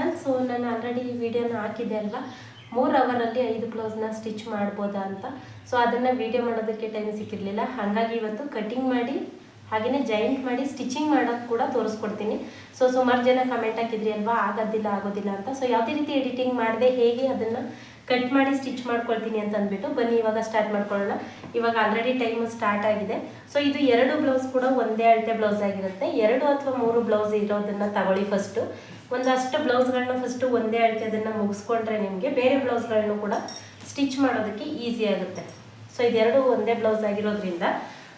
Channel. So ನಾನು already ಈ ವಿಡಿಯೋನ ಹಾಕಿದ್ದೆ ಅಲ್ವಾ, 3 ಅವರಲ್ಲಿ 5 ಬ್ಲೌಸ್ನ ಸ್ಟಿಚ್ ಮಾಡ್ಬೋದಾ ಅಂತ. ಸೊ ಅದನ್ನು ವಿಡಿಯೋ ಮಾಡೋದಕ್ಕೆ ಟೈಮ್ ಸಿಕ್ಕಿರಲಿಲ್ಲ. ಹಾಗಾಗಿ ಇವತ್ತು ಕಟಿಂಗ್ ಮಾಡಿ ಹಾಗೆಯೇ ಜಾಯಿಂಟ್ ಮಾಡಿ ಸ್ಟಿಚಿಂಗ್ ಮಾಡೋದು ಕೂಡ ತೋರಿಸ್ಕೊಡ್ತೀನಿ. ಸೊ ಸುಮಾರು ಜನ ಕಮೆಂಟ್ ಹಾಕಿದ್ರಿ ಅಲ್ವಾ, ಆಗೋದಿಲ್ಲ ಅಂತ. ಸೊ ಯಾವುದೇ ರೀತಿ ಎಡಿಟಿಂಗ್ ಮಾಡಿದೆ ಹೇಗೆ ಅದನ್ನು ಕಟ್ ಮಾಡಿ ಸ್ಟಿಚ್ ಮಾಡ್ಕೊಳ್ತೀನಿ ಅಂತ ಅಂದ್ಬಿಟ್ಟು ಬನ್ನಿ ಇವಾಗ ಸ್ಟಾರ್ಟ್ ಮಾಡ್ಕೊಳ್ಳೋಣ. ಇವಾಗ ಆಲ್ರೆಡಿ ಟೈಮ್ ಸ್ಟಾರ್ಟ್ ಆಗಿದೆ. ಸೊ ಇದು 2 ಬ್ಲೌಸ್ ಕೂಡ ಒಂದೇ ಅಳತೆ ಬ್ಲೌಸ್ ಆಗಿರುತ್ತೆ. 2 ಅಥವಾ 3 ಬ್ಲೌಸ್ ಇರೋದನ್ನು ತಗೊಳ್ಳಿ. ಫಸ್ಟು ಒಂದಷ್ಟು ಬ್ಲೌಸ್ಗಳನ್ನ ಫಸ್ಟು ಒಂದೇ ಅಳತೆದನ್ನು ಮುಗಿಸ್ಕೊಂಡ್ರೆ ನಿಮಗೆ ಬೇರೆ ಬ್ಲೌಸ್ಗಳನ್ನು ಕೂಡ ಸ್ಟಿಚ್ ಮಾಡೋದಕ್ಕೆ ಈಸಿ ಆಗುತ್ತೆ. ಸೊ ಇದೆರಡು ಒಂದೇ ಬ್ಲೌಸ್ ಆಗಿರೋದ್ರಿಂದ.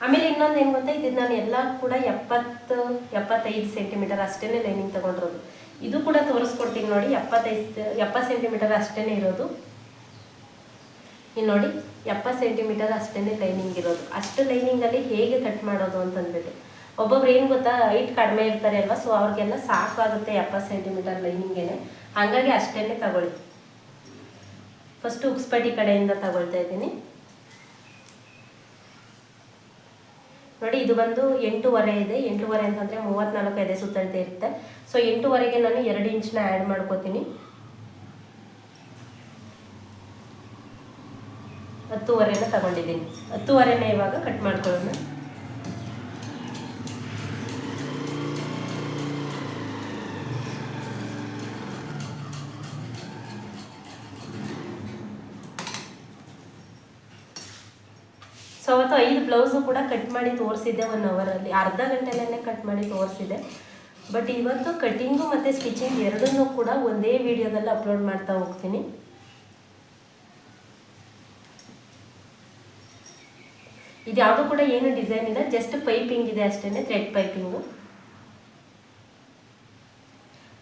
ಆಮೇಲೆ ಇನ್ನೊಂದು ಏನು ಗೊತ್ತಾ, ಇದು ನಾನು ಎಲ್ಲ ಕೂಡ 70-75 ಸೆಂಟಿಮೀಟರ್ ಅಷ್ಟೇ ಲೈನಿಂಗ್ ತೊಗೊಂಡಿರೋದು. ಇದು ಕೂಡ ತೋರಿಸ್ಕೊಡ್ತೀನಿ ನೋಡಿ. 70 ಸೆಂಟಿಮೀಟರ್ ಅಷ್ಟೇ ಇರೋದು. ಇಲ್ಲಿ ನೋಡಿ 70 ಸೆಂಟಿಮೀಟರ್ ಅಷ್ಟೇ ಲೈನಿಂಗ್ ಇರೋದು. ಅಷ್ಟು ಲೈನಿಂಗಲ್ಲಿ ಹೇಗೆ ಕಟ್ ಮಾಡೋದು ಅಂತಂದ್ಬಿಟ್ಟು ಒಬ್ಬೊಬ್ರು ಏನು ಗೊತ್ತಾ, ಹೈಟ್ ಕಡಿಮೆ ಇರ್ತಾರೆ ಅಲ್ವಾ, ಸೊ ಅವ್ರಿಗೆಲ್ಲ ಸಾಕಾಗುತ್ತೆ 70 ಸೆಂಟಿಮೀಟರ್ ಲೈನಿಂಗೇನೆ. ಹಾಗಾಗಿ ಅಷ್ಟೇ ತಗೊಳ್ಳಿ. ಫಸ್ಟು ಉಕ್ಸ್ಪಟ್ಟಿ ಕಡೆಯಿಂದ ತಗೊಳ್ತಾ ಇದ್ದೀನಿ ನೋಡಿ. ಇದು ಬಂದು 8.5 ಇದೆ. 8.5 ಅಂತಂದರೆ 34 ಎದೆ ಸುತ್ತಳತೆ ಇರುತ್ತೆ. ಸೊ 8.5ಗೆ ನಾನು 2 ಇಂಚನ್ನ ಆ್ಯಡ್ ಮಾಡ್ಕೋತೀನಿ. 10.5ನ ತಗೊಂಡಿದ್ದೀನಿ. 10.5ನ ಇವಾಗ ಕಟ್ ಮಾಡ್ಕೊಳ್ಳೋಣ. ಸೊ ಅವತ್ತು 5 ಬ್ಲೌಸು ಕೂಡ ಕಟ್ ಮಾಡಿ ತೋರಿಸಿದ್ದೆ 1 ಅವರಲ್ಲಿ, ಅರ್ಧ ಗಂಟೆಲೇ ಕಟ್ ಮಾಡಿ ತೋರಿಸಿದೆ. ಬಟ್ ಇವತ್ತು ಕಟಿಂಗು ಮತ್ತು ಸ್ಟಿಚಿಂಗ್ ಎರಡನ್ನೂ ಕೂಡ ಒಂದೇ ವಿಡಿಯೋದಲ್ಲಿ ಅಪ್ಲೋಡ್ ಮಾಡ್ತಾ ಹೋಗ್ತೀನಿ. ಇದು ಯಾವುದು ಕೂಡ ಏನು ಡಿಸೈನ್ ಇಲ್ಲ, ಜಸ್ಟ್ ಪೈಪಿಂಗ್ ಇದೆ ಅಷ್ಟೇ, ಥ್ರೆಡ್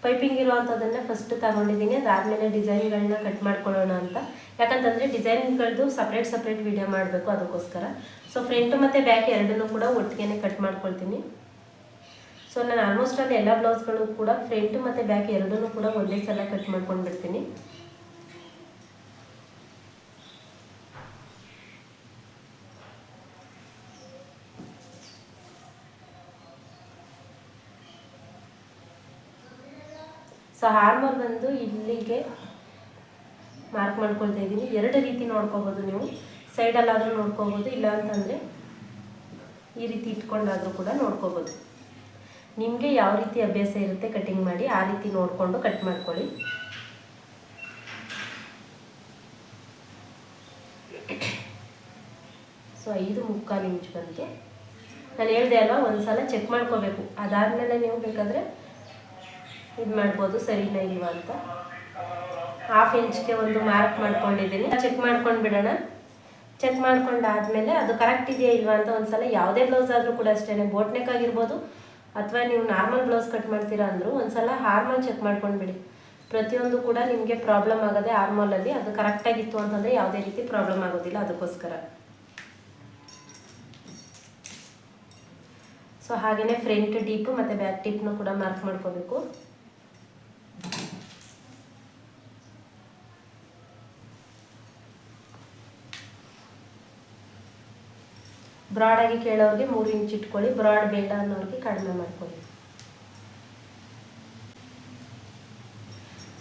ಪೈಪಿಂಗ್ ಇರುವಂಥದ್ದನ್ನು ಫಸ್ಟ್ ತಗೊಂಡಿದ್ದೀನಿ. ಅದಾದಮೇಲೆ ಡಿಸೈನ್ಗಳನ್ನ ಕಟ್ ಮಾಡ್ಕೊಳ್ಳೋಣ ಅಂತ. ಯಾಕಂತಂದರೆ ಡಿಸೈನ್ಗಳದ್ದು ಸಪ್ರೇಟ್ ವಿಡಿಯೋ ಮಾಡಬೇಕು, ಅದಕ್ಕೋಸ್ಕರ. ಸೊ ಫ್ರಂಟ್ ಮತ್ತು ಬ್ಯಾಕ್ ಎರಡನ್ನೂ ಕೂಡ ಒಟ್ಟಿಗೆ ಕಟ್ ಮಾಡ್ಕೊಳ್ತೀನಿ. ಸೊ ನಾನು ಆಲ್ಮೋಸ್ಟ್ ಅಲ್ಲಿ ಎಲ್ಲ ಬ್ಲೌಸ್ಗಳು ಕೂಡ ಫ್ರಂಟ್ ಮತ್ತು ಬ್ಯಾಕ್ ಎರಡನ್ನೂ ಕೂಡ ಒಂದೇ ಸಲ ಕಟ್ ಮಾಡ್ಕೊಂಡು ಬಿಡ್ತೀನಿ. ಸೊ ಆರ್ಮರ್ ಬಂದು ಇಲ್ಲಿಗೆ ಮಾರ್ಕ್ ಮಾಡ್ಕೊಳ್ತಾ ಇದ್ದೀನಿ. 2 ರೀತಿ ನೋಡ್ಕೋಬೋದು ನೀವು. ಸೈಡಲ್ಲಾದರೂ ನೋಡ್ಕೋಬೋದು, ಇಲ್ಲ ಅಂತಂದರೆ ಈ ರೀತಿ ಇಟ್ಕೊಂಡಾದರೂ ಕೂಡ ನೋಡ್ಕೋಬೋದು. ನಿಮಗೆ ಯಾವ ರೀತಿ ಅಭ್ಯಾಸ ಇರುತ್ತೆ ಕಟಿಂಗ್ ಮಾಡಿ ಆ ರೀತಿ ನೋಡಿಕೊಂಡು ಕಟ್ ಮಾಡ್ಕೊಳ್ಳಿ. ಸೊ 5.25 ಇಂಚ್ ಬಂತು. ನಾನು ಹೇಳಿದೆ ಅಲ್ವಾ, ಒಂದು ಸಲ ಚೆಕ್ ಮಾಡ್ಕೋಬೇಕು. ಅದಾದಮೇಲೆ ನೀವು ಬೇಕಾದರೆ ಇದು ಮಾಡ್ಬೋದು, ಸರಿನಾ ಇಲ್ವಾ ಅಂತ. 1/2 ಇಂಚ್ಗೆ ಒಂದು ಮಾರ್ಕ್ ಮಾಡ್ಕೊಂಡಿದ್ದೀನಿ. ಚೆಕ್ ಮಾಡ್ಕೊಂಡು ಬಿಡೋಣ. ಚೆಕ್ ಮಾಡ್ಕೊಂಡಾದ್ಮೇಲೆ ಅದು ಕರೆಕ್ಟ್ ಇದೆಯಾ ಇಲ್ವಾ ಅಂತ ಒಂದ್ಸಲ ಯಾವುದೇ ಬ್ಲೌಸ್ ಆದರೂ ಕೂಡ ಅಷ್ಟೇ, ಬೋಟ್ ನೆಕ್ ಆಗಿರ್ಬೋದು ಅಥವಾ ನೀವು ನಾರ್ಮಲ್ ಬ್ಲೌಸ್ ಕಟ್ ಮಾಡ್ತೀರಾ ಅಂದರೂ ಒಂದ್ಸಲ ಹಾರ್ಮಲ್ ಚೆಕ್ ಮಾಡ್ಕೊಂಡು ಬಿಡಿ. ಪ್ರತಿಯೊಂದು ಕೂಡ ನಿಮಗೆ ಪ್ರಾಬ್ಲಮ್ ಆಗೋದೆ ಹಾರ್ಮಲಲ್ಲಿ. ಅದು ಕರೆಕ್ಟಾಗಿತ್ತು ಅಂತಂದರೆ ಯಾವುದೇ ರೀತಿ ಪ್ರಾಬ್ಲಮ್ ಆಗೋದಿಲ್ಲ, ಅದಕ್ಕೋಸ್ಕರ. ಸೊ ಹಾಗೆಯೇ ಫ್ರಂಟ್ ಡೀಪು ಮತ್ತು ಬ್ಯಾಕ್ ಟಿಪ್ನು ಕೂಡ ಮಾರ್ಕ್ ಮಾಡ್ಕೋಬೇಕು. ಬ್ರಾಡಾಗಿ ಕೇಳೋರಿಗೆ 3 ಇಂಚ್ ಇಟ್ಕೊಳ್ಳಿ, ಬ್ರಾಡ್ ಬೇಡ ಅನ್ನೋರಿಗೆ ಕಡಿಮೆ ಮಾಡ್ಕೊಳ್ಳಿ.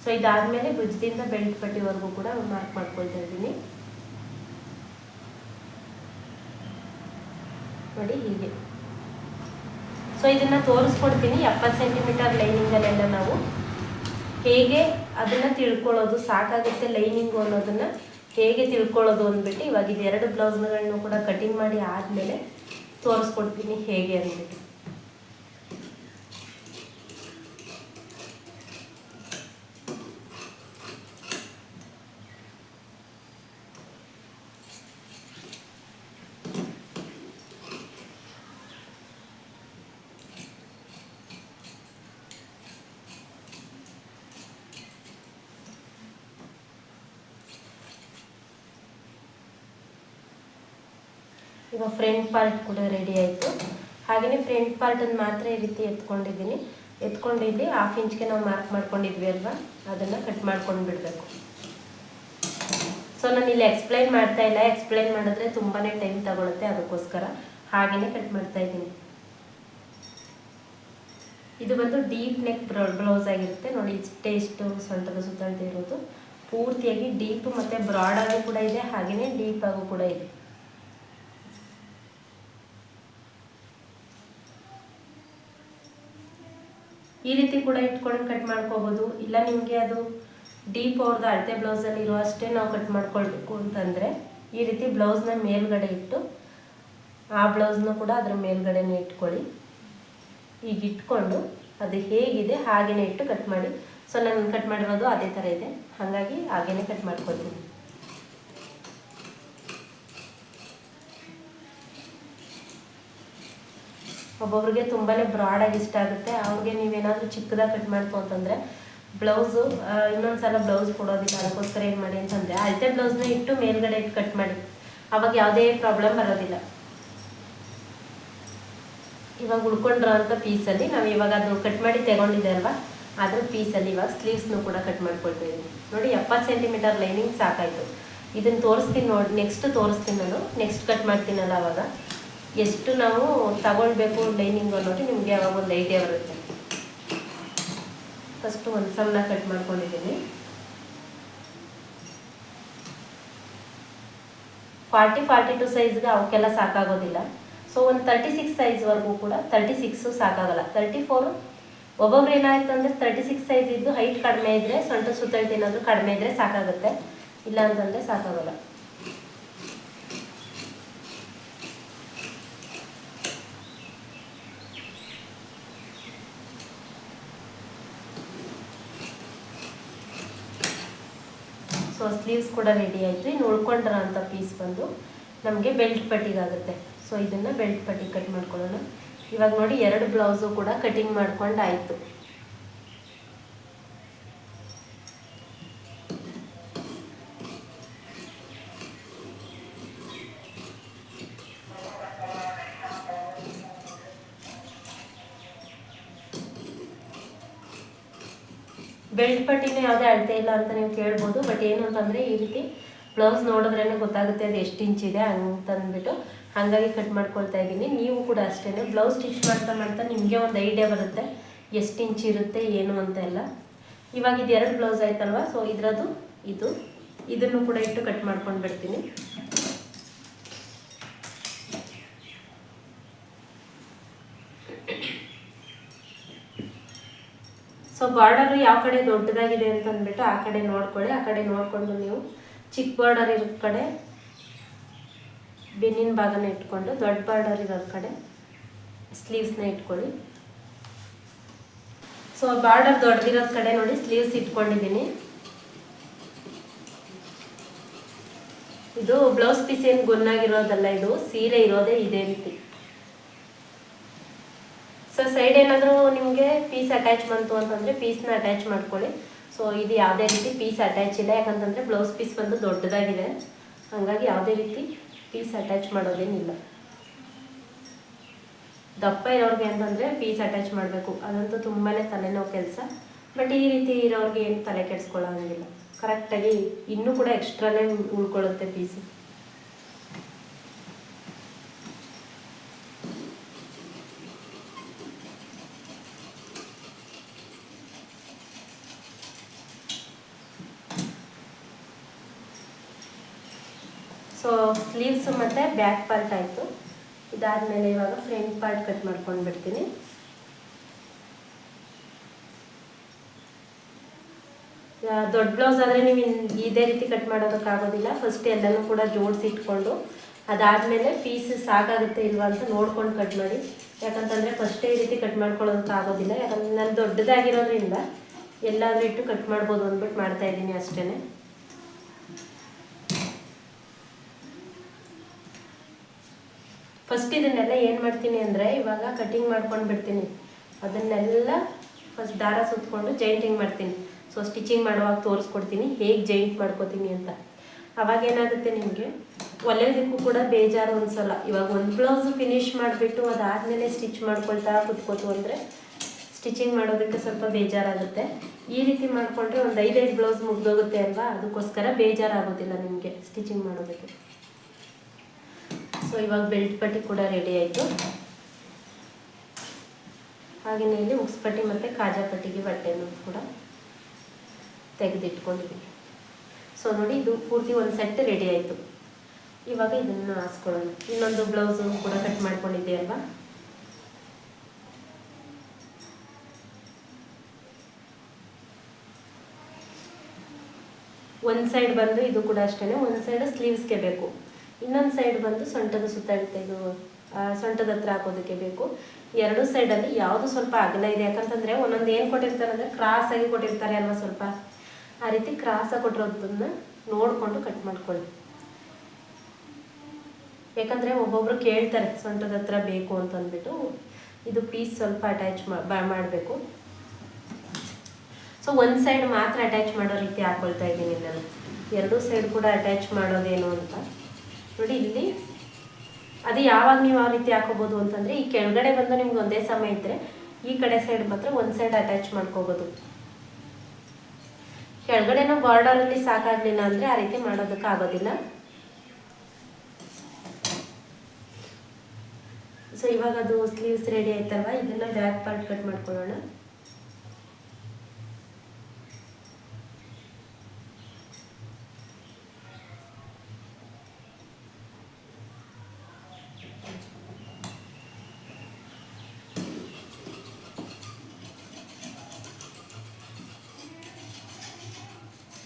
ಸೊ ಇದಾದಮೇಲೆ ಭುಜದಿಂದ ಬೆಲ್ಟ್ ಪಟ್ಟಿವರೆಗೂ ಕೂಡ ಮಾರ್ಕ್ ಮಾಡ್ಕೊಳ್ತಾ ಇದ್ದೀನಿ ನೋಡಿ, ಹೀಗೆ. ಸೊ ಇದನ್ನು ತೋರಿಸ್ಕೊಡ್ತೀನಿ. 70 ಸೆಂಟಿಮೀಟರ್ ಲೈನಿಂಗಲ್ಲೆಲ್ಲ ನಾವು ಹೇಗೆ ಅದನ್ನು ತಿಳ್ಕೊಳ್ಳೋದು, ಸಾಕಾಗುತ್ತೆ ಲೈನಿಂಗು ಅನ್ನೋದನ್ನು ಹೇಗೆ ತಿಳ್ಕೊಳ್ಳೋದು ಅಂದ್ಬಿಟ್ಟು ಇವಾಗ ಇದು 2 ಬ್ಲೌಸ್ಗಳನ್ನು ಕೂಡ ಕಟಿಂಗ್ ಮಾಡಿ ಆದಮೇಲೆ ತೋರಿಸ್ಕೊಡ್ತೀನಿ ಹೇಗೆ ಅಂದ್ಬಿಟ್ಟು. ಇವಾಗ ಫ್ರಂಟ್ ಪಾರ್ಟ್ ಕೂಡ ರೆಡಿ ಆಯಿತು. ಹಾಗೆಯೇ ಫ್ರಂಟ್ ಪಾರ್ಟನ್ನು ಮಾತ್ರ ಈ ರೀತಿ ಎತ್ಕೊಂಡಿದ್ದೀನಿ. ಎತ್ಕೊಂಡಿದ್ದು 1/2 ಇಂಚ್ಗೆ ನಾವು ಮಾರ್ಕ್ ಮಾಡ್ಕೊಂಡಿದ್ವಿ ಅಲ್ವಾ, ಅದನ್ನು ಕಟ್ ಮಾಡ್ಕೊಂಡು ಬಿಡಬೇಕು. ಸೊ ನಾನು ಇಲ್ಲಿ ಎಕ್ಸ್ಪ್ಲೈನ್ ಮಾಡ್ತಾ ಇಲ್ಲ, ಎಕ್ಸ್ಪ್ಲೈನ್ ಮಾಡಿದ್ರೆ ತುಂಬಾ ಟೈಮ್ ತಗೊಳುತ್ತೆ, ಅದಕ್ಕೋಸ್ಕರ ಹಾಗೆಯೇ ಕಟ್ ಮಾಡ್ತಾ ಇದ್ದೀನಿ. ಇದು ಬಂದು ಡೀಪ್ ನೆಕ್ ಬ್ಲೌಸ್ ಆಗಿರುತ್ತೆ ನೋಡಿ. ಇಷ್ಟು ಸೊಂಟದ ಸುತ್ತಳತೆ ಇರೋದು ಪೂರ್ತಿಯಾಗಿ ಡೀಪ್ ಮತ್ತು ಬ್ರಾಡ್ ಆಗಿ ಕೂಡ ಇದೆ, ಹಾಗೆಯೇ ಡೀಪ್ ಆಗು ಕೂಡ ಇದೆ. ಈ ರೀತಿ ಕೂಡ ಇಟ್ಕೊಂಡು ಕಟ್ ಮಾಡ್ಕೋಬೋದು. ಇಲ್ಲ ನಿಮಗೆ ಅದು ಡೀಪ್ ಅವ್ರದ್ದು ಅಳತೆ ಬ್ಲೌಸಲ್ಲಿ ಇರೋ ಅಷ್ಟೇ ನಾವು ಕಟ್ ಮಾಡ್ಕೊಳ್ಬೇಕು ಅಂತಂದರೆ ಈ ರೀತಿ ಬ್ಲೌಸ್ನ ಮೇಲ್ಗಡೆ ಇಟ್ಟು ಆ ಬ್ಲೌಸ್ನ ಕೂಡ ಅದರ ಮೇಲ್ಗಡೆನೇ ಇಟ್ಕೊಳ್ಳಿ. ಈಗ ಇಟ್ಕೊಂಡು ಅದು ಹೇಗಿದೆ ಹಾಗೇ ಇಟ್ಟು ಕಟ್ ಮಾಡಿ. ಸೊ ನಾನು ಕಟ್ ಮಾಡಿರೋದು ಅದೇ ಥರ ಇದೆ, ಹಾಗಾಗಿ ಹಾಗೇ ಕಟ್ ಮಾಡ್ಕೊಳ್ತೀನಿ. ಒಬ್ಬೊಬ್ರಿಗೆ ತುಂಬಾ ಬ್ರಾಡಾಗಿ ಇಷ್ಟ ಆಗುತ್ತೆ. ಅವ್ರಿಗೆ ನೀವೇನಾದರೂ ಚಿಕ್ಕದಾಗಿ ಕಟ್ ಮಾಡ್ಕೊ ಅಂತಂದರೆ ಬ್ಲೌಸು ಇನ್ನೊಂದು ಸಲ ಬ್ಲೌಸ್ ಕೊಡೋದಿಲ್ಲ. ಅದಕ್ಕೋಸ್ಕರ ಏನು ಮಾಡಿ ಅಂತಂದರೆ ಅಳತೆ ಬ್ಲೌಸ್ನ ಇಟ್ಟು ಮೇಲ್ಗಡೆ ಇಟ್ಟು ಕಟ್ ಮಾಡಿ, ಆವಾಗ ಯಾವುದೇ ಪ್ರಾಬ್ಲಮ್ ಬರೋದಿಲ್ಲ. ಇವಾಗ ಉಳ್ಕೊಂಡಿರೋ ಅಂಥ ಪೀಸಲ್ಲಿ ನಾವು ಇವಾಗ ಅದು ಕಟ್ ಮಾಡಿ ತಗೊಂಡಿದ್ದೆ ಅಲ್ವಾ, ಅದ್ರ ಪೀಸಲ್ಲಿ ಇವಾಗ ಸ್ಲೀವ್ಸ್ನು ಕೂಡ ಕಟ್ ಮಾಡ್ಕೊಳ್ತಾ ಇದ್ದೀನಿ. ನೋಡಿ 70 ಸೆಂಟಿಮೀಟರ್ ಲೈನಿಂಗ್ ಸಾಕಾಯಿತು. ಇದನ್ನು ತೋರಿಸ್ತೀನಿ ನೋಡಿ, ನೆಕ್ಸ್ಟ್ ತೋರಿಸ್ತೀನಿ ನಾನು. ನೆಕ್ಸ್ಟ್ ಕಟ್ ಮಾಡ್ತೀನಲ್ಲ ಅವಾಗ ಎಷ್ಟು ನಾವು ತಗೊಳ್ಬೇಕು ಲೈನಿಂಗು ಅನ್ನೋದು ನಿಮಗೆ ಅವಾಗ ಒಂದು ಐಡಿಯಾ ಬರುತ್ತೆ. ಫಸ್ಟು ಒಂದು ಸಣ್ಣ ಕಟ್ ಮಾಡ್ಕೊಂಡಿದ್ದೀನಿ. 40-42 ಸೈಜ್ಗೆ ಅವಕ್ಕೆಲ್ಲ ಸಾಕಾಗೋದಿಲ್ಲ. ಸೊ ಒಂದು 36 ಸೈಜ್ವರೆಗೂ ಕೂಡ 36 ಸಾಕಾಗಲ್ಲ. 34 ಒಬ್ಬೊಬ್ರು ಏನಾಯ್ತು ಅಂದರೆ 36 ಸೈಜ್ ಇದ್ದು ಹೈಟ್ ಕಡಿಮೆ ಇದ್ದರೆ, ಸೊಂಟ ಸುತ್ತಳತೆ ಏನಾದರೂ ಕಡಿಮೆ ಇದ್ದರೆ ಸಾಕಾಗುತ್ತೆ, ಇಲ್ಲ ಅಂತಂದರೆ ಸಾಕಾಗಲ್ಲ. ಸೊ ಸ್ಲೀವ್ಸ್ ಕೂಡ ರೆಡಿ ಆಯಿತು. ಇನ್ನು ಉಳ್ಕೊಂಡಿರೋ ಅಂಥ ಪೀಸ್ ಬಂದು ನಮಗೆ ಬೆಲ್ಟ್ ಪಟ್ಟಿಗಾಗುತ್ತೆ. ಸೊ ಇದನ್ನು ಬೆಲ್ಟ್ ಪಟ್ಟಿ ಕಟ್ ಮಾಡ್ಕೊಳ್ಳೋಣ. ಇವಾಗ ನೋಡಿ 2 ಬ್ಲೌಸು ಕೂಡ ಕಟಿಂಗ್ ಮಾಡ್ಕೊಂಡು ಆಯಿತು. ಬೆಲ್ಟ್ ಪಟ್ಟಿನೇ ಯಾವುದೇ ಅಳತೆ ಇಲ್ಲ ಅಂತ ನೀವು ಕೇಳ್ಬೋದು. ಬಟ್ ಏನು ಅಂತಂದರೆ ಈ ರೀತಿ ಬ್ಲೌಸ್ ನೋಡಿದ್ರೇ ಗೊತ್ತಾಗುತ್ತೆ ಅದು ಎಷ್ಟು ಇಂಚಿದೆ ಅಂತಂದ್ಬಿಟ್ಟು, ಹಾಗಾಗಿ ಕಟ್ ಮಾಡ್ಕೊಳ್ತಾ ಇದ್ದೀನಿ. ನೀವು ಕೂಡ ಅಷ್ಟೇ ಬ್ಲೌಸ್ ಸ್ಟಿಚ್ ಮಾಡ್ತಾ ಮಾಡ್ತಾ ನಿಮಗೆ ಒಂದು ಐಡಿಯಾ ಬರುತ್ತೆ ಎಷ್ಟು ಇಂಚ್ ಇರುತ್ತೆ ಏನು ಅಂತ ಎಲ್ಲ. ಇವಾಗ ಇದು 2 ಬ್ಲೌಸ್ ಆಯ್ತಲ್ವ, ಸೊ ಇದರದ್ದು ಇದನ್ನು ಕೂಡ ಇಟ್ಟು ಕಟ್ ಮಾಡ್ಕೊಂಡು ಬಿಡ್ತೀನಿ. ಸೊ ಬಾರ್ಡರು ಯಾವ ಕಡೆ ದೊಡ್ಡದಾಗಿದೆ ಅಂತ ಅಂದ್ಬಿಟ್ಟು ಆ ಕಡೆ ನೋಡ್ಕೊಳ್ಳಿ. ಆ ಕಡೆ ನೋಡಿಕೊಂಡು ನೀವು ಚಿಕ್ಕ ಬಾರ್ಡರ್ ಇರೋ ಕಡೆ ಬೆನ್ನಿನ ಭಾಗನ ಇಟ್ಕೊಂಡು, ದೊಡ್ಡ ಬಾರ್ಡರ್ ಇರೋ ಕಡೆ ಸ್ಲೀವ್ಸ್ನ ಇಟ್ಕೊಳ್ಳಿ. ಸೊ ಬಾರ್ಡರ್ ದೊಡ್ಡದಿರೋದ್ ಕಡೆ ನೋಡಿ ಸ್ಲೀವ್ಸ್ ಇಟ್ಕೊಂಡಿದ್ದೀನಿ. ಇದು ಬ್ಲೌಸ್ ಪೀಸ್ ಏನು ಗುನ್ನಾಗಿರೋದಲ್ಲ, ಇದು ಸೀರೆ ಇರೋದೇ ಇದೇ ರೀತಿ. ಸೊ ಸೈಡ್ ಏನಾದರೂ ನಿಮಗೆ ಪೀಸ್ ಅಟ್ಯಾಚ್ ಬಂತು ಅಂತಂದರೆ ಪೀಸ್ನ ಅಟ್ಯಾಚ್ ಮಾಡ್ಕೊಳ್ಳಿ. ಸೊ ಇದು ಯಾವುದೇ ರೀತಿ ಪೀಸ್ ಅಟ್ಯಾಚ್ ಇಲ್ಲ, ಯಾಕಂತಂದರೆ ಬ್ಲೌಸ್ ಪೀಸ್ ಬಂದು ದೊಡ್ಡದಾಗಿದೆ, ಹಾಗಾಗಿ ಯಾವುದೇ ರೀತಿ ಪೀಸ್ ಅಟ್ಯಾಚ್ ಮಾಡೋದೇನಿಲ್ಲ. ದಪ್ಪ ಇರೋರಿಗೆ ಅಂತಂದರೆ ಪೀಸ್ ಅಟ್ಯಾಚ್ ಮಾಡಬೇಕು, ಅದಂತೂ ತುಂಬಾ ತಲೆನೋವು ಕೆಲಸ. ಬಟ್ ಈ ರೀತಿ ಇರೋರಿಗೆ ಏನು ತಲೆ ಕೆಡಿಸ್ಕೊಳ್ಳೋಂಗಿಲ್ಲ, ಕರೆಕ್ಟಾಗಿ ಇನ್ನೂ ಕೂಡ ಎಕ್ಸ್ಟ್ರಾನೇ ಉಳ್ಕೊಳ್ಳುತ್ತೆ ಪೀಸು. ಸೊ ಸ್ಲೀವ್ಸು ಮತ್ತು ಬ್ಯಾಕ್ ಪಾರ್ಟ್ ಆಯಿತು. ಇದಾದಮೇಲೆ ಇವಾಗ ಫ್ರಂಟ್ ಪಾರ್ಟ್ ಕಟ್ ಮಾಡ್ಕೊಂಡು ಬಿಡ್ತೀನಿ. ದೊಡ್ಡ ಬ್ಲೌಸ್ ಆದರೆ ನೀವು ಇದೇ ರೀತಿ ಕಟ್ ಮಾಡೋದಕ್ಕಾಗೋದಿಲ್ಲ. ಫಸ್ಟ್ ಎಲ್ಲನೂ ಕೂಡ ಜೋಡಿಸಿ ಇಟ್ಕೊಂಡು ಅದಾದಮೇಲೆ ಪೀಸ್ ಸಾಕಾಗುತ್ತೆ ಇಲ್ವಾ ಅಂತ ನೋಡ್ಕೊಂಡು ಕಟ್ ಮಾಡಿ. ಯಾಕಂತಂದರೆ ಫಸ್ಟೇ ಈ ರೀತಿ ಕಟ್ ಮಾಡ್ಕೊಳ್ಳೋದಕ್ಕಾಗೋದಿಲ್ಲ, ಯಾಕಂದರೆ ನಾನು ದೊಡ್ಡದಾಗಿರೋದ್ರಿಂದ ಎಲ್ಲಾದರೂ ಇಟ್ಟು ಕಟ್ ಮಾಡ್ಬೋದು ಅಂದ್ಬಿಟ್ಟು ಮಾಡ್ತಾಯಿದ್ದೀನಿ ಅಷ್ಟೇ. ಫಸ್ಟ್ ಇದನ್ನೆಲ್ಲ ಏನು ಮಾಡ್ತೀನಿ ಅಂದರೆ ಇವಾಗ ಕಟಿಂಗ್ ಮಾಡ್ಕೊಂಡು ಬಿಡ್ತೀನಿ. ಅದನ್ನೆಲ್ಲ ಫಸ್ಟ್ ದಾರ ಸುತ್ತಕೊಂಡು ಜೈಂಟಿಂಗ್ ಮಾಡ್ತೀನಿ. ಸೊ ಸ್ಟಿಚಿಂಗ್ ಮಾಡುವಾಗ ತೋರಿಸ್ಕೊಡ್ತೀನಿ ಹೇಗೆ ಜೈಂಟ್ ಮಾಡ್ಕೋತೀನಿ ಅಂತ. ಅವಾಗ ಏನಾಗುತ್ತೆ ನಿಮಗೆ ಹೊಲಿಯೋದಕ್ಕೂ ಕೂಡ ಬೇಜಾರು ಅನಿಸಲ್ಲ. ಇವಾಗ ಒಂದು ಬ್ಲೌಸು ಫಿನಿಶ್ ಮಾಡಿಬಿಟ್ಟು ಅದಾದಮೇಲೆ ಸ್ಟಿಚ್ ಮಾಡ್ಕೊಳ್ತಾ ಕೂತ್ಕೋತು ಅಂದರೆ ಸ್ಟಿಚಿಂಗ್ ಮಾಡೋದಕ್ಕೆ ಸ್ವಲ್ಪ ಬೇಜಾರಾಗುತ್ತೆ. ಈ ರೀತಿ ಮಾಡಿಕೊಂಡ್ರೆ ಒಂದು 5 ಬ್ಲೌಸ್ ಮುಗ್ದೋಗುತ್ತೆ ಅಲ್ವಾ, ಅದಕ್ಕೋಸ್ಕರ ಬೇಜಾರಾಗೋದಿಲ್ಲ ನಿಮಗೆ ಸ್ಟಿಚಿಂಗ್ ಮಾಡೋದಕ್ಕೆ. ಸೊ ಇವಾಗ ಬೆಲ್ಟ್ ಪಟ್ಟಿ ಕೂಡ ರೆಡಿ ಆಯಿತು. ಹಾಗೆಯೇ ಇಲ್ಲಿ ಉಕ್ಸ್ಪಟ್ಟಿ ಮತ್ತು ಕಾಜಾಪಟ್ಟಿಗೆ ಬಟ್ಟೆನೂ ಕೂಡ ತೆಗೆದಿಟ್ಕೊಂಡಿದ್ದೀನಿ. ಸೊ ನೋಡಿ, ಇದು ಪೂರ್ತಿ ಒಂದು ಸೆಟ್ ರೆಡಿ ಆಯಿತು. ಇವಾಗ ಇದನ್ನು ಹಾಸ್ಕೊಳ್ಳೋಣ. ಇನ್ನೊಂದು ಬ್ಲೌಸು ಕೂಡ ಕಟ್ ಮಾಡ್ಕೊಂಡಿದ್ದೆ ಅಲ್ವಾ. ಒಂದು ಸೈಡ್ ಬಂದು ಇದು ಕೂಡ ಅಷ್ಟೇ, ಒಂದು ಸೈಡ್ ಸ್ಲೀವ್ಸ್ಗೆ ಬೇಕು, ಇನ್ನೊಂದು ಸೈಡ್ ಬಂದು ಸೊಂಟದ ಸುತ್ತ ಇದು ಸೊಂಟದ ಹತ್ರ ಹಾಕೋದಕ್ಕೆ ಬೇಕು. ಎರಡು ಸೈಡಲ್ಲಿ ಯಾವುದು ಸ್ವಲ್ಪ ಅಗಲ ಇದೆ, ಯಾಕಂತಂದರೆ ಒಂದೊಂದು ಏನು ಕೊಟ್ಟಿರ್ತಾರೆ ಅಂದರೆ ಕ್ರಾಸಾಗಿ ಕೊಟ್ಟಿರ್ತಾರೆ ಅಲ್ವಾ, ಸ್ವಲ್ಪ ಆ ರೀತಿ ಕ್ರಾಸಾಗಿ ಕೊಟ್ಟಿರೋದನ್ನ ನೋಡಿಕೊಂಡು ಕಟ್ ಮಾಡ್ಕೊಳ್ಳಿ. ಯಾಕಂದರೆ ಒಬ್ಬೊಬ್ರು ಕೇಳ್ತಾರೆ ಸೊಂಟದ ಹತ್ರ ಬೇಕು ಅಂತಂದ್ಬಿಟ್ಟು. ಇದು ಪೀಸ್ ಸ್ವಲ್ಪ ಅಟ್ಯಾಚ್ ಮಾಡಬೇಕು. ಸೊ ಒಂದು ಸೈಡ್ ಮಾತ್ರ ಅಟ್ಯಾಚ್ ಮಾಡೋ ರೀತಿ ಹಾಕ್ಕೊಳ್ತಾ ಇದ್ದೀನಿ ನಾನು. ಎರಡೂ ಸೈಡ್ ಕೂಡ ಅಟ್ಯಾಚ್ ಮಾಡೋದೇನು ಅಂತ ನೋಡಿ. ಇಲ್ಲಿ ಅದು ಯಾವಾಗ ನೀವು ಆ ರೀತಿ ಹಾಕೋಬೋದು ಅಂತಂದರೆ, ಈ ಕೆಳಗಡೆ ಬಂದು ನಿಮ್ಗೆ ಒಂದೇ ಸಮಯ ಇದ್ದರೆ ಈ ಕಡೆ ಸೈಡ್ ಮಾತ್ರ ಒಂದು ಸೈಡ್ ಅಟ್ಯಾಚ್ ಮಾಡ್ಕೋಬೋದು. ಕೆಳಗಡೆನೂ ಬಾರ್ಡರಲ್ಲಿ ಸಾಕಾಗಲಿಲ್ಲ ಅಂದರೆ ಆ ರೀತಿ ಮಾಡೋದಕ್ಕೆ ಆಗೋದಿಲ್ಲ. ಸೊ ಇವಾಗ ಅದು ಸ್ಲೀವ್ಸ್ ರೆಡಿ ಆಯ್ತಲ್ವ, ಇದನ್ನು ಬ್ಯಾಕ್ ಪಾರ್ಟ್ ಕಟ್ ಮಾಡ್ಕೊಳ್ಳೋಣ.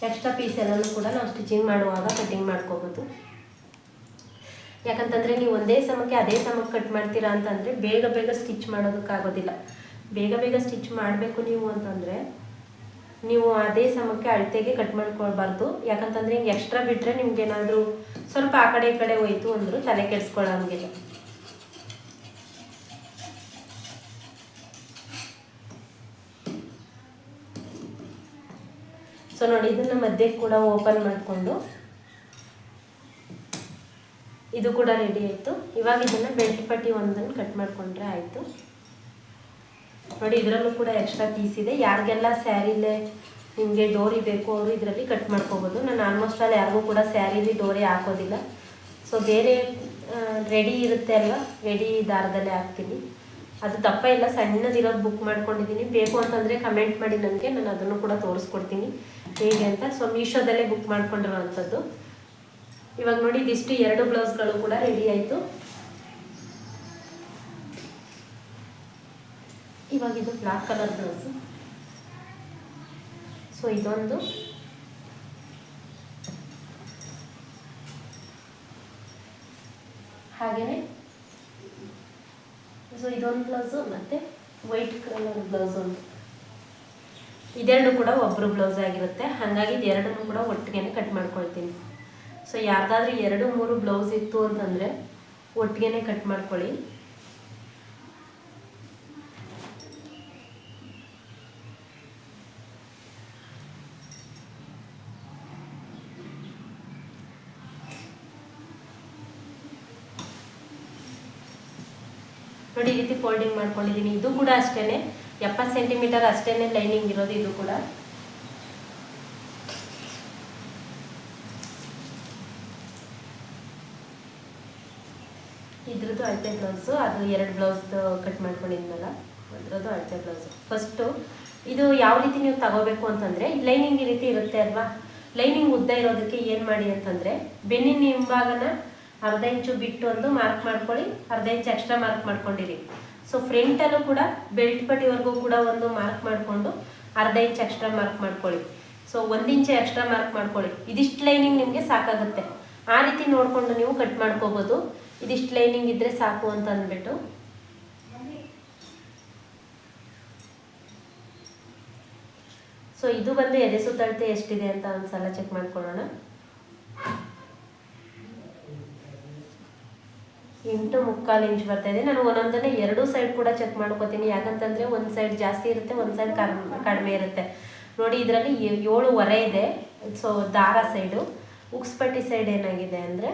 ಎಕ್ಸ್ಟ್ರಾ ಪೀಸ್ ಎಲ್ಲನೂ ಕೂಡ ನಾವು ಸ್ಟಿಚಿಂಗ್ ಮಾಡುವಾಗ ಕಟ್ಟಿಂಗ್ ಮಾಡ್ಕೋಬೋದು. ಯಾಕಂತಂದರೆ ನೀವು ಒಂದೇ ಸಮಕ್ಕೆ ಅದೇ ಸಮಕ್ಕೆ ಕಟ್ ಮಾಡ್ತೀರಾ ಅಂತಂದರೆ ಬೇಗ ಬೇಗ ಸ್ಟಿಚ್ ಮಾಡೋದಕ್ಕಾಗೋದಿಲ್ಲ. ಬೇಗ ಬೇಗ ಸ್ಟಿಚ್ ಮಾಡಬೇಕು ನೀವು ಅಂತಂದರೆ ನೀವು ಅದೇ ಸಮಕ್ಕೆ ಅಳತೆಗೆ ಕಟ್ ಮಾಡ್ಕೊಳ್ಬಾರ್ದು. ಯಾಕಂತಂದರೆ ಹಿಂಗೆ ಎಕ್ಸ್ಟ್ರಾ ಬಿಟ್ಟರೆ ನಿಮ್ಗೆ ಏನಾದರೂ ಸ್ವಲ್ಪ ಆ ಕಡೆ ಈ ಕಡೆ ಹೋಯ್ತು ಅಂದರೂ ತಲೆ ಕೆಡಿಸ್ಕೊಳ್ಳೋಂಗಿಲ್ಲ. ಸೊ ನೋಡಿ, ಇದನ್ನು ಮಧ್ಯೆ ಕೂಡ ಓಪನ್ ಮಾಡಿಕೊಂಡು ಇದು ಕೂಡ ರೆಡಿ ಆಯಿತು. ಇವಾಗ ಇದನ್ನು ಬೆಲ್ಟ್ ಪಟ್ಟಿ ಒಂದನ್ನು ಕಟ್ ಮಾಡಿಕೊಂಡ್ರೆ ಆಯಿತು. ನೋಡಿ, ಇದರಲ್ಲೂ ಕೂಡ ಎಕ್ಸ್ಟ್ರಾ ಪೀಸ್ ಇದೆ. ಯಾರಿಗೆಲ್ಲ ಸ್ಯಾರಿಲೇ ನಿಮಗೆ ಡೋರಿ ಬೇಕು ಅವರು ಇದರಲ್ಲಿ ಕಟ್ ಮಾಡ್ಕೋಬೋದು. ನಾನು ಆಲ್ಮೋಸ್ಟ್ ಅಲ್ಲಿ ಯಾರಿಗೂ ಕೂಡ ಸ್ಯಾರಿಲಿ ಡೋರಿ ಹಾಕೋದಿಲ್ಲ. ಸೊ ಬೇರೆ ರೆಡಿ ಇರುತ್ತೆ ಅಲ್ವಾ, ರೆಡಿ ದಾರದಲ್ಲೇ ಹಾಕ್ತೀನಿ. ಅದು ದಪ್ಪ ಇಲ್ಲ, ಸಣ್ಣದಿರೋದು ಬುಕ್ ಮಾಡ್ಕೊಂಡಿದ್ದೀನಿ. ಬೇಕು ಅಂತಂದರೆ ಕಮೆಂಟ್ ಮಾಡಿ ನನಗೆ, ನಾನು ಅದನ್ನು ಕೂಡ ತೋರಿಸ್ಕೊಡ್ತೀನಿ ಹೇಗೆ ಅಂತ. ಸೊ ಮೀಶೋದಲ್ಲೇ ಬುಕ್ ಮಾಡ್ಕೊಂಡಿರೋವಂಥದ್ದು. ಇವಾಗ ನೋಡಿ, ಇದಿಷ್ಟು ಎರಡು ಬ್ಲೌಸ್ಗಳು ಕೂಡ ರೆಡಿ ಆಯಿತು. ಇವಾಗ ಇದು ಬ್ಲ್ಯಾಕ್ ಕಲರ್ ಬ್ಲೌಸು. ಸೊ ಇದೊಂದು, ಹಾಗೆಯೇ ಸೊ ಇದೊಂದು ಬ್ಲೌಸು ಮತ್ತು ವೈಟ್ ಕಲರ್ ಬ್ಲೌಸ್ ಒಂದು, ಇದೆರಡು ಕೂಡ ಒಬ್ಬರು ಬ್ಲೌಸ್ ಆಗಿರುತ್ತೆ. ಹಾಗಾಗಿ ಇದೆರಡನ್ನೂ ಕೂಡ ಒಟ್ಟಿಗೆ ಕಟ್ ಮಾಡ್ಕೊಳ್ತೀನಿ. ಸೊ ಯಾರ್ದಾದ್ರೂ 2-3 ಬ್ಲೌಸ್ ಇತ್ತು ಅಂತಂದರೆ ಒಟ್ಟಿಗೆ ಕಟ್ ಮಾಡ್ಕೊಳ್ಳಿ. ನೋಡಿ, ಈ ರೀತಿ ಫೋಲ್ಡಿಂಗ್ ಮಾಡ್ಕೊಂಡಿದ್ದೀನಿ. ಇದು ಕೂಡ ಅಷ್ಟೇ 70 ಸೆಂಟಿಮೀಟರ್ ಅಷ್ಟೇ ಲೈನಿಂಗ್ ಇರೋದು. ಇದು ಕೂಡ ಇದ್ರದ್ದು ಅಳತೆ ಬ್ಲೌಸು. ಅದು 2 ಬ್ಲೌಸ್ ಕಟ್ ಮಾಡ್ಕೊಂಡಿದ್ನಲ್ಲ, ಅದರದ್ದು ಅಳತೆ ಬ್ಲೌಸು. ಫಸ್ಟು ಇದು ಯಾವ ರೀತಿ ನೀವು ತಗೋಬೇಕು ಅಂತಂದರೆ, ಲೈನಿಂಗ್ ಈ ರೀತಿ ಇರುತ್ತೆ ಅಲ್ವಾ, ಲೈನಿಂಗ್ ಉದ್ದ ಇರೋದಕ್ಕೆ ಏನು ಮಾಡಿ ಅಂತಂದರೆ, ಬೆನ್ನಿನ ಹಿಂಭಾಗನ ಅರ್ಧ ಇಂಚು ಬಿಟ್ಟು ಒಂದು ಮಾರ್ಕ್ ಮಾಡ್ಕೊಳ್ಳಿ, ಅರ್ಧ ಇಂಚು ಎಕ್ಸ್ಟ್ರಾ ಮಾರ್ಕ್ ಮಾಡ್ಕೊಂಡಿರಿ. ಸೊ ಫ್ರಂಟಲ್ಲೂ ಕೂಡ ಬೆಲ್ಟ್ ಪಟ್ಟಿವರೆಗೂ ಕೂಡ ಒಂದು ಮಾರ್ಕ್ ಮಾಡಿಕೊಂಡು ಅರ್ಧ ಇಂಚ್ ಎಕ್ಸ್ಟ್ರಾ ಮಾರ್ಕ್ ಮಾಡ್ಕೊಳ್ಳಿ. ಸೊ 1 ಇಂಚ್ ಎಕ್ಸ್ಟ್ರಾ ಮಾರ್ಕ್ ಮಾಡ್ಕೊಳ್ಳಿ. ಇದಿಷ್ಟು ಲೈನಿಂಗ್ ನಿಮಗೆ ಸಾಕಾಗುತ್ತೆ. ಆ ರೀತಿ ನೋಡಿಕೊಂಡು ನೀವು ಕಟ್ ಮಾಡ್ಕೋಬೋದು. ಇದಿಷ್ಟು ಲೈನಿಂಗ್ ಇದ್ದರೆ ಸಾಕು ಅಂತ ಅಂದ್ಬಿಟ್ಟು. ಸೊ ಇದು ಬಂದು ಎದೆ ಸುತ್ತಳತೆ ಎಷ್ಟಿದೆ ಅಂತ ಒಂದ್ಸಲ ಚೆಕ್ ಮಾಡ್ಕೊಳ್ಳೋಣ. 8.25 ಇಂಚ್ ಬರ್ತಾ ಇದೆ. ನಾನು ಒಂದೊಂದನ್ನೇ 2 ಸೈಡ್ ಕೂಡ ಚೆಕ್ ಮಾಡ್ಕೋತೀನಿ. ಯಾಕಂತಂದರೆ ಒಂದು ಸೈಡ್ ಜಾಸ್ತಿ ಇರುತ್ತೆ, ಒಂದು ಸೈಡ್ ಕಡಿಮೆ ಇರುತ್ತೆ. ನೋಡಿ, ಇದರಲ್ಲಿ 7.25 ಇದೆ. ಸೊ ದಾರ ಸೈಡು, ಉಕ್ಸ್ಪಟ್ಟಿ ಸೈಡ್ ಏನಾಗಿದೆ ಅಂದರೆ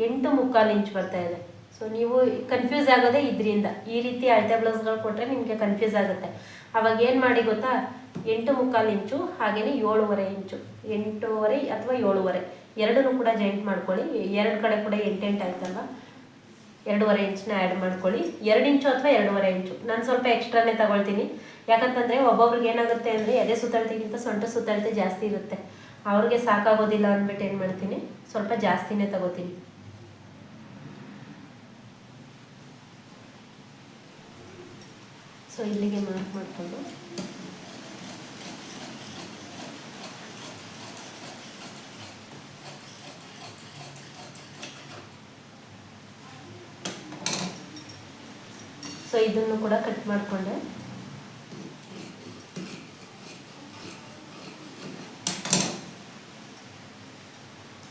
8.25 ಇಂಚ್ ಬರ್ತಾ ಇದೆ. ಸೊ ನೀವು ಕನ್ಫ್ಯೂಸ್ ಆಗೋದೇ ಇದರಿಂದ. ಈ ರೀತಿ ಅಳತೆ ಬ್ಲೌಸ್ಗಳು ಕೊಟ್ಟರೆ ನಿಮಗೆ ಕನ್ಫ್ಯೂಸ್ ಆಗುತ್ತೆ. ಅವಾಗ ಏನು ಮಾಡಿ ಗೊತ್ತಾ, 8.25 ಇಂಚು ಹಾಗೆಯೇ 7.25 ಇಂಚು, 8.25 ಅಥವಾ 7.25 ಎರಡನ್ನೂ ಕೂಡ ಜಾಯಿಂಟ್ ಮಾಡ್ಕೊಳ್ಳಿ. 2 ಕಡೆ ಕೂಡ 8 ಆಯ್ತಲ್ವ. 2.5 ಇಂಚನ್ನ ಆ್ಯಡ್ ಮಾಡ್ಕೊಳ್ಳಿ. 2 ಇಂಚು ಅಥವಾ 2.5 ಇಂಚು. ನಾನು ಸ್ವಲ್ಪ ಎಕ್ಸ್ಟ್ರಾನೇ ತಗೊಳ್ತೀನಿ. ಯಾಕಂತಂದರೆ ಒಬ್ಬೊಬ್ರಿಗೆ ಏನಾಗುತ್ತೆ ಅಂದರೆ ಎದೆ ಸುತ್ತಳತೆಗಿಂತ ಸೊಂಟ ಸುತ್ತಳತೆ ಜಾಸ್ತಿ ಇರುತ್ತೆ. ಅವ್ರಿಗೆ ಸಾಕಾಗೋದಿಲ್ಲ ಅಂದ್ಬಿಟ್ಟು ಏನು ಮಾಡ್ತೀನಿ, ಸ್ವಲ್ಪ ಜಾಸ್ತಿನೇ ತಗೋತೀನಿ. ಸೊ ಇಲ್ಲಿಗೆ ಮಾರ್ಕ್ ಮಾಡಿಕೊಂಡು ಸೊ ಇದನ್ನು ಕೂಡ ಕಟ್ ಮಾಡಿಕೊಂಡೆ.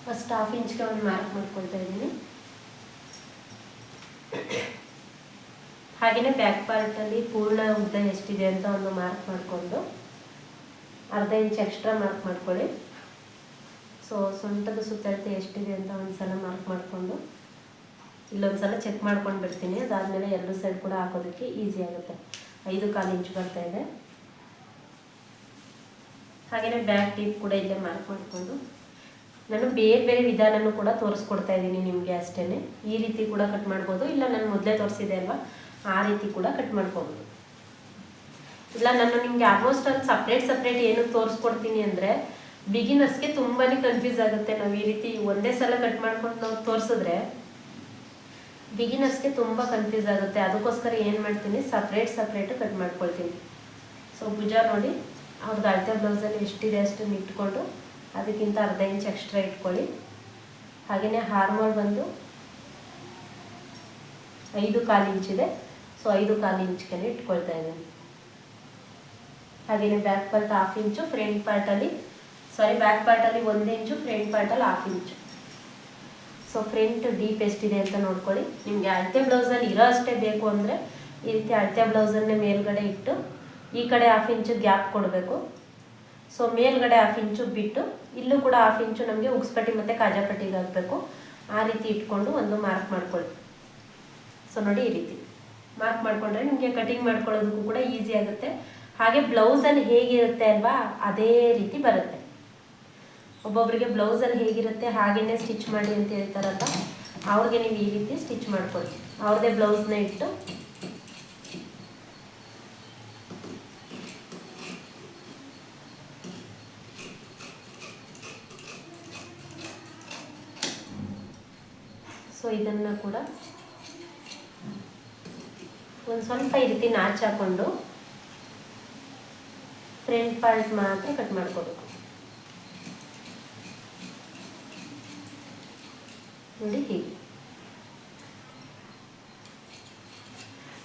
ಫಸ್ಟ್ 1/2 ಇಂಚ್ಗೆ ಒಂದು ಮಾರ್ಕ್ ಮಾಡ್ಕೊಳ್ತಾ ಇದ್ದೀನಿ. ಹಾಗೆಯೇ ಬ್ಯಾಕ್ ಪಾರ್ಟಲ್ಲಿ ಪೂರ್ಣ ಉದ್ದ ಎಷ್ಟಿದೆ ಅಂತ ಒಂದು ಮಾರ್ಕ್ ಮಾಡಿಕೊಂಡು 1/2 ಇಂಚ್ ಎಕ್ಸ್ಟ್ರಾ ಮಾರ್ಕ್ ಮಾಡ್ಕೊಳ್ಳಿ. ಸೊ ಸೊಂಟದ ಸುತ್ತಳತೆ ಎಷ್ಟಿದೆ ಅಂತ ಒಂದ್ಸಲ ಮಾರ್ಕ್ ಮಾಡಿಕೊಂಡು ಇಲ್ಲೊಂದ್ಸಲ ಚೆಕ್ ಮಾಡ್ಕೊಂಡು ಬಿಡ್ತೀನಿ. ಅದಾದಮೇಲೆ ಎರಡು ಸೈಡ್ ಕೂಡ ಹಾಕೋದಕ್ಕೆ ಈಸಿ ಆಗುತ್ತೆ. 5.25 ಇಂಚ್ ಬರ್ತಾ ಇದೆ. ಹಾಗೆಯೇ ಬ್ಯಾಕ್ ಟೀಪ್ ಕೂಡ ಇಲ್ಲೇ ಮಾರ್ಕ್ ಮಾಡಿಕೊಂಡು ನಾನು ಬೇರೆ ಬೇರೆ ವಿಧಾನನೂ ಕೂಡ ತೋರಿಸ್ಕೊಡ್ತಾ ಇದ್ದೀನಿ ನಿಮಗೆ ಅಷ್ಟೇ. ಈ ರೀತಿ ಕೂಡ ಕಟ್ ಮಾಡ್ಬೋದು, ಇಲ್ಲ ನಾನು ಮೊದಲೇ ತೋರಿಸಿದೆ ಅಲ್ವಾ ಆ ರೀತಿ ಕೂಡ ಕಟ್ ಮಾಡ್ಕೋಬೋದು. ಇಲ್ಲ ನಾನು ನಿಮಗೆ ಆಲ್ಮೋಸ್ಟ್ ಅಲ್ಲಿ ಸಪ್ರೇಟ್ ಏನು ತೋರಿಸ್ಕೊಡ್ತೀನಿ ಅಂದರೆ ಬಿಗಿನರ್ಸ್ಗೆ ತುಂಬಾ ಕನ್ಫ್ಯೂಸ್ ಆಗುತ್ತೆ. ನಾವು ಈ ರೀತಿ ಒಂದೇ ಸಲ ಕಟ್ ಮಾಡ್ಕೊಂಡು ನಾವು ತೋರಿಸಿದ್ರೆ ಬಿಗಿನರ್ಸ್ಗೆ ತುಂಬ ಕನ್ಫ್ಯೂಸ್ ಆಗುತ್ತೆ. ಅದಕ್ಕೋಸ್ಕರ ಏನು ಮಾಡ್ತೀನಿ, ಸಪ್ರೇಟ್ ಕಟ್ ಮಾಡ್ಕೊಳ್ತೀನಿ. ಸೊ ಭುಜ ನೋಡಿ ಅವ್ರದ್ದು ಅಳತೆ ಬ್ಲೌಸಲ್ಲಿ ಎಷ್ಟಿದೆ ಅಷ್ಟನ್ನು ಇಟ್ಕೊಂಡು ಅದಕ್ಕಿಂತ 1/2 ಇಂಚ್ ಎಕ್ಸ್ಟ್ರಾ ಇಟ್ಕೊಳ್ಳಿ. ಹಾಗೆಯೇ ಹಾರ್ಮೋಲ್ ಬಂದು 5.25 ಇಂಚಿದೆ. ಸೊ 5.25 ಇಂಚ್ಗೆ ಇಟ್ಕೊಳ್ತಾ ಇದ್ದೀನಿ. ಹಾಗೆಯೇ ಬ್ಯಾಕ್ ಪಾರ್ಟ್ 1/2 ಇಂಚು, ಫ್ರಂಟ್ ಪಾರ್ಟಲ್ಲಿ ಬ್ಯಾಕ್ ಪಾರ್ಟಲ್ಲಿ 1 ಇಂಚು, ಫ್ರಂಟ್ ಪಾರ್ಟಲ್ಲಿ 1/2 ಇಂಚು. ಸೊ ಫ್ರಂಟ್ ಡೀಪ್ ಎಷ್ಟಿದೆ ಅಂತ ನೋಡ್ಕೊಳ್ಳಿ. ನಿಮಗೆ ಅಳತೆ ಬ್ಲೌಸಲ್ಲಿ ಇರೋ ಅಷ್ಟೇ ಬೇಕು ಅಂದರೆ ಈ ರೀತಿ ಅಳತೆ ಬ್ಲೌಸನ್ನೇ ಮೇಲ್ಗಡೆ ಇಟ್ಟು ಈ ಕಡೆ 1/2 ಇಂಚು ಗ್ಯಾಪ್ ಕೊಡಬೇಕು. ಸೊ ಮೇಲ್ಗಡೆ 1/2 ಇಂಚು ಬಿಟ್ಟು ಇಲ್ಲೂ ಕೂಡ 1/2 ಇಂಚು ನಮಗೆ ಉಕ್ಸ್ಪಟ್ಟಿ ಮತ್ತು ಕಾಜಾಪಟ್ಟಿಗೆ ಹಾಕಬೇಕು. ಆ ರೀತಿ ಇಟ್ಕೊಂಡು ಒಂದು ಮಾರ್ಕ್ ಮಾಡ್ಕೊಳ್ಳಿ. ಸೊ ನೋಡಿ ಈ ರೀತಿ ಮಾರ್ಕ್ ಮಾಡಿಕೊಂಡ್ರೆ ನಿಮಗೆ ಕಟಿಂಗ್ ಮಾಡ್ಕೊಳ್ಳೋದಕ್ಕೂ ಕೂಡ ಈಸಿ ಆಗುತ್ತೆ. ಹಾಗೆ ಬ್ಲೌಸಲ್ಲಿ ಹೇಗಿರುತ್ತೆ ಅಲ್ವಾ ಅದೇ ರೀತಿ ಬರುತ್ತೆ. ಒಬ್ಬೊಬ್ಬರಿಗೆ ಬ್ಲೌಸಲ್ಲಿ ಹೇಗಿರುತ್ತೆ ಹಾಗೇ ಸ್ಟಿಚ್ ಮಾಡಿ ಅಂತ ಹೇಳ್ತಾರಲ್ಲ, ಅವ್ರಿಗೆ ನೀವು ಈ ರೀತಿ ಸ್ಟಿಚ್ ಮಾಡ್ಕೊಳ್ಳಿ. ಅವ್ರದ್ದೇ ಬ್ಲೌಸ್ನ ಇಟ್ಟು ಸೊ ಇದನ್ನು ಕೂಡ ಒಂದು ಸ್ವಲ್ಪ ಈ ರೀತಿ ನಾಚ್ ಹಾಕೊಂಡು ಫ್ರಂಟ್ ಪಾರ್ಟ್ ಮಾತ್ರ ಕಟ್ ಮಾಡ್ಕೋಬೇಕು. ನೋಡಿ ಹೀಗೆ.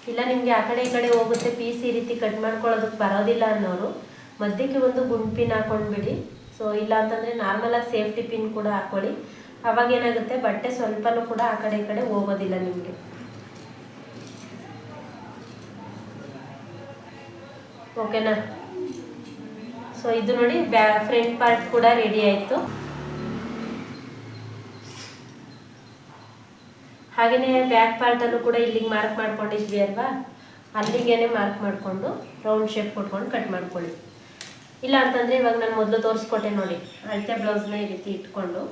ಇಲ್ಲ ನಿಮಗೆ ಆ ಕಡೆ ಈ ಕಡೆ ಹೋಗುತ್ತೆ ಪೀಸ್ ಈ ರೀತಿ ಕಟ್ ಮಾಡ್ಕೊಳ್ಳೋದಕ್ಕೆ ಬರೋದಿಲ್ಲ ಅನ್ನೋರು ಮಧ್ಯಕ್ಕೆ ಒಂದು ಗುಂಡು ಪಿನ್ ಹಾಕೊಂಡ್ಬಿಡಿ. ಸೊ ಇಲ್ಲ ಅಂತಂದರೆ ನಾರ್ಮಲಾಗಿ ಸೇಫ್ಟಿ ಪಿನ್ ಕೂಡ ಹಾಕ್ಕೊಳ್ಳಿ. ಅವಾಗ ಏನಾಗುತ್ತೆ ಬಟ್ಟೆ ಸ್ವಲ್ಪನೂ ಕೂಡ ಆ ಕಡೆ ಈ ಕಡೆ ಹೋಗೋದಿಲ್ಲ ನಿಮಗೆ. ಓಕೆನಾ? ಸೊ ಇದು ನೋಡಿ ಫ್ರಂಟ್ ಪಾರ್ಟ್ ಕೂಡ ರೆಡಿ ಆಯಿತು. ಹಾಗೆಯೇ ಬ್ಯಾಕ್ ಪಾರ್ಟಲ್ಲೂ ಕೂಡ ಇಲ್ಲಿಗೆ ಮಾರ್ಕ್ ಮಾಡ್ಕೊಂಡಿದ್ವಿ ಅಲ್ವಾ, ಅಲ್ಲಿಗೇನೆ ಮಾರ್ಕ್ ಮಾಡಿಕೊಂಡು ರೌಂಡ್ ಶೇಪ್ ಕೊಟ್ಕೊಂಡು ಕಟ್ ಮಾಡ್ಕೊಳ್ಳಿ. ಇಲ್ಲ ಅಂತಂದರೆ ಇವಾಗ ನಾನು ಮೊದಲು ತೋರಿಸ್ಕೊಟ್ಟೆ ನೋಡಿ ಅಳತೆ ಬ್ಲೌಸ್ನ ಈ ರೀತಿ ಇಟ್ಕೊಂಡು.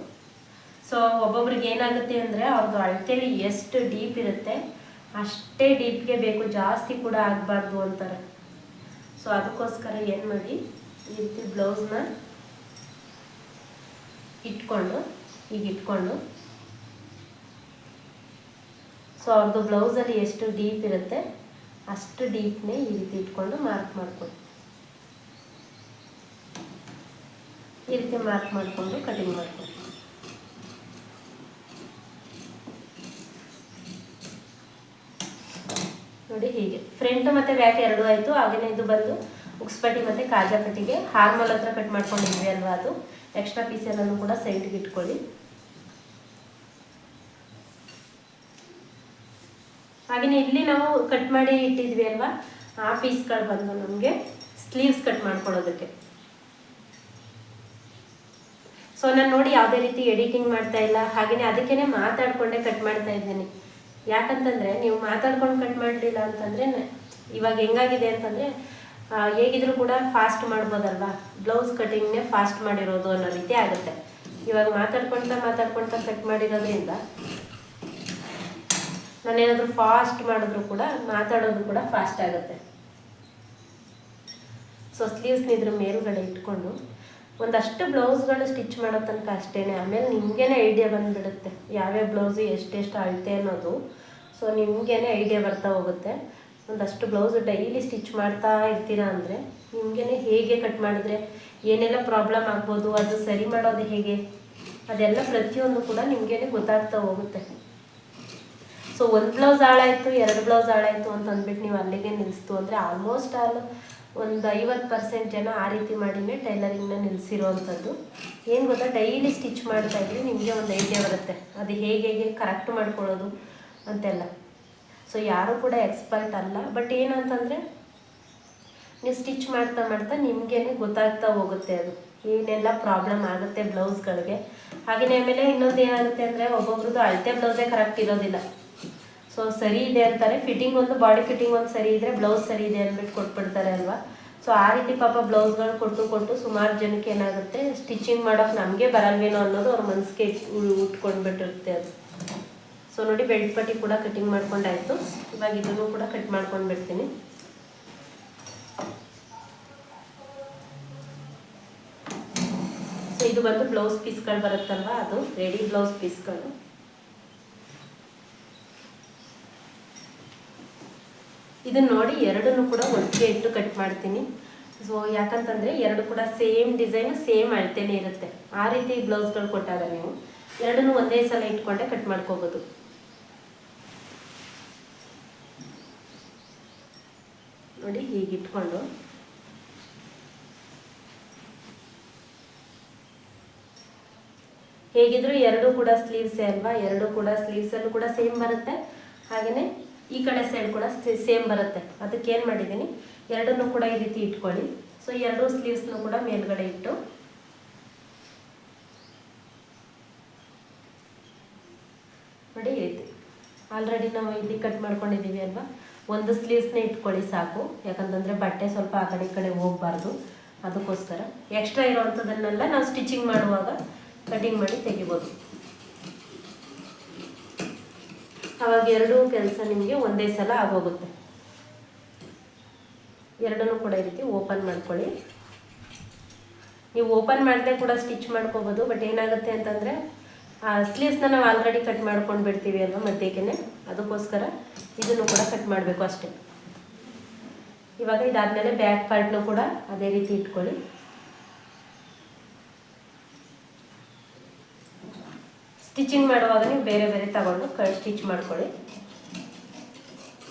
ಸೊ ಒಬ್ಬೊಬ್ರಿಗೆ ಏನಾಗುತ್ತೆ ಅಂದರೆ ಅವ್ರದ್ದು ಅಳತೆಲಿ ಎಷ್ಟು ಡೀಪ್ ಇರುತ್ತೆ ಅಷ್ಟೇ ಡೀಪ್ಗೆ ಬೇಕು, ಜಾಸ್ತಿ ಕೂಡ ಆಗಬಾರ್ದು ಅಂತಾರೆ. ಸೊ ಅದಕ್ಕೋಸ್ಕರ ಏನು ಮಾಡಿ ಈ ರೀತಿ ಬ್ಲೌಸ್ನ ಇಟ್ಕೊಂಡು ಈಗ ಇಟ್ಕೊಂಡು ಸೊ ಅವ್ರದ್ದು ಬ್ಲೌಸಲ್ಲಿ ಎಷ್ಟು ಡೀಪ್ ಇರುತ್ತೆ ಅಷ್ಟು ಡೀಪ್ನೇ ಈ ರೀತಿ ಇಟ್ಕೊಂಡು ಮಾರ್ಕ್ ಮಾಡ್ಕೊಳ್ಳಿ. ಈ ರೀತಿ ಮಾರ್ಕ್ ಮಾಡಿಕೊಂಡು ಕಟಿಂಗ್ ಮಾಡ್ಕೊಳ್ಳಿ. ನೋಡಿ ಹೀಗೆ ಫ್ರಂಟ್ ಮತ್ತು ಬ್ಯಾಕ್ ಎರಡೂ ಆಯಿತು. ಹಾಗೆಯೇ ಇದು ಬಂದು ಉಕ್ಸ್ಪಟ್ಟಿ ಮತ್ತು ಕಾಜಾಪಟ್ಟಿಗೆ ಹಾರ್ಮೋಲ್ ಹತ್ರ ಕಟ್ ಮಾಡ್ಕೊಂಡಿದ್ವಿ ಅಲ್ವಾ, ಅದು ಎಕ್ಸ್ಟ್ರಾ ಪೀಸ್ ಎಲ್ಲನೂ ಕೂಡ ಸೈಡ್ಗೆ ಇಟ್ಕೊಳ್ಳಿ. ಹಾಗೆಯೇ ಇಲ್ಲಿ ನಾವು ಕಟ್ ಮಾಡಿ ಇಟ್ಟಿದ್ವಿ ಅಲ್ವಾ ಆ ಪೀಸ್ಗಳು ಬಂದು ನಮಗೆ ಸ್ಲೀವ್ಸ್ ಕಟ್ ಮಾಡ್ಕೊಳ್ಳೋದಕ್ಕೆ. ಸೊ ನಾನು ನೋಡಿ ಯಾವುದೇ ರೀತಿ ಎಡಿಟಿಂಗ್ ಮಾಡ್ತಾ ಇಲ್ಲ, ಹಾಗೆಯೇ ಅದಕ್ಕೇ ಮಾತಾಡ್ಕೊಂಡೇ ಕಟ್ ಮಾಡ್ತಾ ಇದ್ದೀನಿ. ಯಾಕಂತಂದರೆ ನೀವು ಮಾತಾಡ್ಕೊಂಡು ಕಟ್ ಮಾಡಲಿಲ್ಲ ಅಂತಂದರೆ ಇವಾಗ ಹೆಂಗಾಗಿದೆ ಅಂತಂದರೆ ಹೇಗಿದ್ರೂ ಕೂಡ ಫಾಸ್ಟ್ ಮಾಡ್ಬೋದಲ್ವಾ, ಬ್ಲೌಸ್ ಕಟಿಂಗ್ನೇ ಫಾಸ್ಟ್ ಮಾಡಿರೋದು ಅನ್ನೋ ರೀತಿ ಆಗುತ್ತೆ. ಇವಾಗ ಮಾತಾಡ್ಕೊಳ್ತಾ ಕಟ್ ಮಾಡಿರೋದ್ರಿಂದ ನಾನೇನಾದರೂ ಫಾಸ್ಟ್ ಮಾಡಿದ್ರು ಕೂಡ ಮಾತಾಡೋದು ಕೂಡ ಫಾಸ್ಟ್ ಆಗುತ್ತೆ. ಸೊ ಸ್ಲೀವ್ಸ್ನ ಇದ್ರ ಮೇಲ್ಗಡೆ ಇಟ್ಕೊಂಡು ಒಂದಷ್ಟು ಬ್ಲೌಸ್ಗಳು ಸ್ಟಿಚ್ ಮಾಡೋ ತನಕ ಅಷ್ಟೇ. ಆಮೇಲೆ ನಿಮಗೇನೆ ಐಡಿಯಾ ಬಂದುಬಿಡುತ್ತೆ ಯಾವ್ಯಾವ ಬ್ಲೌಸು ಎಷ್ಟೆಷ್ಟು ಅಳತೆ ಅನ್ನೋದು. ಸೊ ನಿಮಗೇನೆ ಐಡಿಯಾ ಬರ್ತಾ ಹೋಗುತ್ತೆ. ಒಂದಷ್ಟು ಬ್ಲೌಸು ಡೈಲಿ ಸ್ಟಿಚ್ ಮಾಡ್ತಾ ಇರ್ತೀರಾ ಅಂದರೆ ನಿಮಗೇನೆ ಹೇಗೆ ಕಟ್ ಮಾಡಿದ್ರೆ ಏನೆಲ್ಲ ಪ್ರಾಬ್ಲಮ್ ಆಗ್ಬೋದು, ಅದು ಸರಿ ಮಾಡೋದು ಹೇಗೆ, ಅದೆಲ್ಲ ಪ್ರತಿಯೊಂದು ಕೂಡ ನಿಮಗೇನೆ ಗೊತ್ತಾಗ್ತಾ ಹೋಗುತ್ತೆ. ಸೊ ಒಂದು ಬ್ಲೌಸ್ ಹಾಳಾಯಿತು, 2 ಬ್ಲೌಸ್ ಹಾಳಾಯಿತು ಅಂತ ಅಂದ್ಬಿಟ್ಟು ನೀವು ಅಲ್ಲಿಗೆ ನಿಲ್ಲಿಸ್ತು ಅಂದರೆ ಆಲ್ಮೋಸ್ಟ್ ಆಲ್ ಒಂದು 50% ಜನ ಆ ರೀತಿ ಮಾಡಿನೇ ಟೈಲರಿಂಗ್ನ ನಿಲ್ಲಿಸಿರೋವಂಥದ್ದು. ಏನು ಗೊತ್ತಾ, ಡೈಲಿ ಸ್ಟಿಚ್ ಮಾಡ್ತಾಯಿದ್ರೆ ನಿಮಗೆ ಒಂದು ಐಡಿಯಾ ಬರುತ್ತೆ ಅದು ಹೇಗೆ ಕರೆಕ್ಟ್ ಮಾಡ್ಕೊಳ್ಳೋದು ಅಂತೆಲ್ಲ. ಸೊ ಯಾರೂ ಕೂಡ ಎಕ್ಸ್ಪರ್ಟ್ ಅಲ್ಲ, ಬಟ್ ಏನಂತಂದರೆ ನೀವು ಸ್ಟಿಚ್ ಮಾಡ್ತಾ ಮಾಡ್ತಾ ನಿಮಗೇನೆ ಗೊತ್ತಾಗ್ತಾ ಹೋಗುತ್ತೆ ಅದು ಏನೆಲ್ಲ ಪ್ರಾಬ್ಲಮ್ ಆಗುತ್ತೆ ಬ್ಲೌಸ್ಗಳಿಗೆ. ಹಾಗೆಯೇ ಆಮೇಲೆ ಇನ್ನೊಂದು ಏನಾಗುತ್ತೆ ಅಂದರೆ ಒಬ್ಬೊಬ್ರದ್ದು ಅಳತೆ ಬ್ಲೌಸೇ ಕರೆಕ್ಟ್ ಇರೋದಿಲ್ಲ. ಸೊ ಸರಿ ಇದೆ ಅಂತಾರೆ, ಫಿಟ್ಟಿಂಗ್ ಒಂದು ಬಾಡಿ ಫಿಟ್ಟಿಂಗ್ ಒಂದು ಸರಿ ಇದ್ದರೆ ಬ್ಲೌಸ್ ಸರಿ ಇದೆ ಅಂದ್ಬಿಟ್ಟು ಕೊಟ್ಬಿಡ್ತಾರೆ ಅಲ್ವಾ. ಸೊ ಆ ರೀತಿ ಪಾಪ ಬ್ಲೌಸ್ಗಳು ಕೊಟ್ಟು ಸುಮಾರು ಜನಕ್ಕೆ ಏನಾಗುತ್ತೆ, ಸ್ಟಿಚಿಂಗ್ ಮಾಡೋಕೆ ನಮಗೆ ಬರಲ್ವೇನೋ ಅನ್ನೋದು ಅವ್ರ ಮನಸ್ಸಿಗೆ ಉಟ್ಕೊಂಡ್ಬಿಟ್ಟಿರುತ್ತೆ ಅದು. ಸೊ ನೋಡಿ, ಬೆಲ್ಟ್ ಪಟ್ಟಿ ಕೂಡ ಕಟಿಂಗ್ ಮಾಡ್ಕೊಂಡಾಯಿತು. ಇವಾಗ ಇದನ್ನು ಕೂಡ ಕಟ್ ಮಾಡ್ಕೊಂಡು ಬಿಡ್ತೀನಿ. ಸೊ ಇದು ಬಂದು ಬ್ಲೌಸ್ ಪೀಸ್ಗಳು ಬರುತ್ತಲ್ವ, ಅದು ರೆಡಿ ಬ್ಲೌಸ್ ಪೀಸ್ಗಳು. ಇದನ್ನು ನೋಡಿ ಎರಡನ್ನೂ ಕೂಡ ಒಟ್ಟಿಗೆ ಇಟ್ಟು ಕಟ್ ಮಾಡ್ತೀನಿ. ಸೊ ಯಾಕಂತಂದರೆ ಎರಡು ಕೂಡ ಸೇಮ್ ಡಿಸೈನು ಸೇಮ್ ಅಳತೆನೇ ಇರುತ್ತೆ. ಆ ರೀತಿ ಬ್ಲೌಸ್ಗಳು ಕೊಟ್ಟಾಗ ನೀವು ಎರಡನ್ನೂ ಒಂದೇ ಸಲ ಇಟ್ಕೊಂಡೆ ಕಟ್ ಮಾಡ್ಕೋಬೋದು. ನೋಡಿ ಹೀಗೆ ಇಟ್ಕೊಂಡು ಹೇಗಿದ್ರು ಎರಡು ಕೂಡ ಸ್ಲೀವ್ಸೇ ಅಲ್ವಾ, ಎರಡು ಕೂಡ ಸ್ಲೀವ್ಸಲ್ಲೂ ಕೂಡ ಸೇಮ್ ಬರುತ್ತೆ. ಹಾಗೆಯೇ ಈ ಕಡೆ ಸೈಡ್ ಕೂಡ ಸೇಮ್ ಬರುತ್ತೆ. ಅದಕ್ಕೆ ಏನು ಮಾಡಿದ್ದೀನಿ, ಎರಡನ್ನೂ ಕೂಡ ಈ ರೀತಿ ಇಟ್ಕೊಳ್ಳಿ. ಸೊ ಎರಡೂ ಸ್ಲೀವ್ಸ್ನೂ ಕೂಡ ಮೇಲ್ಗಡೆ ಇಟ್ಟು ನೋಡಿ ಈ ರೀತಿ ಆಲ್ರೆಡಿ ನಾವು ಇಲ್ಲಿ ಕಟ್ ಮಾಡ್ಕೊಂಡಿದ್ದೀವಿ ಅಲ್ವಾ, ಒಂದು ಸ್ಲೀವ್ಸ್ನೇ ಇಟ್ಕೊಳ್ಳಿ ಸಾಕು. ಯಾಕಂತಂದರೆ ಬಟ್ಟೆ ಸ್ವಲ್ಪ ಆ ಕಡೆ ಈ ಕಡೆ ಹೋಗಬಾರ್ದು, ಅದಕ್ಕೋಸ್ಕರ ಎಕ್ಸ್ಟ್ರಾ ಇರೋವಂಥದ್ದನ್ನೆಲ್ಲ ನಾವು ಸ್ಟಿಚಿಂಗ್ ಮಾಡುವಾಗ ಕಟಿಂಗ್ ಮಾಡಿ ತೆಗಿಬೋದು. ಆವಾಗ ಎರಡೂ ಕೆಲಸ ನಿಮಗೆ ಒಂದೇ ಸಲ ಆಗೋಗುತ್ತೆ. ಎರಡನ್ನೂ ಕೂಡ ಈ ರೀತಿ ಓಪನ್ ಮಾಡ್ಕೊಳ್ಳಿ. ನೀವು ಓಪನ್ ಮಾಡದೆ ಕೂಡ ಸ್ಟಿಚ್ ಮಾಡ್ಕೋಬೋದು. ಬಟ್ ಏನಾಗುತ್ತೆ ಅಂತಂದರೆ ಸ್ಲೀವ್ಸ್ನ ನಾವು ಆಲ್ರೆಡಿ ಕಟ್ ಮಾಡ್ಕೊಂಡು ಬಿಡ್ತೀವಿ ಅಲ್ವಾ ಮಧ್ಯಕ್ಕೆ, ಅದಕ್ಕೋಸ್ಕರ ಇದನ್ನು ಕೂಡ ಕಟ್ ಮಾಡಬೇಕು ಅಷ್ಟೇ. ಇವಾಗ ಇದಾದಮೇಲೆ ಬ್ಯಾಕ್ ಪಾರ್ಟ್ನು ಕೂಡ ಅದೇ ರೀತಿ ಇಟ್ಕೊಳ್ಳಿ. ಸ್ಟಿಚಿಂಗ್ ಮಾಡುವಾಗ ನೀವು ಬೇರೆ ಬೇರೆ ತಗೊಂಡು ಸ್ಟಿಚ್ ಮಾಡ್ಕೊಳ್ಳಿ.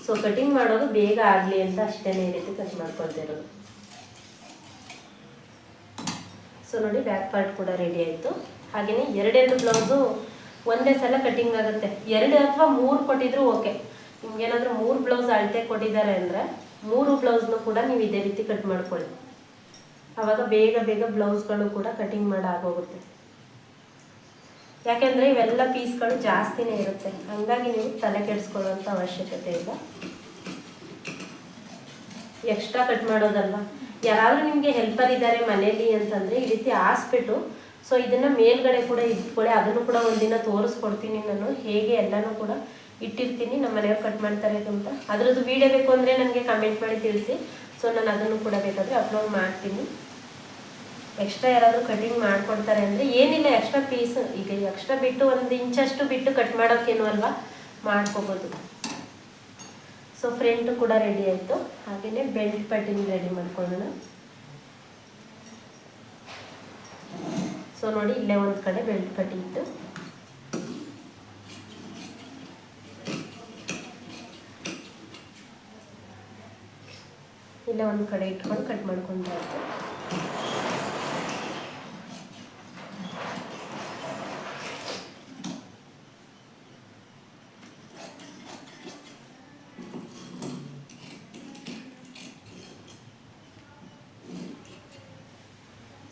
ಸೊ ಕಟಿಂಗ್ ಮಾಡೋದು ಬೇಗ ಆಗಲಿ ಅಂತ ಅಷ್ಟೇ ಈ ರೀತಿ ಕಟ್ ಮಾಡ್ಕೊಳ್ತಿರೋದು. ಸೊ ನೋಡಿ, ಬ್ಯಾಕ್ ಪಾರ್ಟ್ ಕೂಡ ರೆಡಿ ಆಯಿತು. ಹಾಗೆಯೇ ಎರಡೆರಡು ಬ್ಲೌಸು ಒಂದೇ ಸಲ ಕಟಿಂಗ್ ಆಗುತ್ತೆ. 2 ಅಥವಾ 3 ಕೊಟ್ಟಿದ್ರು ಓಕೆ. ನಿಮ್ಗೇನಾದರೂ 3 ಬ್ಲೌಸ್ ಅಳತೆ ಕೊಟ್ಟಿದ್ದಾರೆ ಅಂದರೆ 3 ಬ್ಲೌಸ್ನು ಕೂಡ ನೀವು ಇದೇ ರೀತಿ ಕಟ್ ಮಾಡ್ಕೊಳ್ಳಿ. ಆವಾಗ ಬೇಗ ಬೇಗ ಬ್ಲೌಸ್ಗಳು ಕೂಡ ಕಟಿಂಗ್ ಮಾಡಾಗೋಗುತ್ತೆ. ಯಾಕೆಂದರೆ ಇವೆಲ್ಲ ಪೀಸ್ಗಳು ಜಾಸ್ತಿನೇ ಇರುತ್ತೆ, ಹಾಗಾಗಿ ನೀವು ತಲೆ ಕೆಡಿಸ್ಕೊಳ್ಳೋಂಥ ಅವಶ್ಯಕತೆ ಇಲ್ಲ. ಎಕ್ಸ್ಟ್ರಾ ಕಟ್ ಮಾಡೋದಲ್ವ. ಯಾರಾದರೂ ನಿಮಗೆ ಹೆಲ್ಪರ್ ಇದ್ದಾರೆ ಮನೇಲಿ ಅಂತಂದರೆ ಈ ರೀತಿ ಹಾಸ್ಬಿಟ್ಟು ಸೊ ಇದನ್ನು ಮೇಲ್ಗಡೆ ಕೂಡ ಇಟ್ಕೊಳ್ಳಿ. ಅದನ್ನು ಕೂಡ ಒಂದಿನ ತೋರಿಸ್ಕೊಡ್ತೀನಿ ನಾನು, ಹೇಗೆ ಎಲ್ಲನೂ ಕೂಡ ಇಟ್ಟಿರ್ತೀನಿ ನಮ್ಮ ಮನೆಯವ್ರು ಕಟ್ ಮಾಡ್ತಾರೆ ಅಂತ. ಅದರದ್ದು ವೀಡಿಯೋ ಬೇಕು ಅಂದರೆ ನನಗೆ ಕಮೆಂಟ್ ಮಾಡಿ ತಿಳಿಸಿ. ಸೊ ನಾನು ಅದನ್ನು ಕೂಡ ಬೇಕಾದರೆ ಅಪ್ಲೋಡ್ ಮಾಡ್ತೀನಿ. ಎಕ್ಸ್ಟ್ರಾ ಯಾರಾದರೂ ಕಟಿಂಗ್ ಮಾಡಿಕೊಡ್ತಾರೆ ಅಂದರೆ ಏನಿಲ್ಲ, ಎಕ್ಸ್ಟ್ರಾ ಪೀಸ್ ಈಗ ಎಕ್ಸ್ಟ್ರಾ ಬಿಟ್ಟು 1 ಇಂಚಷ್ಟು ಬಿಟ್ಟು ಕಟ್ ಮಾಡೋಕ್ಕೇನು ಅಲ್ವಾ, ಮಾಡ್ಕೋಬೋದು. ಸೊ ಫ್ರಂಟು ಕೂಡ ರೆಡಿ ಆಯಿತು. ಹಾಗೆಯೇ ಬೆಲ್ಟ್ ಪಟ್ಟಿನ ರೆಡಿ ಮಾಡ್ಕೊಳ್ಳೋಣ. ಸೊ ನೋಡಿ, ಇಲ್ಲೇ ಒಂದು ಕಡೆ ಬೆಲ್ಟ್ ಪಟ್ಟಿ ಇತ್ತು. ಇಲ್ಲೇ ಒಂದು ಕಡೆ ಇಟ್ಕೊಂಡು ಕಟ್ ಮಾಡ್ಕೊಂಡ್ರೆ ಆಯಿತು.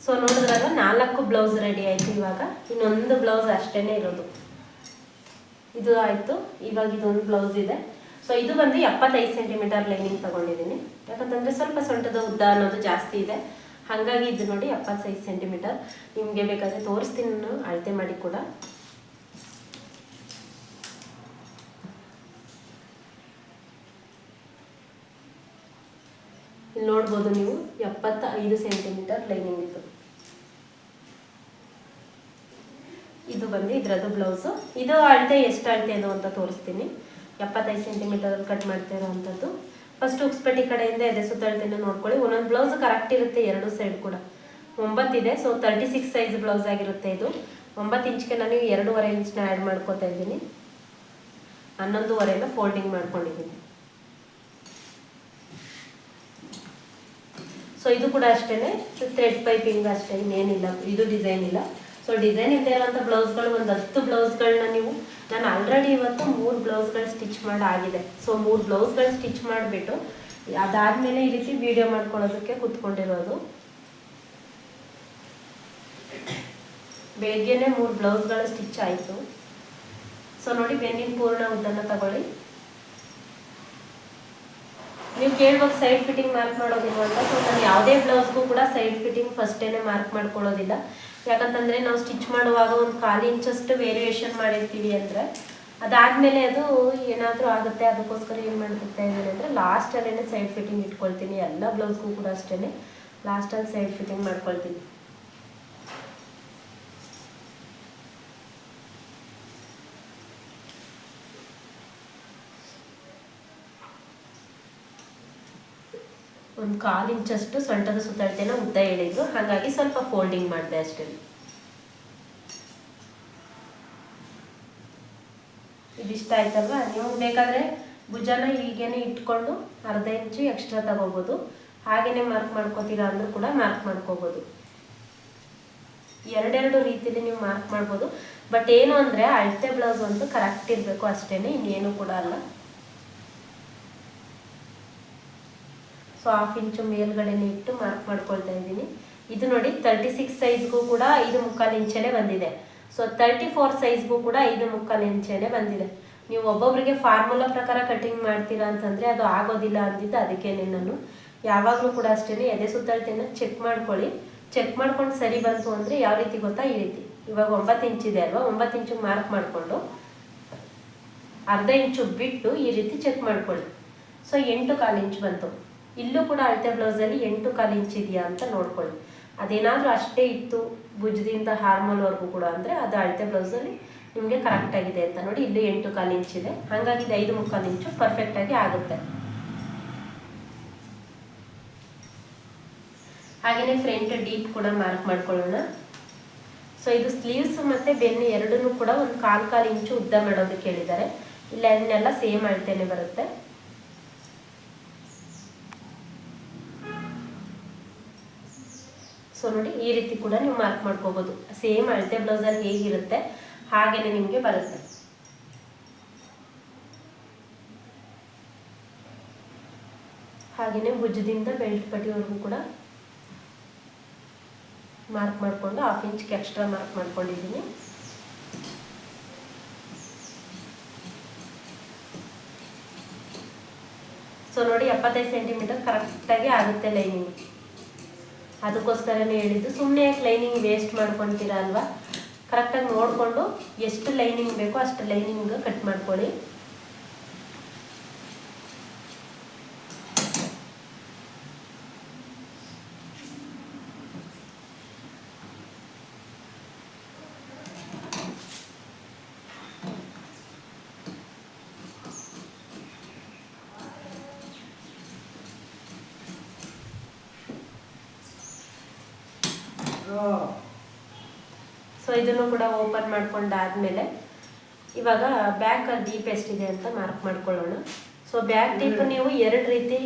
ಸೊ ನೋಡಿದ್ರಲ್ಲ, 4 ಬ್ಲೌಸ್ ರೆಡಿ ಆಯಿತು. ಇವಾಗ ಇನ್ನೊಂದು ಬ್ಲೌಸ್ ಅಷ್ಟೇ ಇರೋದು. ಇದು ಆಯಿತು. ಇವಾಗ ಇದೊಂದು ಬ್ಲೌಸ್ ಇದೆ. ಸೊ ಇದು ಬಂದು 75 ಸೆಂಟಿಮೀಟರ್ ಲೈನಿಂಗ್ ತೊಗೊಂಡಿದ್ದೀನಿ. ಯಾಕಂತಂದರೆ ಸ್ವಲ್ಪ ಸೊಂಟದ ಉದ್ದ ಅನ್ನೋದು ಜಾಸ್ತಿ ಇದೆ, ಹಾಗಾಗಿ ಇದು ನೋಡಿ 75 ಸೆಂಟಿಮೀಟರ್. ನಿಮಗೆ ಬೇಕಾದರೆ ತೋರಿಸ್ತೀನಿ ನಾನು ಅಳತೆ ಮಾಡಿ ಕೂಡ. ಇಲ್ಲಿ ನೋಡ್ಬೋದು ನೀವು 75 ಸೆಂಟಿಮೀಟರ್ ಲೈನಿಂಗ್ ಇತ್ತು. ಇದು ಬಂದು ಇದರದ್ದು ಬ್ಲೌಸು. ಇದು ಅಳತೆ ಎಷ್ಟು ಅಳತೆ ಅದು ಅಂತ ತೋರಿಸ್ತೀನಿ. 75 ಸೆಂಟಿಮೀಟರಲ್ಲಿ ಕಟ್ ಮಾಡ್ತಾ ಇರೋವಂಥದ್ದು. ಫಸ್ಟ್ ಉಕ್ಸ್ಪಟ್ಟಿ ಕಡೆಯಿಂದ ಎದೆ ಸುತ್ತಳತೆನ ನೋಡ್ಕೊಳ್ಳಿ. ಒಂದೊಂದು ಬ್ಲೌಸ್ ಕರೆಕ್ಟ್ ಇರುತ್ತೆ, ಎರಡು ಸೈಡ್ ಕೂಡ 9 ಇದೆ. ಸೊ 36 ಸೈಜ್ ಬ್ಲೌಸ್ ಆಗಿರುತ್ತೆ ಇದು. 9 ಇಂಚ್ಗೆ ನಾನು 2.5 ಇಂಚ್ನ ಆ್ಯಡ್ ಮಾಡ್ಕೋತಾ ಇದ್ದೀನಿ. 11.5 ಫೋಲ್ಡಿಂಗ್ ಮಾಡ್ಕೊಂಡಿದ್ದೀನಿ. ಸೊ ಇದು ಕೂಡ ಅಷ್ಟೇ ಥ್ರೆಡ್ ಪೈಪಿಂಗ್ ಅಷ್ಟೇ, ಇನ್ನೇನಿಲ್ಲ. ಇದು ಡಿಸೈನ್ ಇಲ್ಲ. ಸೊ ಡಿಸೈನ್ ಇಲ್ಲದೆ ಇರೋಂಥ ಬ್ಲೌಸ್ಗಳು ಒಂದು 10 ಬ್ಲೌಸ್ಗಳನ್ನ ನಾನು ಆಲ್ರೆಡಿ ಇವತ್ತು 3 ಬ್ಲೌಸ್ಗಳು ಸ್ಟಿಚ್ ಮಾಡಾಗಿದೆ. ಸೊ 3 ಬ್ಲೌಸ್ಗಳು ಸ್ಟಿಚ್ ಮಾಡಿಬಿಟ್ಟು ಅದಾದಮೇಲೆ ಈ ರೀತಿ ವಿಡಿಯೋ ಮಾಡ್ಕೊಳ್ಳೋದಕ್ಕೆ ಕೂತ್ಕೊಂಡಿರೋದು. ಬೆಳಗ್ಗೆನೆ 3 ಬ್ಲೌಸ್ಗಳು ಸ್ಟಿಚ್ ಆಯಿತು. ಸೊ ನೋಡಿ, ಬೆನ್ನಿನ ಪೂರ್ಣ ಉದ್ದನ್ನು ತಗೊಳ್ಳಿ. ನೀವು ಕೇಳ್ಬೇಕು ಸೈಡ್ ಫಿಟ್ಟಿಂಗ್ ಮಾರ್ಕ್ ಮಾಡೋದಿಲ್ಲ ಅಂತ. ಸೊ ನಾನು ಯಾವುದೇ ಬ್ಲೌಸ್ಗೂ ಕೂಡ ಸೈಡ್ ಫಿಟ್ಟಿಂಗ್ ಫಸ್ಟೇನೆ ಮಾರ್ಕ್ ಮಾಡ್ಕೊಳ್ಳೋದಿಲ್ಲ. ಯಾಕಂತಂದರೆ ನಾವು ಸ್ಟಿಚ್ ಮಾಡುವಾಗ ಒಂದು 1/4 ಇಂಚಷ್ಟು ವೇರಿಯೇಷನ್ ಮಾಡಿರ್ತೀವಿ ಅಂದರೆ ಅದಾದಮೇಲೆ ಅದು ಏನಾದರೂ ಆಗುತ್ತೆ. ಅದಕ್ಕೋಸ್ಕರ ಏನು ಮಾಡ್ತಾ ಇದ್ದೀನಿ ಅಂದರೆ ಲಾಸ್ಟಲ್ಲೇ ಸೈಡ್ ಫಿಟ್ಟಿಂಗ್ ಇಟ್ಕೊಳ್ತೀನಿ. ಎಲ್ಲ ಬ್ಲೌಸ್ಗೂ ಕೂಡ ಅಷ್ಟೇ ಲಾಸ್ಟಲ್ಲಿ ಸೈಡ್ ಫಿಟ್ಟಿಂಗ್ ಮಾಡ್ಕೊಳ್ತೀನಿ. ಒಂದು 1/4 ಇಂಚಷ್ಟು ಸೊಂಟದ ಸುತ್ತಳತೆನ ಉದ್ದ ಹೇಳಿದ್ರು, ಹಾಗಾಗಿ ಸ್ವಲ್ಪ ಫೋಲ್ಡಿಂಗ್ ಮಾಡಿದೆ ಅಷ್ಟೇ. ಇದಿಷ್ಟ ಆಯ್ತಲ್ವಾ? ನೀವು ಬೇಕಾದರೆ ಭುಜನ ಹೀಗೇನೆ ಇಟ್ಕೊಂಡು 1/2 ಇಂಚು ಎಕ್ಸ್ಟ್ರಾ ತಗೋಬೋದು. ಹಾಗೇನೆ ಮಾರ್ಕ್ ಮಾಡ್ಕೋತೀರಾ ಅಂದ್ರೂ ಕೂಡ ಮಾರ್ಕ್ ಮಾಡ್ಕೋಬೋದು. ಎರಡೆರಡು ರೀತಿಯಲ್ಲಿ ನೀವು ಮಾರ್ಕ್ ಮಾಡ್ಬೋದು. ಬಟ್ ಏನು ಅಂದರೆ ಅಳತೆ ಬ್ಲೌಸ್ ಅಂತೂ ಕರೆಕ್ಟ್ ಇರಬೇಕು ಅಷ್ಟೇ, ಇನ್ನೇನು ಕೂಡ ಅಲ್ಲ. ಸೊ 1/2 ಇಂಚು ಮೇಲ್ಗಡೆನೇ ಇಟ್ಟು ಮಾರ್ಕ್ ಮಾಡ್ಕೊಳ್ತಾ ಇದ್ದೀನಿ. ಇದು ನೋಡಿ 36 ಸೈಜ್ಗೂ ಕೂಡ 5.25 ಇಂಚೇ ಬಂದಿದೆ. ಸೊ 34 ಸೈಜ್ಗೂ ಕೂಡ 5.25 ಇಂಚೇ ಬಂದಿದೆ. ನೀವು ಒಬ್ಬೊಬ್ಬರಿಗೆ ಫಾರ್ಮುಲಾ ಪ್ರಕಾರ ಕಟಿಂಗ್ ಮಾಡ್ತೀರಾ ಅಂತಂದರೆ ಅದು ಆಗೋದಿಲ್ಲ ಅಂದಿದ್ದು. ಅದಕ್ಕೆ ನಾನು ಯಾವಾಗಲೂ ಕೂಡ ಅಷ್ಟೇ ಎದೆ ಸುತ್ತಳತೆನ ಚೆಕ್ ಮಾಡ್ಕೊಳ್ಳಿ. ಚೆಕ್ ಮಾಡ್ಕೊಂಡು ಸರಿ ಬಂತು ಅಂದರೆ ಯಾವ ರೀತಿ ಗೊತ್ತಾ, ಈ ರೀತಿ ಇವಾಗ 9 ಇಂಚಿದೆ ಅಲ್ವಾ, 9 ಇಂಚಿಗೆ ಮಾರ್ಕ್ ಮಾಡಿಕೊಂಡು 1/2 ಇಂಚು ಬಿಟ್ಟು ಈ ರೀತಿ ಚೆಕ್ ಮಾಡ್ಕೊಳ್ಳಿ. ಸೊ 8.25 ಇಂಚು ಬಂತು. ಇಲ್ಲೂ ಕೂಡ ಅಳತೆ ಬ್ಲೌಸಲ್ಲಿ 8.25 ಇಂಚ್ ಇದೆಯಾ ಅಂತ ನೋಡ್ಕೊಳ್ಳಿ. ಅದೇನಾದರೂ ಅಷ್ಟೇ ಇತ್ತು ಭುಜದಿಂದ ಹಾರ್ಮೋಲ್ವರೆಗೂ ಕೂಡ ಅಂದರೆ ಅದು ಅಳತೆ ಬ್ಲೌಸಲ್ಲಿ ನಿಮಗೆ ಕರೆಕ್ಟಾಗಿದೆ ಅಂತ ನೋಡಿ. ಇಲ್ಲಿ 8.25 ಇಂಚ್ ಇದೆ, ಹಾಗಾಗಿ 5.25 ಇಂಚು ಪರ್ಫೆಕ್ಟಾಗಿ ಆಗುತ್ತೆ. ಹಾಗೆಯೇ ಫ್ರಂಟ್ ಡೀಪ್ ಕೂಡ ಮಾರ್ಕ್ ಮಾಡ್ಕೊಳ್ಳೋಣ. ಸೊ ಇದು ಸ್ಲೀವ್ಸ್ ಮತ್ತು ಬೆನ್ನು ಎರಡನ್ನೂ ಕೂಡ ಒಂದು 1/4 ಇಂಚು ಉದ್ದ ಮಾಡೋದಕ್ಕೆ ಹೇಳಿದ್ದಾರೆ. ಇಲ್ಲ ಅದನ್ನೆಲ್ಲ ಸೇಮ್ ಅಳತೆನೇ ಬರುತ್ತೆ. ಸೊ ನೋಡಿ, ಈ ರೀತಿ ಕೂಡ ನೀವು ಮಾರ್ಕ್ ಮಾಡ್ಕೋಬೋದು. ಸೇಮ್ ಅಳತೆ ಬ್ಲೌಸಲ್ಲಿ ಹೇಗಿರುತ್ತೆ ಹಾಗೇನೆ ನಿಮಗೆ ಬರುತ್ತೆ. ಹಾಗೆಯೇ ಭುಜದಿಂದ ಬೆಲ್ಟ್ ಪಟ್ಟಿವರೆಗೂ ಕೂಡ ಮಾರ್ಕ್ ಮಾಡಿಕೊಂಡು 1/2 ಇಂಚ್ಗೆ ಎಕ್ಸ್ಟ್ರಾ ಮಾರ್ಕ್ ಮಾಡ್ಕೊಂಡಿದ್ದೀನಿ. ಸೊ ನೋಡಿ, 75 ಸೆಂಟಿಮೀಟರ್ ಕರೆಕ್ಟಾಗಿ ಆಗುತ್ತೆ ಲೈನಿಂಗ್. ಅದಕ್ಕೋಸ್ಕರನೇ ಹೇಳಿದ್ದು, ಸುಮ್ಮನೆ ಲೈನಿಂಗ್ ವೇಸ್ಟ್ ಮಾಡ್ಕೊತೀರಾ ಅಲ್ವಾ. ಕರೆಕ್ಟಾಗಿ ನೋಡಿಕೊಂಡು ಎಷ್ಟು ಲೈನಿಂಗ್ ಬೇಕೋ ಅಷ್ಟು ಲೈನಿಂಗ್ ಕಟ್ ಮಾಡ್ಕೊಳ್ಳಿ. ಸೊ ಇದನ್ನು ಕೂಡ ಓಪನ್ ಮಾಡ್ಕೊಂಡಾದ್ಮೇಲೆ ಇವಾಗ ಬ್ಯಾಕ್ ಡೀಪ್ ಎಷ್ಟಿದೆ ಅಂತ ಮಾರ್ಕ್ ಮಾಡ್ಕೊಳ್ಳೋಣ. ಸೊ ಬ್ಯಾಕ್ ಡೀಪ್ ನೀವು 2 ರೀತಿ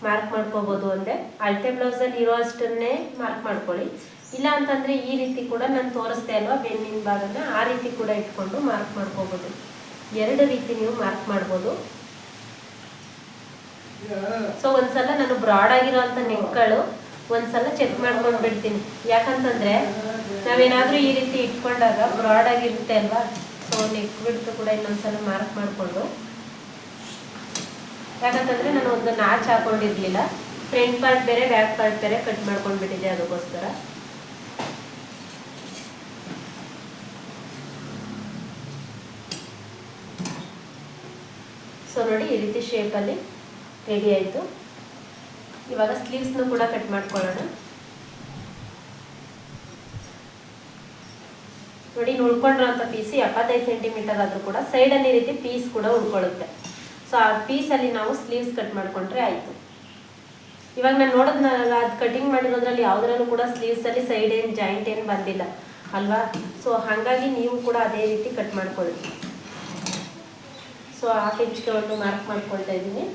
ಮಾರ್ಕ್ ಮಾಡ್ಕೋಬೋದು. ಅಂದರೆ ಅಳತೆ ಬ್ಲೌಸಲ್ಲಿ ಇರೋ ಅಷ್ಟನ್ನೇ ಮಾರ್ಕ್ ಮಾಡ್ಕೊಳ್ಳಿ. ಇಲ್ಲ ಅಂತಂದರೆ ಈ ರೀತಿ ಕೂಡ ನಾನು ತೋರಿಸ್ದೆ ಅಲ್ವಾ ಬೆನ್ನಿನ ಭಾಗನ, ಆ ರೀತಿ ಕೂಡ ಇಟ್ಕೊಂಡು ಮಾರ್ಕ್ ಮಾಡ್ಕೋಬೋದು. 2 ರೀತಿ ನೀವು ಮಾರ್ಕ್ ಮಾಡ್ಬೋದು. ಸೊ ಒಂದ್ಸಲ ನಾನು ಬ್ರಾಡ್ ಆಗಿರೋ ಅಂಥ ನೆಕ್ಗಳು ಒಂದ್ಸಲ ಚೆಕ್ ಮಾಡ್ಕೊಂಡು ಬಿಡ್ತೀನಿ. ಯಾಕಂತಂದರೆ ನಾವೇನಾದರೂ ಈ ರೀತಿ ಇಟ್ಕೊಂಡಾಗ ಬ್ರಾಡ್ ಆಗಿರುತ್ತೆ ಅಲ್ವಾ. ಸೊ ನೆಕ್ ಬಿಡ್ತು ಕೂಡ ಇನ್ನೊಂದ್ಸಲ ಮಾರ್ಕ್ ಮಾಡಿಕೊಂಡು, ಯಾಕಂತಂದರೆ ನಾನು ಒಂದು ನಾಚ್ ಹಾಕೊಂಡಿರಲಿಲ್ಲ. ಫ್ರಂಟ್ ಪಾರ್ಟ್ ಬೇರೆ ಬ್ಯಾಕ್ ಪಾರ್ಟ್ ಬೇರೆ ಕಟ್ ಮಾಡ್ಕೊಂಡ್ಬಿಟ್ಟಿದೆ, ಅದಕ್ಕೋಸ್ಕರ. ಸೊ ನೋಡಿ, ಈ ರೀತಿ ಶೇಪಲ್ಲಿ ರೆಡಿ ಆಯಿತು. ಇವಾಗ ಸ್ಲೀವ್ಸ್ನು ಕೂಡ ಕಟ್ ಮಾಡ್ಕೊಳ್ಳೋಣ. ನೋಡಿ, ಉಳ್ಕೊಂಡಿರೋಂಥ ಪೀಸ್ 75 ಸೆಂಟಿಮೀಟರ್ ಆದರೂ ಕೂಡ ಸೈಡಲ್ಲಿ ಈ ರೀತಿ ಪೀಸ್ ಕೂಡ ಉಳ್ಕೊಳ್ಳುತ್ತೆ. ಸೊ ಆ ಪೀಸಲ್ಲಿ ನಾವು ಸ್ಲೀವ್ಸ್ ಕಟ್ ಮಾಡಿಕೊಂಡ್ರೆ ಆಯಿತು. ಇವಾಗ ನಾನು ನೋಡಿದ್ನಲ್ಲ, ಅದು ಕಟಿಂಗ್ ಮಾಡಿರೋದ್ರಲ್ಲಿ ಯಾವುದ್ರಲ್ಲೂ ಕೂಡ ಸ್ಲೀವ್ಸಲ್ಲಿ ಸೈಡ್ ಏನು ಜಾಯಿಂಟ್ ಏನು ಬಂದಿಲ್ಲ ಅಲ್ವಾ. ಸೊ ಹಾಗಾಗಿ ನೀವು ಕೂಡ ಅದೇ ರೀತಿ ಕಟ್ ಮಾಡ್ಕೊಳ್ಳಿ. ಸೊ 1/2 ಇಂಚ್ಗೆ ಒಂದು ಮಾರ್ಕ್ ಮಾಡ್ಕೊಳ್ತಾ ಇದ್ದೀನಿ.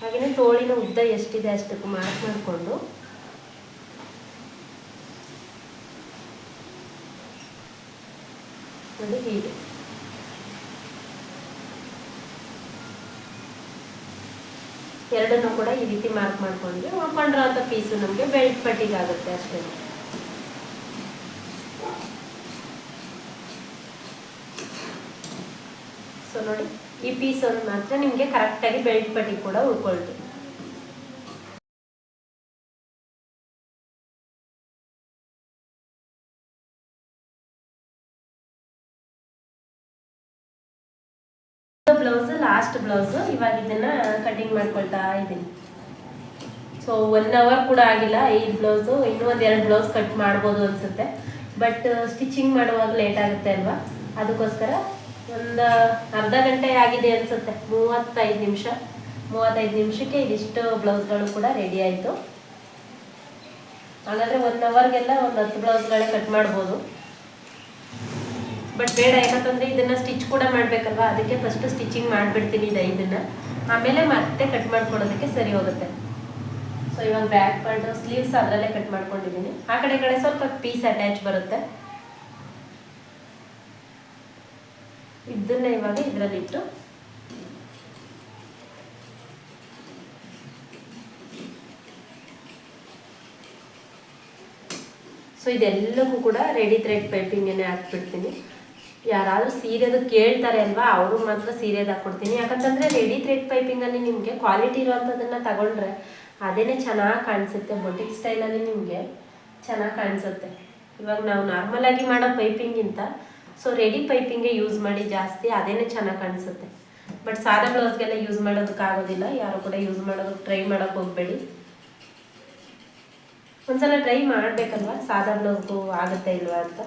ಹಾಗೆಯೇ ತೋಳಿನ ಉದ್ದ ಎಷ್ಟಿದೆ ಅಷ್ಟಕ್ಕೂ ಮಾರ್ಕ್ ಮಾಡಿಕೊಂಡು ನೋಡಿ ಹೀಗೆ ಎರಡನ್ನೂ ಕೂಡ ಈ ರೀತಿ ಮಾರ್ಕ್ ಮಾಡ್ಕೊಂಡ್ರೆ ಉಳ್ಕೊಂಡಿರೋಂಥ ಪೀಸು ನಮಗೆ ಬೆಲ್ಟ್ ಪಟ್ಟಿಗಾಗುತ್ತೆ ಅಷ್ಟೇ. ಸೊ ನೋಡಿ, ಈ ಪೀಸ್ ಒಂದು ಮಾತ್ರ ನಿಮಗೆ ಕರೆಕ್ಟಾಗಿ ಬೆಲ್ಟ್ ಪಟ್ಟಿ ಕೂಡ ಉಳ್ಕೊಳ್ತು. Blouse last blouse. ಇವಾಗ ಇದನ್ನ ಕಟಿಂಗ್ ಮಾಡ್ಕೊಳ್ತಾ ಇದ್ದೀನಿ. ಸೊ 1 ಅವರ್ ಕೂಡ ಆಗಿಲ್ಲ. 5 ಬ್ಲೌಸು, ಇನ್ನೂ ಒಂದು 2 ಬ್ಲೌಸ್ ಕಟ್ ಮಾಡ್ಬೋದು ಅನ್ಸುತ್ತೆ. ಬಟ್ ಸ್ಟಿಚಿಂಗ್ ಮಾಡುವಾಗ ಲೇಟ್ ಆಗುತ್ತೆ ಅಲ್ವಾ, ಅದಕ್ಕೋಸ್ಕರ ಒಂದು ಅರ್ಧ ಗಂಟೆ ಆಗಿದೆ ಅನ್ಸುತ್ತೆ. 35 ನಿಮಿಷಕ್ಕೆ ಇದಿಷ್ಟು ಬ್ಲೌಸ್ಗಳು ಕೂಡ ರೆಡಿ ಆಯಿತು. ಹಾಗಾದರೆ 1 ಅವರ್ಗೆಲ್ಲ ಒಂದು 10 ಬ್ಲೌಸ್ಗಳೇ ಕಟ್ ಮಾಡ್ಬೋದು. ಬಟ್ ಬೇಡ, ಯಾಕಂತಂದರೆ ಇದನ್ನು ಸ್ಟಿಚ್ ಕೂಡ ಮಾಡಬೇಕಲ್ವ, ಅದಕ್ಕೆ ಫಸ್ಟ್ ಸ್ಟಿಚಿಂಗ್ ಮಾಡಿಬಿಡ್ತೀನಿ ಇದನ್ನು, ಆಮೇಲೆ ಮತ್ತೆ ಕಟ್ ಮಾಡ್ಕೊಳ್ಳೋದಕ್ಕೆ ಸರಿ ಹೋಗುತ್ತೆ. ಸೊ ಇವಾಗ ಬ್ಯಾಕ್ ಪಾರ್ಟ್ ಸ್ಲೀವ್ಸ್ ಅದರಲ್ಲೇ ಕಟ್ ಮಾಡ್ಕೊಂಡಿದ್ದೀನಿ. ಆ ಕಡೆ ಸ್ವಲ್ಪ ಪೀಸ್ ಅಟ್ಯಾಚ್ ಬರುತ್ತೆ. ಇದನ್ನ ಇವಾಗ ಇದರಲ್ಲಿಟ್ಟು ಸೊ ಇದೆಲ್ಲಕ್ಕೂ ಕೂಡ ರೆಡಿ ಥ್ರೆಡ್ ಪೈಪಿಂಗನ್ನೇ ಹಾಕ್ಬಿಡ್ತೀನಿ. ಯಾರಾದರೂ ಸೀರೆದು ಕೇಳ್ತಾರೆ ಅಲ್ವಾ, ಅವರು ಮಾತ್ರ ಸೀರೆದು ಹಾಕ್ಕೊಡ್ತೀನಿ. ಯಾಕಂತಂದರೆ ರೆಡಿ ಥ್ರೆಡ್ ಪೈಪಿಂಗಲ್ಲಿ ನಿಮಗೆ ಕ್ವಾಲಿಟಿ ಇರೋವಂಥದ್ದನ್ನು ತಗೊಂಡ್ರೆ ಅದೇ ಚೆನ್ನಾಗಿ ಕಾಣಿಸುತ್ತೆ. ಬೊಟಿಕ್ ಸ್ಟೈಲಲ್ಲಿ ನಿಮಗೆ ಚೆನ್ನಾಗಿ ಕಾಣಿಸುತ್ತೆ. ಇವಾಗ ನಾವು ನಾರ್ಮಲಾಗಿ ಮಾಡೋ ಪೈಪಿಂಗಿಂತ ಸೊ ರೆಡಿ ಪೈಪಿಂಗೇ ಯೂಸ್ ಮಾಡಿ ಜಾಸ್ತಿ, ಅದೇ ಚೆನ್ನಾಗಿ ಕಾಣಿಸುತ್ತೆ. ಬಟ್ ಸಾದಾ ಬ್ಲೌಸ್ಗೆಲ್ಲ ಯೂಸ್ ಮಾಡೋದಕ್ಕಾಗೋದಿಲ್ಲ. ಯಾರು ಕೂಡ ಯೂಸ್ ಮಾಡೋದಕ್ಕೆ ಟ್ರೈ ಮಾಡೋಕ್ಕೆ ಹೋಗಬೇಡಿ. ಒಂದ್ಸಲ ಟ್ರೈ ಮಾಡಬೇಕಲ್ವ ಸಾದಾ ಬ್ಲೌಸ್ಗೂ ಆಗುತ್ತೆ ಇಲ್ವಾ ಅಂತ.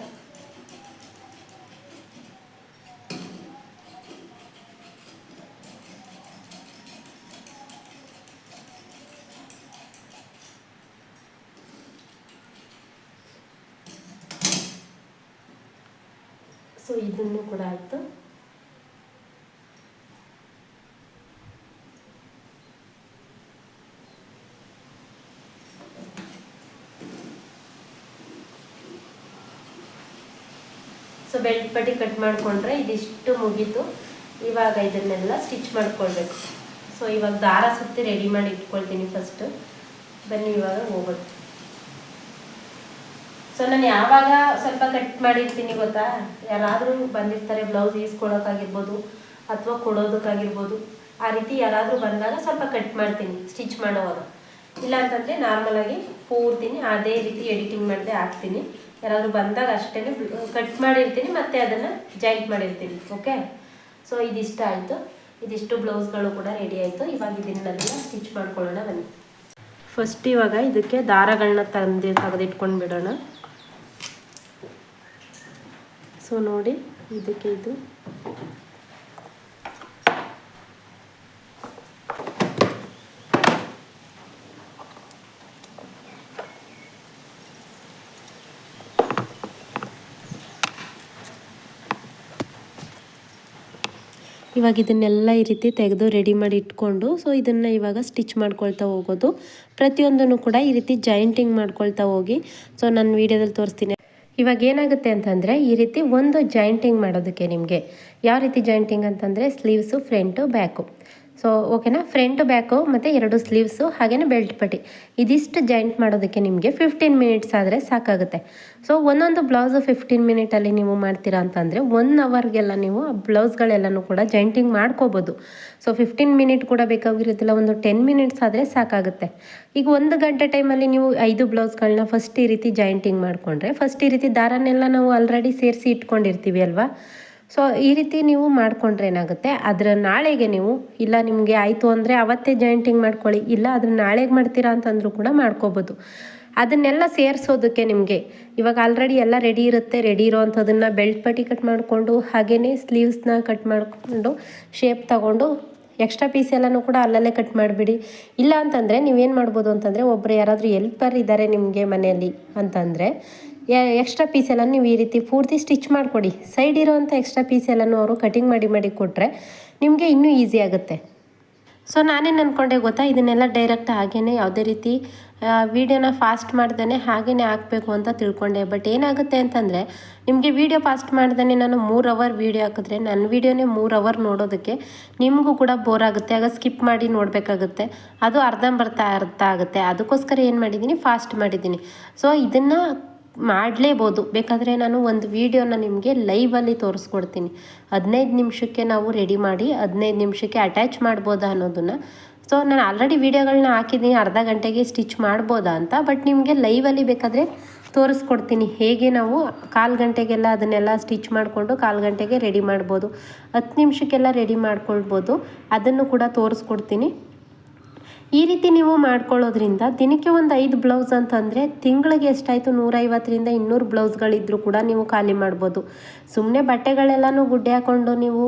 ಸೊ ಇದನ್ನು ಕೂಡ ಆಯಿತು. ಸೊ ಬೆಲ್ಟ್ ಪಟ್ಟಿ ಕಟ್ ಮಾಡಿಕೊಂಡ್ರೆ ಇದಿಷ್ಟು ಮುಗೀತು. ಇವಾಗ ಇದನ್ನೆಲ್ಲ ಸ್ಟಿಚ್ ಮಾಡ್ಕೊಳ್ಬೇಕು. ಸೊ ಇವಾಗ ದಾರ ಸುತ್ತಿ ರೆಡಿ ಮಾಡಿ ಇಟ್ಕೊಳ್ತೀನಿ ಫಸ್ಟು. ಬನ್ನಿ ಇವಾಗ ಹೋಗೋದು. ಸೊ ನಾನು ಯಾವಾಗ ಸ್ವಲ್ಪ ಕಟ್ ಮಾಡಿರ್ತೀನಿ ಗೊತ್ತಾ, ಯಾರಾದರೂ ಬಂದಿರ್ತಾರೆ ಬ್ಲೌಸ್ ಈಸ್ಕೊಳ್ಳೋಕ್ಕಾಗಿರ್ಬೋದು ಅಥವಾ ಕೊಡೋದಕ್ಕಾಗಿರ್ಬೋದು, ಆ ರೀತಿ ಯಾರಾದರೂ ಬಂದಾಗ ಸ್ವಲ್ಪ ಕಟ್ ಮಾಡ್ತೀನಿ ಸ್ಟಿಚ್ ಮಾಡೋವಾಗ. ಇಲ್ಲ ಅಂತಂದರೆ ನಾರ್ಮಲಾಗಿ ಪೂರ್ತಿನಿ ಅದೇ ರೀತಿ ಎಡಿಟಿಂಗ್ ಮಾಡದೆ ಹಾಕ್ತೀನಿ. ಯಾರಾದರೂ ಬಂದಾಗ ಅಷ್ಟೇ ಕಟ್ ಮಾಡಿರ್ತೀನಿ, ಮತ್ತು ಅದನ್ನು ಜಾಯಿಂಟ್ ಮಾಡಿರ್ತೀನಿ. ಓಕೆ, ಸೊ ಇದಿಷ್ಟ ಆಯಿತು. ಇದಿಷ್ಟು ಬ್ಲೌಸ್ಗಳು ಕೂಡ ರೆಡಿ ಆಯಿತು. ಇವಾಗ ಇದನ್ನೆಲ್ಲ ಸ್ಟಿಚ್ ಮಾಡ್ಕೊಳ್ಳೋಣ ಬನ್ನಿ. ಫಸ್ಟ್ ಇವಾಗ ಇದಕ್ಕೆ ದಾರಗಳನ್ನ ತೆಗೆದಿಟ್ಕೊಂಡು ಬಿಡೋಣ. ಸೊ ನೋಡಿ, ಇದಕ್ಕೆ ಇದು ಇವಾಗ ಇದನ್ನೆಲ್ಲ ಈ ರೀತಿ ತೆಗೆದು ರೆಡಿ ಮಾಡಿ ಇಟ್ಕೊಂಡು, ಸೊ ಇದನ್ನು ಇವಾಗ ಸ್ಟಿಚ್ ಮಾಡ್ಕೊಳ್ತಾ ಹೋಗೋದು. ಪ್ರತಿಯೊಂದನ್ನು ಕೂಡ ಈ ರೀತಿ ಜಾಯಿಂಟಿಂಗ್ ಮಾಡ್ಕೊಳ್ತಾ ಹೋಗಿ. ಸೊ ನಾನು ವೀಡಿಯೋದಲ್ಲಿ ತೋರಿಸ್ತೀನಿ. ಇವಾಗ ಏನಾಗುತ್ತೆ ಅಂತಂದರೆ, ಈ ರೀತಿ ಒಂದು ಜಾಯಿಂಟಿಂಗ್ ಮಾಡೋದಕ್ಕೆ ನಿಮಗೆ ಯಾವ ರೀತಿ ಜಾಯಿಂಟಿಂಗ್ ಅಂತಂದರೆ, ಸ್ಲೀವ್ಸು ಫ್ರಂಟು ಬ್ಯಾಕು. ಸೊ ಓಕೆನಾ, ಫ್ರಂಟು ಬ್ಯಾಕು ಮತ್ತು 2 ಸ್ಲೀವ್ಸು ಹಾಗೆಯೇ ಬೆಲ್ಟ್ ಪಟ್ಟಿ, ಇದಿಷ್ಟು ಜಾಯಿಂಟ್ ಮಾಡೋದಕ್ಕೆ ನಿಮಗೆ 15 ಮಿನಿಟ್ಸ್ ಆದರೆ ಸಾಕಾಗುತ್ತೆ. ಸೊ ಒಂದೊಂದು ಬ್ಲೌಸು 15 ಮಿನಿಟಲ್ಲಿ ನೀವು ಮಾಡ್ತೀರಾ ಅಂತಂದರೆ 1 ಅವರ್ಗೆಲ್ಲ ನೀವು ಆ ಬ್ಲೌಸ್ಗಳೆಲ್ಲನೂ ಕೂಡ ಜಾಯಿಂಟಿಂಗ್ ಮಾಡ್ಕೋಬೋದು. ಸೊ 15 ಮಿನಿಟ್ ಕೂಡ ಬೇಕಾಗಿರೋದಿಲ್ಲ, ಒಂದು 10 ಮಿನಿಟ್ಸ್ ಆದರೆ ಸಾಕಾಗುತ್ತೆ. ಈಗ 1 ಗಂಟೆ ಟೈಮಲ್ಲಿ ನೀವು 5 ಬ್ಲೌಸ್ಗಳನ್ನ ಫಸ್ಟ್ ಈ ರೀತಿ ಜಾಯಿಂಟಿಂಗ್ ಮಾಡಿಕೊಂಡ್ರೆ, ಫಸ್ಟ್ ಈ ರೀತಿ ದಾರನೆಲ್ಲ ನಾವು ಆಲ್ರೆಡಿ ಸೇರಿಸಿ ಇಟ್ಕೊಂಡಿರ್ತೀವಿ ಅಲ್ವಾ. ಸೊ ಈ ರೀತಿ ನೀವು ಮಾಡಿಕೊಂಡ್ರೆ ಏನಾಗುತ್ತೆ, ಅದರ ನಾಳೆಗೆ ನೀವು ಇಲ್ಲ ನಿಮಗೆ ಆಯಿತು ಅಂದರೆ ಅವತ್ತೇ ಜಾಯಿಂಟಿಂಗ್ ಮಾಡ್ಕೊಳ್ಳಿ, ಇಲ್ಲ ಅದ್ರ ನಾಳೆಗೆ ಮಾಡ್ತೀರಾ ಅಂತಂದರೂ ಕೂಡ ಮಾಡ್ಕೋಬೋದು. ಅದನ್ನೆಲ್ಲ ಸೇರಿಸೋದಕ್ಕೆ ನಿಮಗೆ ಇವಾಗ ಆಲ್ರೆಡಿ ಎಲ್ಲ ರೆಡಿ ಇರುತ್ತೆ. ರೆಡಿ ಇರೋವಂಥದ್ದನ್ನು ಬೆಲ್ಟ್ ಪಟ್ಟಿ ಕಟ್ ಮಾಡಿಕೊಂಡು ಹಾಗೆಯೇ ಸ್ಲೀವ್ಸ್ನ ಕಟ್ ಮಾಡಿಕೊಂಡು ಶೇಪ್ ತಗೊಂಡು ಎಕ್ಸ್ಟ್ರಾ ಪೀಸ್ ಎಲ್ಲನೂ ಕೂಡ ಅಲ್ಲಲ್ಲೇ ಕಟ್ ಮಾಡಿಬಿಡಿ. ಇಲ್ಲ ಅಂತಂದರೆ ನೀವೇನು ಮಾಡ್ಬೋದು ಅಂತಂದರೆ, ಒಬ್ಬರು ಯಾರಾದರೂ ಎಲ್ಪರ್ ಇದ್ದಾರೆ ನಿಮಗೆ ಮನೆಯಲ್ಲಿ ಅಂತಂದರೆ ಎಕ್ಸ್ಟ್ರಾ ಪೀಸ್ ಎಲ್ಲ ನೀವು ಈ ರೀತಿ ಪೂರ್ತಿ ಸ್ಟಿಚ್ ಮಾಡಿಕೊಡಿ. ಸೈಡ್ ಇರೋವಂಥ ಎಕ್ಸ್ಟ್ರಾ ಪೀಸ್ ಎಲ್ಲನೂ ಅವರು ಕಟಿಂಗ್ ಮಾಡಿ ಕೊಟ್ಟರೆ ನಿಮಗೆ ಇನ್ನೂ ಈಸಿ ಆಗುತ್ತೆ. ಸೊ ನಾನೇನು ಅಂದ್ಕೊಂಡೆ ಗೊತ್ತಾ, ಇದನ್ನೆಲ್ಲ ಡೈರೆಕ್ಟ್ ಹಾಗೇ ಯಾವುದೇ ರೀತಿ ವೀಡಿಯೋನ ಫಾಸ್ಟ್ ಮಾಡ್ದೇ ಹಾಗೇ ಹಾಕಬೇಕು ಅಂತ ತಿಳ್ಕೊಂಡೆ. ಬಟ್ ಏನಾಗುತ್ತೆ ಅಂತಂದರೆ, ನಿಮಗೆ ವೀಡಿಯೋ ಫಾಸ್ಟ್ ಮಾಡ್ದೇ ನಾನು 3 ಅವರ್ ವೀಡಿಯೋ ಹಾಕಿದ್ರೆ ನನ್ನ ವೀಡಿಯೋನೇ 3 ಅವರ್ ನೋಡೋದಕ್ಕೆ ನಿಮಗೂ ಕೂಡ ಬೋರ್ ಆಗುತ್ತೆ. ಆಗ ಸ್ಕಿಪ್ ಮಾಡಿ ನೋಡಬೇಕಾಗುತ್ತೆ, ಅದು ಅರ್ಧ ಆಗುತ್ತೆ. ಅದಕ್ಕೋಸ್ಕರ ಏನು ಮಾಡಿದ್ದೀನಿ, ಫಾಸ್ಟ್ ಮಾಡಿದ್ದೀನಿ. ಸೊ ಇದನ್ನು ಮಾಡಲೇಬೋದು. ಬೇಕಾದರೆ ನಾನು ಒಂದು ವೀಡಿಯೋನ ನಿಮಗೆ ಲೈವಲ್ಲಿ ತೋರಿಸ್ಕೊಡ್ತೀನಿ. 15 ನಿಮಿಷಕ್ಕೆ ನಾವು ರೆಡಿ ಮಾಡಿ 15 ನಿಮಿಷಕ್ಕೆ ಅಟ್ಯಾಚ್ ಮಾಡ್ಬೋದಾ ಅನ್ನೋದನ್ನು. ಸೊ ನಾನು ಆಲ್ರೆಡಿ ವೀಡಿಯೋಗಳನ್ನ ಹಾಕಿದ್ದೀನಿ, ಅರ್ಧ ಗಂಟೆಗೆ ಸ್ಟಿಚ್ ಮಾಡ್ಬೋದಾ ಅಂತ. ಬಟ್ ನಿಮಗೆ ಲೈವಲ್ಲಿ ಬೇಕಾದರೆ ತೋರಿಸ್ಕೊಡ್ತೀನಿ, ಹೇಗೆ ನಾವು 1/4 ಗಂಟೆಗೆಲ್ಲ ಅದನ್ನೆಲ್ಲ ಸ್ಟಿಚ್ ಮಾಡಿಕೊಂಡು 1/4 ಗಂಟೆಗೆ ರೆಡಿ ಮಾಡ್ಬೋದು, 10 ನಿಮಿಷಕ್ಕೆಲ್ಲ ರೆಡಿ ಮಾಡ್ಕೊಳ್ಬೋದು. ಅದನ್ನು ಕೂಡ ತೋರಿಸ್ಕೊಡ್ತೀನಿ. ಈ ರೀತಿ ನೀವು ಮಾಡ್ಕೊಳ್ಳೋದ್ರಿಂದ ದಿನಕ್ಕೆ ಒಂದು 5 ಬ್ಲೌಸ್ ಅಂತಂದರೆ ತಿಂಗಳಿಗೆ ಎಷ್ಟಾಯಿತು, 150ರಿಂದ 200 ಬ್ಲೌಸ್ಗಳಿದ್ದರೂ ಕೂಡ ನೀವು ಖಾಲಿ ಮಾಡ್ಬೋದು. ಸುಮ್ಮನೆ ಬಟ್ಟೆಗಳೆಲ್ಲನೂ ಗುಡ್ಡೆ ಹಾಕ್ಕೊಂಡು ನೀವು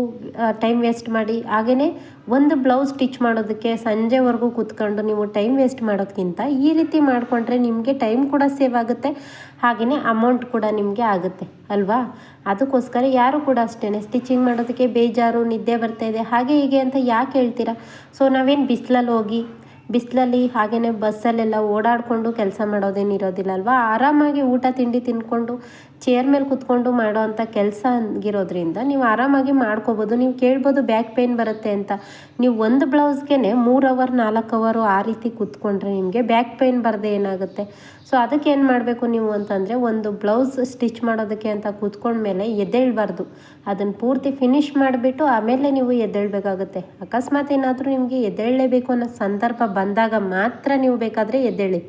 ಟೈಮ್ ವೇಸ್ಟ್ ಮಾಡಿ, ಹಾಗೆಯೇ ಒಂದು ಬ್ಲೌಸ್ ಸ್ಟಿಚ್ ಮಾಡೋದಕ್ಕೆ ಸಂಜೆವರೆಗೂ ಕೂತ್ಕೊಂಡು ನೀವು ಟೈಮ್ ವೇಸ್ಟ್ ಮಾಡೋದಕ್ಕಿಂತ ಈ ರೀತಿ ಮಾಡಿಕೊಂಡ್ರೆ ನಿಮಗೆ ಟೈಮ್ ಕೂಡ ಸೇವ್ ಆಗುತ್ತೆ, ಹಾಗೆಯೇ ಅಮೌಂಟ್ ಕೂಡ ನಿಮಗೆ ಆಗುತ್ತೆ ಅಲ್ವಾ. ಅದಕ್ಕೋಸ್ಕರ ಯಾರು ಕೂಡ ಅಷ್ಟೇ ಸ್ಟಿಚಿಂಗ್ ಮಾಡೋದಕ್ಕೆ ಬೇಜಾರು, ನಿದ್ದೆ ಬರ್ತಾಯಿದೆ ಹಾಗೆ ಹೀಗೆ ಅಂತ ಯಾಕೆ ಹೇಳ್ತೀರಾ. ಸೊ ನಾವೇನು ಬಿಸಿಲಲ್ಲಿ ಹಾಗೆಯೇ ಬಸ್ಸಲ್ಲೆಲ್ಲ ಓಡಾಡಿಕೊಂಡು ಕೆಲಸ ಮಾಡೋದೇನಿರೋದಿಲ್ಲ ಅಲ್ವಾ. ಆರಾಮಾಗಿ ಊಟ ತಿಂಡಿ ತಿಂದ್ಕೊಂಡು ಚೇರ್ ಮೇಲೆ ಕೂತ್ಕೊಂಡು ಮಾಡೋ ಅಂಥ ಕೆಲಸ ಆಗಿರೋದ್ರಿಂದ ನೀವು ಆರಾಮಾಗಿ ಮಾಡ್ಕೋಬೋದು. ನೀವು ಕೇಳ್ಬೋದು ಬ್ಯಾಕ್ ಪೇಯ್ನ್ ಬರುತ್ತೆ ಅಂತ. ನೀವು ಒಂದು ಬ್ಲೌಸ್ಗೆ 3 ಅವರ್ 4 ಅವರು ಆ ರೀತಿ ಕೂತ್ಕೊಂಡ್ರೆ ನಿಮಗೆ ಬ್ಯಾಕ್ ಪೇಯ್ನ್ ಬರದೆ ಏನಾಗುತ್ತೆ. ಸೊ ಅದಕ್ಕೆ ಏನು ಮಾಡಬೇಕು ನೀವು ಅಂತಂದರೆ, ಒಂದು ಬ್ಲೌಸ್ ಸ್ಟಿಚ್ ಮಾಡೋದಕ್ಕೆ ಅಂತ ಕೂತ್ಕೊಂಡ್ಮೇಲೆ ಎದ್ದೇಳಬಾರ್ದು. ಅದನ್ನು ಪೂರ್ತಿ ಫಿನಿಷ್ ಮಾಡಿಬಿಟ್ಟು ಆಮೇಲೆ ನೀವು ಎದ್ದೇಳಬೇಕಾಗುತ್ತೆ. ಅಕಸ್ಮಾತ್ ಏನಾದರೂ ನಿಮಗೆ ಎದ್ದೇಳಲೇಬೇಕು ಅನ್ನೋ ಸಂದರ್ಭ ಬಂದಾಗ ಮಾತ್ರ ನೀವು ಬೇಕಾದರೆ ಎದ್ದೇಳಿ.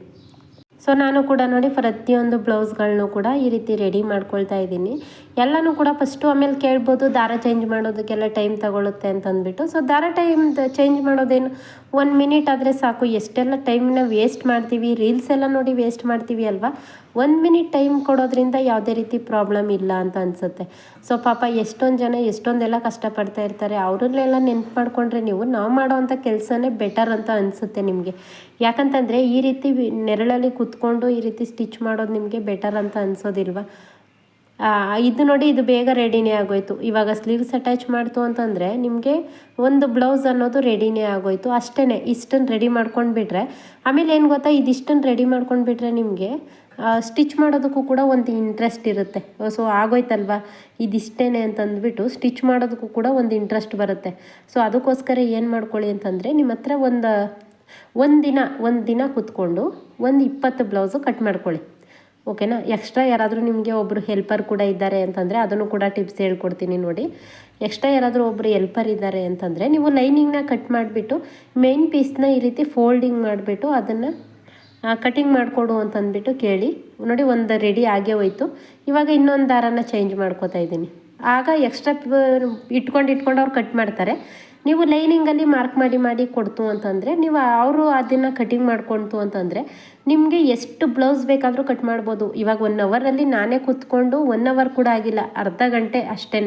ಸೊ ನಾನು ಕೂಡ ನೋಡಿ ಪ್ರತಿಯೊಂದು ಬ್ಲೌಸ್ಗಳನ್ನೂ ಕೂಡ ಈ ರೀತಿ ರೆಡಿ ಮಾಡ್ಕೊಳ್ತಾ ಇದ್ದೀನಿ. ಎಲ್ಲನೂ ಕೂಡ ಫಸ್ಟು ಆಮೇಲೆ ಕೇಳ್ಬೋದು ದಾರ ಚೇಂಜ್ ಮಾಡೋದಕ್ಕೆಲ್ಲ ಟೈಮ್ ತಗೊಳುತ್ತೆ ಅಂತಂದ್ಬಿಟ್ಟು. ಸೊ ದಾರ ಚೇಂಜ್ ಮಾಡೋದೇನು 1 ಮಿನಿಟ್ ಆದರೆ ಸಾಕು. ಎಷ್ಟೆಲ್ಲ ಟೈಮ್ನ ವೇಸ್ಟ್ ಮಾಡ್ತೀವಿ, ರೀಲ್ಸ್ ಎಲ್ಲ ನೋಡಿ ವೇಸ್ಟ್ ಮಾಡ್ತೀವಿ ಅಲ್ವಾ. 1 ಮಿನಿಟ್ ಟೈಮ್ ಕೊಡೋದ್ರಿಂದ ಯಾವುದೇ ರೀತಿ ಪ್ರಾಬ್ಲಮ್ ಇಲ್ಲ ಅಂತ ಅನಿಸುತ್ತೆ. ಸೊ ಪಾಪ ಎಷ್ಟೊಂದು ಜನ ಎಷ್ಟೊಂದೆಲ್ಲ ಕಷ್ಟಪಡ್ತಾ ಇರ್ತಾರೆ. ಅವ್ರನ್ನೆಲ್ಲ ನೆನ್ಪು ಮಾಡಿಕೊಂಡ್ರೆ ನಾವು ಮಾಡೋವಂಥ ಕೆಲಸನೇ ಬೆಟರ್ ಅಂತ ಅನಿಸುತ್ತೆ ನಿಮಗೆ. ಯಾಕಂತಂದರೆ ಈ ರೀತಿ ನೆರಳಲ್ಲಿ ಕೂತ್ಕೊಂಡು ಈ ರೀತಿ ಸ್ಟಿಚ್ ಮಾಡೋದು ನಿಮಗೆ ಬೆಟರ್ ಅಂತ ಅನಿಸೋದಿಲ್ವ. ಇದು ನೋಡಿ, ಇದು ಬೇಗ ರೆಡಿನೇ ಆಗೋಯ್ತು. ಇವಾಗ ಸ್ಲೀವ್ಸ್ ಅಟ್ಯಾಚ್ ಮಾಡ್ತು ಅಂತಂದರೆ ನಿಮಗೆ ಒಂದು ಬ್ಲೌಸ್ ಅನ್ನೋದು ರೆಡಿನೇ ಆಗೋಯ್ತು. ಅಷ್ಟೇ, ಇಷ್ಟನ್ನು ರೆಡಿ ಮಾಡ್ಕೊಂಡ್ಬಿಟ್ರೆ ಆಮೇಲೆ ಏನು ಗೊತ್ತಾ, ಇದಿಷ್ಟನ್ನು ರೆಡಿ ಮಾಡ್ಕೊಂಡ್ಬಿಟ್ರೆ ನಿಮಗೆ ಸ್ಟಿಚ್ ಮಾಡೋದಕ್ಕೂ ಕೂಡ ಒಂದು ಇಂಟ್ರೆಸ್ಟ್ ಇರುತ್ತೆ. ಸೊ ಆಗೋಯ್ತಲ್ವ ಇದಿಷ್ಟೇ ಅಂತಂದ್ಬಿಟ್ಟು ಸ್ಟಿಚ್ ಮಾಡೋದಕ್ಕೂ ಕೂಡ ಒಂದು ಇಂಟ್ರೆಸ್ಟ್ ಬರುತ್ತೆ. ಸೊ ಅದಕ್ಕೋಸ್ಕರ ಏನು ಮಾಡ್ಕೊಳ್ಳಿ ಅಂತಂದರೆ, ನಿಮ್ಮ ಹತ್ರ ಒಂದು ದಿನ ಕೂತ್ಕೊಂಡು ಒಂದು 20 ಬ್ಲೌಸು ಕಟ್ ಮಾಡ್ಕೊಳ್ಳಿ. ಓಕೆನಾ. ಎಕ್ಸ್ಟ್ರಾ ಯಾರಾದರೂ ನಿಮಗೆ ಒಬ್ಬರು ಹೆಲ್ಪರ್ ಕೂಡ ಇದ್ದಾರೆ ಅಂತಂದರೆ ಅದನ್ನು ಕೂಡ ಟಿಪ್ಸ್ ಹೇಳ್ಕೊಡ್ತೀನಿ ನೋಡಿ. ಎಕ್ಸ್ಟ್ರಾ ಯಾರಾದರೂ ಒಬ್ಬರು ಹೆಲ್ಪರ್ ಇದ್ದಾರೆ ಅಂತಂದರೆ ನೀವು ಲೈನಿಂಗ್ನ ಕಟ್ ಮಾಡಿಬಿಟ್ಟು ಮೇನ್ ಪೀಸ್ನ ಈ ರೀತಿ ಫೋಲ್ಡಿಂಗ್ ಮಾಡಿಬಿಟ್ಟು ಅದನ್ನು ಕಟಿಂಗ್ ಮಾಡಿಕೊಡು ಅಂತಂದ್ಬಿಟ್ಟು ಕೇಳಿ ನೋಡಿ. ಒಂದು ರೆಡಿ ಆಗೇ ಹೋಯ್ತು. ಇವಾಗ ಇನ್ನೊಂದು ದಾರನ ಚೇಂಜ್ ಮಾಡ್ಕೋತಾ ಇದ್ದೀನಿ. ಆಗ ಎಕ್ಸ್ಟ್ರಾ ಇಟ್ಕೊಂಡು ಅವ್ರು ಕಟ್ ಮಾಡ್ತಾರೆ. ನೀವು ಲೈನಿಂಗಲ್ಲಿ ಮಾರ್ಕ್ ಮಾಡಿ ಕೊಡ್ತು ಅಂತಂದರೆ ನೀವು ಅವರು ಅದನ್ನು ಕಟಿಂಗ್ ಮಾಡ್ಕೊಳ್ತು ಅಂತಂದರೆ ನಿಮಗೆ ಎಷ್ಟು ಬ್ಲೌಸ್ ಬೇಕಾದರೂ ಕಟ್ ಮಾಡ್ಬೋದು. ಇವಾಗ 1 ಅವರಲ್ಲಿ ನಾನೇ ಕೂತ್ಕೊಂಡು 1 ಅವರ್ ಕೂಡ ಆಗಿಲ್ಲ, ಅರ್ಧ ಗಂಟೆ ಅಷ್ಟೇ.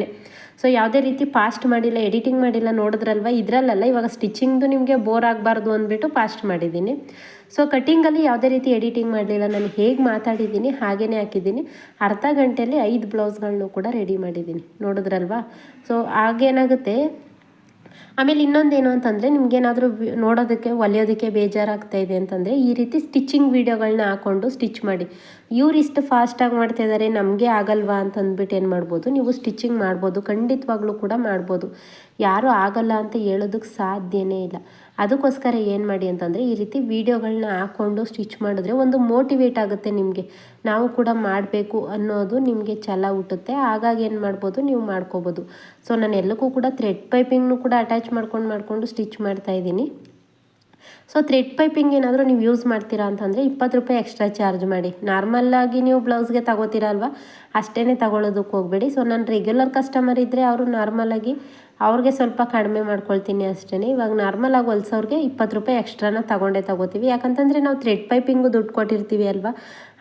ಸೊ ಯಾವುದೇ ರೀತಿ ಫಾಸ್ಟ್ ಮಾಡಿಲ್ಲ, ಎಡಿಟಿಂಗ್ ಮಾಡಿಲ್ಲ. ನೋಡಿದ್ರಲ್ವ, ಇದರಲ್ಲ ಇವಾಗ ಸ್ಟಿಚಿಂಗ್ದು ನಿಮಗೆ ಬೋರ್ ಆಗಬಾರ್ದು ಅಂದ್ಬಿಟ್ಟು ಫಾಸ್ಟ್ ಮಾಡಿದ್ದೀನಿ. ಸೊ ಕಟ್ಟಿಂಗಲ್ಲಿ ಯಾವುದೇ ರೀತಿ ಎಡಿಟಿಂಗ್ ಮಾಡಲಿಲ್ಲ. ನಾನು ಹೇಗೆ ಮಾತಾಡಿದ್ದೀನಿ ಹಾಗೇ ಹಾಕಿದ್ದೀನಿ. ಅರ್ಧ ಗಂಟೆಯಲ್ಲಿ 5 ಬ್ಲೌಸ್ಗಳನ್ನೂ ಕೂಡ ರೆಡಿ ಮಾಡಿದ್ದೀನಿ. ನೋಡಿದ್ರಲ್ವ. ಸೊ ಆಗೇನಾಗುತ್ತೆ, ಆಮೇಲೆ ಇನ್ನೊಂದೇನು ಅಂತಂದರೆ, ನಿಮಗೇನಾದರೂ ನೋಡೋದಕ್ಕೆ ಹೊಲಿಯೋದಕ್ಕೆ ಬೇಜಾರಾಗ್ತಾಯಿದೆ ಅಂತಂದರೆ ಈ ರೀತಿ ಸ್ಟಿಚಿಂಗ್ ವೀಡಿಯೋಗಳನ್ನ ಹಾಕ್ಕೊಂಡು ಸ್ಟಿಚ್ ಮಾಡಿ. ಇವ್ರು ಇಷ್ಟು ಫಾಸ್ಟಾಗಿ ಮಾಡ್ತಾಯಿದ್ದಾರೆ, ನಮಗೆ ಆಗಲ್ವಾ ಅಂತಂದ್ಬಿಟ್ಟು ಏನು ಮಾಡ್ಬೋದು, ನೀವು ಸ್ಟಿಚಿಂಗ್ ಮಾಡ್ಬೋದು. ಖಂಡಿತವಾಗ್ಲೂ ಕೂಡ ಮಾಡ್ಬೋದು. ಯಾರೂ ಆಗಲ್ಲ ಅಂತ ಹೇಳೋದಕ್ಕೆ ಸಾಧ್ಯನೇ ಇಲ್ಲ. ಅದಕ್ಕೋಸ್ಕರ ಏನು ಮಾಡಿ ಅಂತಂದರೆ ಈ ರೀತಿ ವೀಡಿಯೋಗಳನ್ನ ಹಾಕ್ಕೊಂಡು ಸ್ಟಿಚ್ ಮಾಡಿದ್ರೆ ಒಂದು ಮೋಟಿವೇಟ್ ಆಗುತ್ತೆ ನಿಮಗೆ. ನಾವು ಕೂಡ ಮಾಡಬೇಕು ಅನ್ನೋದು ನಿಮಗೆ ಛಲ ಹುಟ್ಟುತ್ತೆ. ಹಾಗಾಗಿ ಏನು ಮಾಡ್ಬೋದು, ನೀವು ಮಾಡ್ಕೋಬೋದು. ಸೊ ನಾನು ಎಲ್ಲಕ್ಕೂ ಕೂಡ ಥ್ರೆಡ್ ಪೈಪಿಂಗ್ನು ಕೂಡ ಅಟ್ಯಾಚ್ ಮಾಡ್ಕೊಂಡು ಸ್ಟಿಚ್ ಮಾಡ್ತಾಯಿದ್ದೀನಿ. ಸೊ ಥ್ರೆಡ್ ಪೈಪಿಂಗ್ ಏನಾದರೂ ನೀವು ಯೂಸ್ ಮಾಡ್ತೀರಾ ಅಂತಂದರೆ 20 ರೂಪಾಯಿ ಎಕ್ಸ್ಟ್ರಾ ಚಾರ್ಜ್ ಮಾಡಿ. ನಾರ್ಮಲ್ಲಾಗಿ ನೀವು ಬ್ಲೌಸ್ಗೆ ತಗೋತೀರಲ್ವ ಅಷ್ಟೇ ತಗೊಳ್ಳೋದಕ್ಕೆ ಹೋಗಬೇಡಿ. ಸೊ ನಾನು ರೆಗ್ಯುಲರ್ ಕಸ್ಟಮರ್ ಇದ್ದರೆ ಅವರು ನಾರ್ಮಲಾಗಿ ಅವ್ರಿಗೆ ಸ್ವಲ್ಪ ಕಡಿಮೆ ಮಾಡ್ಕೊಳ್ತೀನಿ ಅಷ್ಟೇ. ಇವಾಗ ನಾರ್ಮಲಾಗಿ ಹೊಲ್ಸೋರಿಗೆ 20 ರೂಪಾಯಿ ಎಕ್ಸ್ಟ್ರಾನ ತಗೋತೀವಿ. ಯಾಕಂತಂದರೆ ನಾವು ಥ್ರೆಡ್ ಪೈಪಿಂಗು ದುಡ್ಡು ಕೊಟ್ಟಿರ್ತೀವಿ ಅಲ್ವಾ,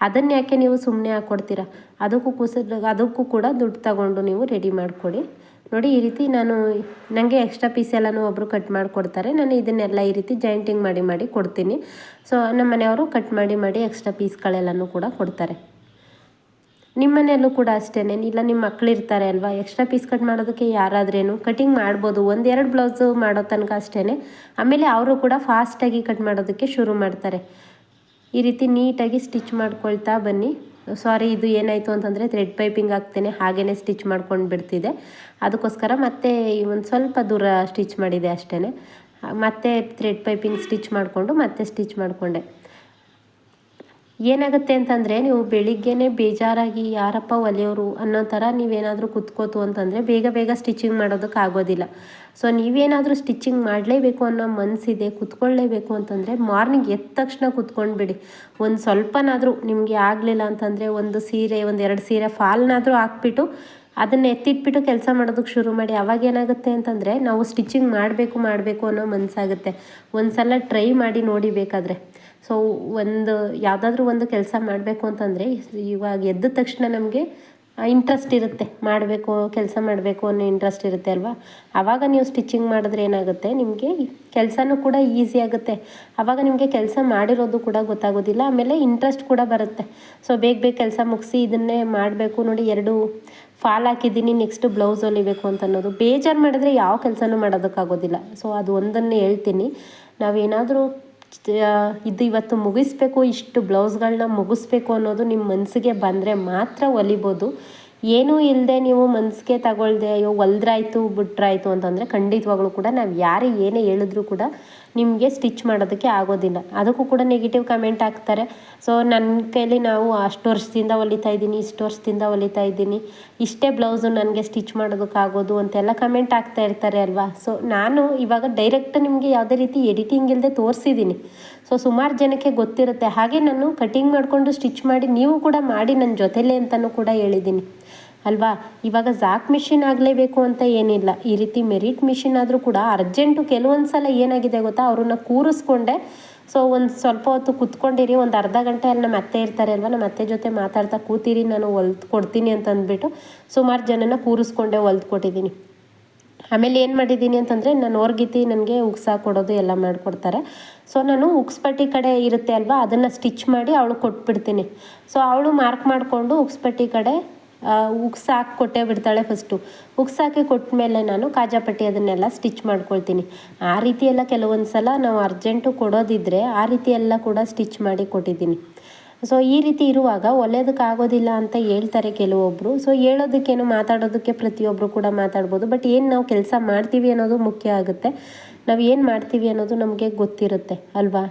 ಅದನ್ನು ಯಾಕೆ ನೀವು ಸುಮ್ಮನೆ ಹಾಕ್ಕೊಡ್ತೀರಾ? ಅದಕ್ಕೂ ಕೂಡ ದುಡ್ಡು ತಗೊಂಡು ನೀವು ರೆಡಿ ಮಾಡಿಕೊಡಿ. ನೋಡಿ ಈ ರೀತಿ ನನಗೆ ಎಕ್ಸ್ಟ್ರಾ ಪೀಸ್ ಎಲ್ಲನೂ ಒಬ್ಬರು ಕಟ್ ಮಾಡಿಕೊಡ್ತಾರೆ. ನಾನು ಇದನ್ನೆಲ್ಲ ಈ ರೀತಿ ಜಾಯಿಂಟಿಂಗ್ ಮಾಡಿ ಕೊಡ್ತೀನಿ. ಸೊ ನಮ್ಮ ಮನೆಯವರು ಕಟ್ ಮಾಡಿ ಎಕ್ಸ್ಟ್ರಾ ಪೀಸ್ಗಳೆಲ್ಲನೂ ಕೂಡ ಕೊಡ್ತಾರೆ. ನಿಮ್ಮ ಮನೆಯಲ್ಲೂ ಕೂಡ ಅಷ್ಟೇ, ಇಲ್ಲ ನಿಮ್ಮ ಮಕ್ಳು ಇರ್ತಾರೆ ಅಲ್ವಾ, ಎಕ್ಸ್ಟ್ರಾ ಪೀಸ್ ಕಟ್ ಮಾಡೋದಕ್ಕೆ ಯಾರಾದ್ರೇನು ಕಟಿಂಗ್ ಮಾಡ್ಬೋದು. 1-2 ಬ್ಲೌಸು ಮಾಡೋ ತನಕ ಅಷ್ಟೇ. ಆಮೇಲೆ ಅವರು ಕೂಡ ಫಾಸ್ಟಾಗಿ ಕಟ್ ಮಾಡೋದಕ್ಕೆ ಶುರು ಮಾಡ್ತಾರೆ. ಈ ರೀತಿ ನೀಟಾಗಿ ಸ್ಟಿಚ್ ಮಾಡ್ಕೊಳ್ತಾ ಬನ್ನಿ. ಸಾರಿ, ಇದು ಏನಾಯಿತು ಅಂತಂದರೆ ಥ್ರೆಡ್ ಪೈಪಿಂಗ್ ಹಾಕ್ತೇನೆ ಹಾಗೇ ಸ್ಟಿಚ್ ಮಾಡ್ಕೊಂಡು ಬಿಡ್ತಿದೆ. ಅದಕ್ಕೋಸ್ಕರ ಮತ್ತೆ ಒಂದು ಸ್ವಲ್ಪ ದೂರ ಸ್ಟಿಚ್ ಮಾಡಿದೆ ಅಷ್ಟೇ. ಮತ್ತೆ ಥ್ರೆಡ್ ಪೈಪಿಂಗ್ ಸ್ಟಿಚ್ ಮಾಡಿಕೊಂಡು ಮತ್ತೆ ಸ್ಟಿಚ್ ಮಾಡಿಕೊಂಡೆ. ಏನಾಗುತ್ತೆ ಅಂತಂದರೆ ನೀವು ಬೆಳಿಗ್ಗೆನೇ ಬೇಜಾರಾಗಿ ಯಾರಪ್ಪ ಹೊಲಿಯೋರು ಅನ್ನೋ ಥರ ನೀವೇನಾದರೂ ಕುತ್ಕೋತು ಅಂತಂದರೆ ಬೇಗ ಸ್ಟಿಚಿಂಗ್ ಮಾಡೋದಕ್ಕೆ ಆಗೋದಿಲ್ಲ. ಸೊ ನೀವೇನಾದರೂ ಸ್ಟಿಚಿಂಗ್ ಮಾಡಲೇಬೇಕು ಅನ್ನೋ ಮನಸ್ಸಿದೆ, ಕುತ್ಕೊಳ್ಳೇಬೇಕು ಅಂತಂದರೆ ಮಾರ್ನಿಂಗ್ ಎದ್ದ ತಕ್ಷಣ ಕುತ್ಕೊಂಡ್ಬಿಡಿ. ಒಂದು ಸ್ವಲ್ಪನಾದರೂ ನಿಮಗೆ ಆಗಲಿಲ್ಲ ಅಂತಂದರೆ ಒಂದು ಸೀರೆ 1-2 ಸೀರೆ ಫಾಲ್ನಾದರೂ ಹಾಕ್ಬಿಟ್ಟು ಅದನ್ನು ಎತ್ತಿಟ್ಬಿಟ್ಟು ಕೆಲಸ ಮಾಡೋದಕ್ಕೆ ಶುರು ಮಾಡಿ. ಅವಾಗ ಏನಾಗುತ್ತೆ ಅಂತಂದರೆ ನಾವು ಸ್ಟಿಚಿಂಗ್ ಮಾಡಬೇಕು ಅನ್ನೋ ಮನಸ್ಸಾಗುತ್ತೆ. ಒಂದು ಸಲ ಟ್ರೈ ಮಾಡಿ ನೋಡಿ ಬೇಕಾದರೆ. ಸೊ ಯಾವುದಾದ್ರೂ ಒಂದು ಕೆಲಸ ಮಾಡಬೇಕು ಅಂತಂದರೆ ಇವಾಗ ಎದ್ದ ತಕ್ಷಣ ನಮಗೆ ಇಂಟ್ರೆಸ್ಟ್ ಇರುತ್ತೆ, ಕೆಲಸ ಮಾಡಬೇಕು ಅನ್ನೋ ಇಂಟ್ರೆಸ್ಟ್ ಇರುತ್ತೆ ಅಲ್ವಾ. ಆವಾಗ ನೀವು ಸ್ಟಿಚಿಂಗ್ ಮಾಡಿದ್ರೆ ಏನಾಗುತ್ತೆ, ನಿಮಗೆ ಕೆಲಸನೂ ಕೂಡ ಈಸಿ ಆಗುತ್ತೆ. ಆವಾಗ ನಿಮಗೆ ಕೆಲಸ ಮಾಡಿರೋದು ಕೂಡ ಗೊತ್ತಾಗೋದಿಲ್ಲ, ಆಮೇಲೆ ಇಂಟ್ರೆಸ್ಟ್ ಕೂಡ ಬರುತ್ತೆ. ಸೊ ಬೇಗ ಕೆಲಸ ಮುಗಿಸಿ ಇದನ್ನೇ ಮಾಡಬೇಕು. ನೋಡಿ 2 ಫಾಲ್ ಹಾಕಿದ್ದೀನಿ, ನೆಕ್ಸ್ಟ್ ಬ್ಲೌಸ್ ಹೊಲಿಬೇಕು ಅಂತ ಅನ್ನೋದು ಬೇಜಾರು ಮಾಡಿದ್ರೆ ಯಾವ ಕೆಲಸನೂ ಮಾಡೋದಕ್ಕಾಗೋದಿಲ್ಲ. ಸೊ ಅದು ಒಂದನ್ನು ಹೇಳ್ತೀನಿ, ನಾವೇನಾದರೂ ಇದು ಇವತ್ತು ಮುಗಿಸ್ಬೇಕು, ಇಷ್ಟು ಬ್ಲೌಸ್ಗಳನ್ನ ಮುಗಿಸ್ಬೇಕು ಅನ್ನೋದು ನಿಮ್ಮ ಮನಸ್ಸಿಗೆ ಬಂದರೆ ಮಾತ್ರ ಹೊಲಿಬೋದು. ಏನೂ ಇಲ್ಲದೆ ನೀವು ಮನಸ್ಸಿಗೆ ತಗೊಳ್ದೆ ಅಯ್ಯೋ ಹೊಲ್ದ್ರಾಯ್ತು ಬಿಟ್ರಾಯ್ತು ಅಂತಂದರೆ ಖಂಡಿತವಾಗ್ಲೂ ಕೂಡ ನಾವು ಯಾರೇ ಏನೇ ಹೇಳಿದ್ರು ಕೂಡ ನಿಮಗೆ ಸ್ಟಿಚ್ ಮಾಡೋದಕ್ಕೆ ಆಗೋದಿಲ್ಲ. ಅದಕ್ಕೂ ಕೂಡ ನೆಗೆಟಿವ್ ಕಮೆಂಟ್ ಹಾಕ್ತಾರೆ. ಸೊ ನನ್ನ ಕೈಲಿ ನಾವು ಅಷ್ಟು ವರ್ಷದಿಂದ ಹೊಲಿತಾ ಇದ್ದೀನಿ, ಇಷ್ಟು ವರ್ಷದಿಂದ ಹೊಲಿತಾ ಇದ್ದೀನಿ, ಇಷ್ಟೇ ಬ್ಲೌಸು ನನಗೆ ಸ್ಟಿಚ್ ಮಾಡೋದಕ್ಕಾಗೋದು ಅಂತೆಲ್ಲ ಕಮೆಂಟ್ ಹಾಕ್ತಾ ಇರ್ತಾರೆ ಅಲ್ವಾ. ಸೊ ನಾನು ಇವಾಗ ಡೈರೆಕ್ಟ್ ನಿಮಗೆ ಯಾವುದೇ ರೀತಿ ಎಡಿಟಿಂಗ್ ಇಲ್ಲದೆ ತೋರಿಸಿದ್ದೀನಿ. ಸೊ ಸುಮಾರು ಜನಕ್ಕೆ ಗೊತ್ತಿರುತ್ತೆ. ಹಾಗೆ ನಾನು ಕಟಿಂಗ್ ಮಾಡಿಕೊಂಡು ಸ್ಟಿಚ್ ಮಾಡಿ ನೀವು ಕೂಡ ಮಾಡಿ ನನ್ನ ಜೊತೆಲೇ ಅಂತಲೂ ಕೂಡ ಹೇಳಿದ್ದೀನಿ ಅಲ್ವಾ. ಇವಾಗ ಜಾಕ್ ಮಿಷಿನ್ ಆಗಲೇಬೇಕು ಅಂತ ಏನಿಲ್ಲ, ಈ ರೀತಿ ಮೆರಿಟ್ ಮಿಷಿನ್ ಆದರೂ ಕೂಡ ಅರ್ಜೆಂಟು ಕೆಲವೊಂದು ಸಲ ಏನಾಗಿದೆ ಗೊತ್ತಾ, ಅವ್ರನ್ನ ಕೂರಿಸ್ಕೊಂಡೆ. ಸೊ ಒಂದು ಸ್ವಲ್ಪ ಹೊತ್ತು ಕೂತ್ಕೊಂಡಿರಿ, ಒಂದು ಅರ್ಧ ಗಂಟೆ ಅಲ್ಲಿ ನಮ್ಮ ಅತ್ತೆ ಇರ್ತಾರೆ ಅಲ್ವಾ, ನಮ್ಮ ಅತ್ತೆ ಜೊತೆ ಮಾತಾಡ್ತಾ ಕೂತೀರಿ, ನಾನು ಹೊಲ್ದು ಕೊಡ್ತೀನಿ ಅಂತ ಅಂದ್ಬಿಟ್ಟು ಸುಮಾರು ಜನನ ಕೂರಿಸ್ಕೊಂಡೆ ಹೊಲ್ದು ಕೊಟ್ಟಿದ್ದೀನಿ. ಆಮೇಲೆ ಏನು ಮಾಡಿದ್ದೀನಿ ಅಂತಂದರೆ ನಾನು ಹೊರ್ಗಿತ್ತಿ ನನಗೆ ಉಕ್ಸ ಕೊಡೋದು ಎಲ್ಲ ಮಾಡಿಕೊಡ್ತಾರೆ. ಸೊ ನಾನು ಉಕ್ಸ್ಪಟ್ಟಿ ಕಡೆ ಇರುತ್ತೆ ಅಲ್ವಾ, ಅದನ್ನು ಸ್ಟಿಚ್ ಮಾಡಿ ಅವಳು ಕೊಟ್ಬಿಡ್ತೀನಿ. ಸೊ ಅವಳು ಮಾರ್ಕ್ ಮಾಡಿಕೊಂಡು ಉಕ್ಸ್ಪಟ್ಟಿ ಕಡೆ ಉಕ್ಸ್ ಹಾಕಿ ಕೊಟ್ಟೇ ಬಿಡ್ತಾಳೆ. ಫಸ್ಟು ಉಕ್ಸ್ ಹಾಕಿ ಕೊಟ್ಟ ಮೇಲೆ ನಾನು ಕಾಜಾಪಟ್ಟಿ ಅದನ್ನೆಲ್ಲ ಸ್ಟಿಚ್ ಮಾಡ್ಕೊಳ್ತೀನಿ. ಆ ರೀತಿ ಎಲ್ಲ ಕೆಲವೊಂದು ಸಲ ನಾವು ಅರ್ಜೆಂಟು ಕೊಡೋದಿದ್ದರೆ ಆ ರೀತಿ ಎಲ್ಲ ಕೂಡ ಸ್ಟಿಚ್ ಮಾಡಿ ಕೊಟ್ಟಿದ್ದೀನಿ. ಸೊ ಈ ರೀತಿ ಇರುವಾಗ ಒಳ್ಳೆಯದಕ್ಕಾಗೋದಿಲ್ಲ ಅಂತ ಹೇಳ್ತಾರೆ ಕೆಲವೊಬ್ಬರು. ಸೊ ಹೇಳೋದಕ್ಕೇನು, ಮಾತಾಡೋದಕ್ಕೆ ಪ್ರತಿಯೊಬ್ಬರು ಕೂಡ ಮಾತಾಡ್ಬೋದು. ಬಟ್ ಏನು ನಾವು ಕೆಲಸ ಮಾಡ್ತೀವಿ ಅನ್ನೋದು ಮುಖ್ಯ ಆಗುತ್ತೆ. ನಾವು ಏನು ಮಾಡ್ತೀವಿ ಅನ್ನೋದು ನಮಗೆ ಗೊತ್ತಿರುತ್ತೆ ಅಲ್ವಾ.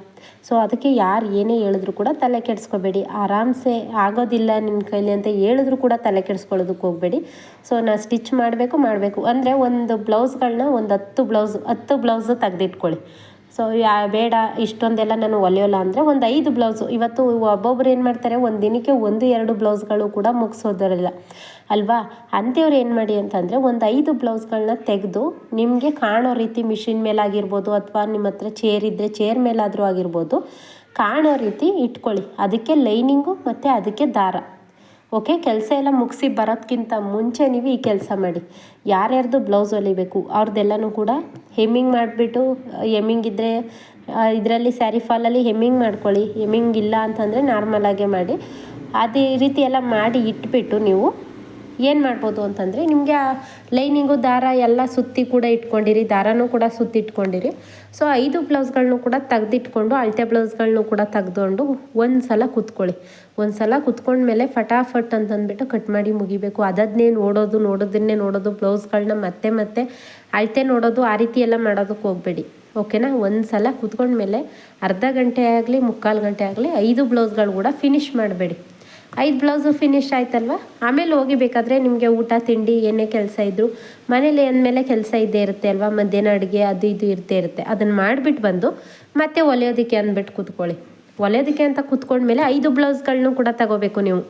ಸೊ ಅದಕ್ಕೆ ಯಾರು ಏನೇ ಹೇಳಿದ್ರು ಕೂಡ ತಲೆ ಕೆಡಿಸ್ಕೋಬೇಡಿ. ಆರಾಮ್ಸೆ ಆಗೋದಿಲ್ಲ ನಿಮ್ಮ ಕೈಲಿ ಅಂತ ಹೇಳಿದ್ರು ಕೂಡ ತಲೆ ಕೆಡಿಸ್ಕೊಳ್ಳೋದಕ್ಕೆ ಹೋಗಬೇಡಿ. ಸೊ ನಾನು ಸ್ಟಿಚ್ ಮಾಡಬೇಕು ಅಂದರೆ ಒಂದು ಬ್ಲೌಸ್ಗಳನ್ನ ಒಂದು 10 ಬ್ಲೌಸು ತೆಗೆದಿಟ್ಕೊಳ್ಳಿ. ಸೊ ಬೇಡ ಇಷ್ಟೊಂದೆಲ್ಲ ನಾನು ಹೊಲಿಯೋಲ್ಲ ಅಂದರೆ ಒಂದು 5 ಬ್ಲೌಸು. ಇವತ್ತು ಒಬ್ಬೊಬ್ರು ಏನು ಮಾಡ್ತಾರೆ, ಒಂದು ದಿನಕ್ಕೆ 1-2 ಬ್ಲೌಸ್ಗಳು ಕೂಡ ಮುಗಿಸೋದಿರಲ್ಲ ಅಲ್ವಾ. ಅಂಥವ್ರು ಏನು ಮಾಡಿ ಅಂತಂದರೆ ಒಂದು 5 ಬ್ಲೌಸ್ಗಳನ್ನ ತೆಗೆದು ನಿಮಗೆ ಕಾಣೋ ರೀತಿ ಮಿಷಿನ್ ಮೇಲಾಗಿರ್ಬೋದು ಅಥವಾ ನಿಮ್ಮ ಹತ್ರ ಚೇರ್ ಇದ್ದರೆ ಚೇರ್ ಮೇಲಾದರೂ ಆಗಿರ್ಬೋದು, ಕಾಣೋ ರೀತಿ ಇಟ್ಕೊಳ್ಳಿ. ಅದಕ್ಕೆ ಲೈನಿಂಗು ಮತ್ತು ಅದಕ್ಕೆ ದಾರ. ಓಕೆ, ಕೆಲಸ ಎಲ್ಲ ಮುಗಿಸಿ ಬರೋದಕ್ಕಿಂತ ಮುಂಚೆ ನೀವು ಈ ಕೆಲಸ ಮಾಡಿ. ಯಾರ್ಯಾರ್ದು ಬ್ಲೌಸ್ ಹೊಲಿಬೇಕು ಅವ್ರದ್ದೆಲ್ಲನೂ ಕೂಡ ಹೆಮ್ಮಿಂಗ್ ಮಾಡಿಬಿಟ್ಟು, ಹೆಮ್ಮಿಂಗ್ ಇದ್ದರೆ ಇದರಲ್ಲಿ ಸ್ಯಾರಿ ಫಾಲಲ್ಲಿ ಹೆಮ್ಮಿಂಗ್ ಮಾಡ್ಕೊಳ್ಳಿ. ಹೆಮ್ಮಿಂಗ್ ಇಲ್ಲ ಅಂತಂದರೆ ನಾರ್ಮಲಾಗೆ ಮಾಡಿ. ಅದೇ ರೀತಿ ಎಲ್ಲ ಮಾಡಿ ಇಟ್ಬಿಟ್ಟು ನೀವು ಏನು ಮಾಡ್ಬೋದು ಅಂತಂದರೆ, ನಿಮಗೆ ಆ ಲೈನಿಂಗು ದಾರ ಎಲ್ಲ ಸುತ್ತಿ ಕೂಡ ಇಟ್ಕೊಂಡಿರಿ, ದಾರನೂ ಕೂಡ ಸುತ್ತಿ ಇಟ್ಕೊಂಡಿರಿ. ಸೊ 5 ಬ್ಲೌಸ್ಗಳನ್ನೂ ಕೂಡ ತೆಗೆದಿಟ್ಕೊಂಡು ಅಳತೆ ಬ್ಲೌಸ್ಗಳನ್ನೂ ಕೂಡ ತೆಗೆದುಕೊಂಡು ಒಂದು ಸಲ ಕೂತ್ಕೊಳ್ಳಿ. ಒಂದು ಸಲ ಕೂತ್ಕೊಂಡ್ಮೇಲೆ ಫಟಾಫಟ್ ಅಂತಂದ್ಬಿಟ್ಟು ಕಟ್ ಮಾಡಿ ಮುಗಿಬೇಕು. ಅದನ್ನೇ ನೋಡೋದು ಬ್ಲೌಸ್ಗಳನ್ನ ಮತ್ತೆ ಅಳತೆ ನೋಡೋದು ಆ ರೀತಿ ಎಲ್ಲ ಮಾಡೋದಕ್ಕೆ ಹೋಗಬೇಡಿ. ಓಕೆನಾ. ಒಂದು ಸಲ ಕೂತ್ಕೊಂಡ್ಮೇಲೆ ಅರ್ಧ ಗಂಟೆ ಆಗಲಿ 3/4 ಗಂಟೆ ಆಗಲಿ 5 ಬ್ಲೌಸ್ಗಳು ಕೂಡ ಫಿನಿಷ್ ಮಾಡಬೇಡಿ. 5 ಬ್ಲೌಸು ಫಿನಿಶ್ ಆಯ್ತಲ್ವ, ಆಮೇಲೆ ಹೋಗಿ ಬೇಕಾದರೆ ನಿಮಗೆ ಊಟ ತಿಂಡಿ ಏನೇ ಕೆಲಸ ಇದ್ದರು ಮನೇಲಿ ಅಂದಮೇಲೆ ಕೆಲಸ ಇದ್ದೇ ಇರುತ್ತೆ ಅಲ್ವಾ. ಮಧ್ಯಾಹ್ನ ಅಡುಗೆ ಅದು ಇದು ಇರುತ್ತೆ. ಅದನ್ನು ಮಾಡಿಬಿಟ್ಟು ಬಂದು ಮತ್ತು ಹೊಲಿಯೋದಕ್ಕೆ ಅಂದ್ಬಿಟ್ಟು ಕೂತ್ಕೊಳ್ಳಿ. ಹೊಲಿಯೋದಕ್ಕೆ ಅಂತ ಕೂತ್ಕೊಂಡ್ಮೇಲೆ 5 ಬ್ಲೌಸ್ಗಳನ್ನೂ ಕೂಡ ತಗೋಬೇಕು ನೀವು.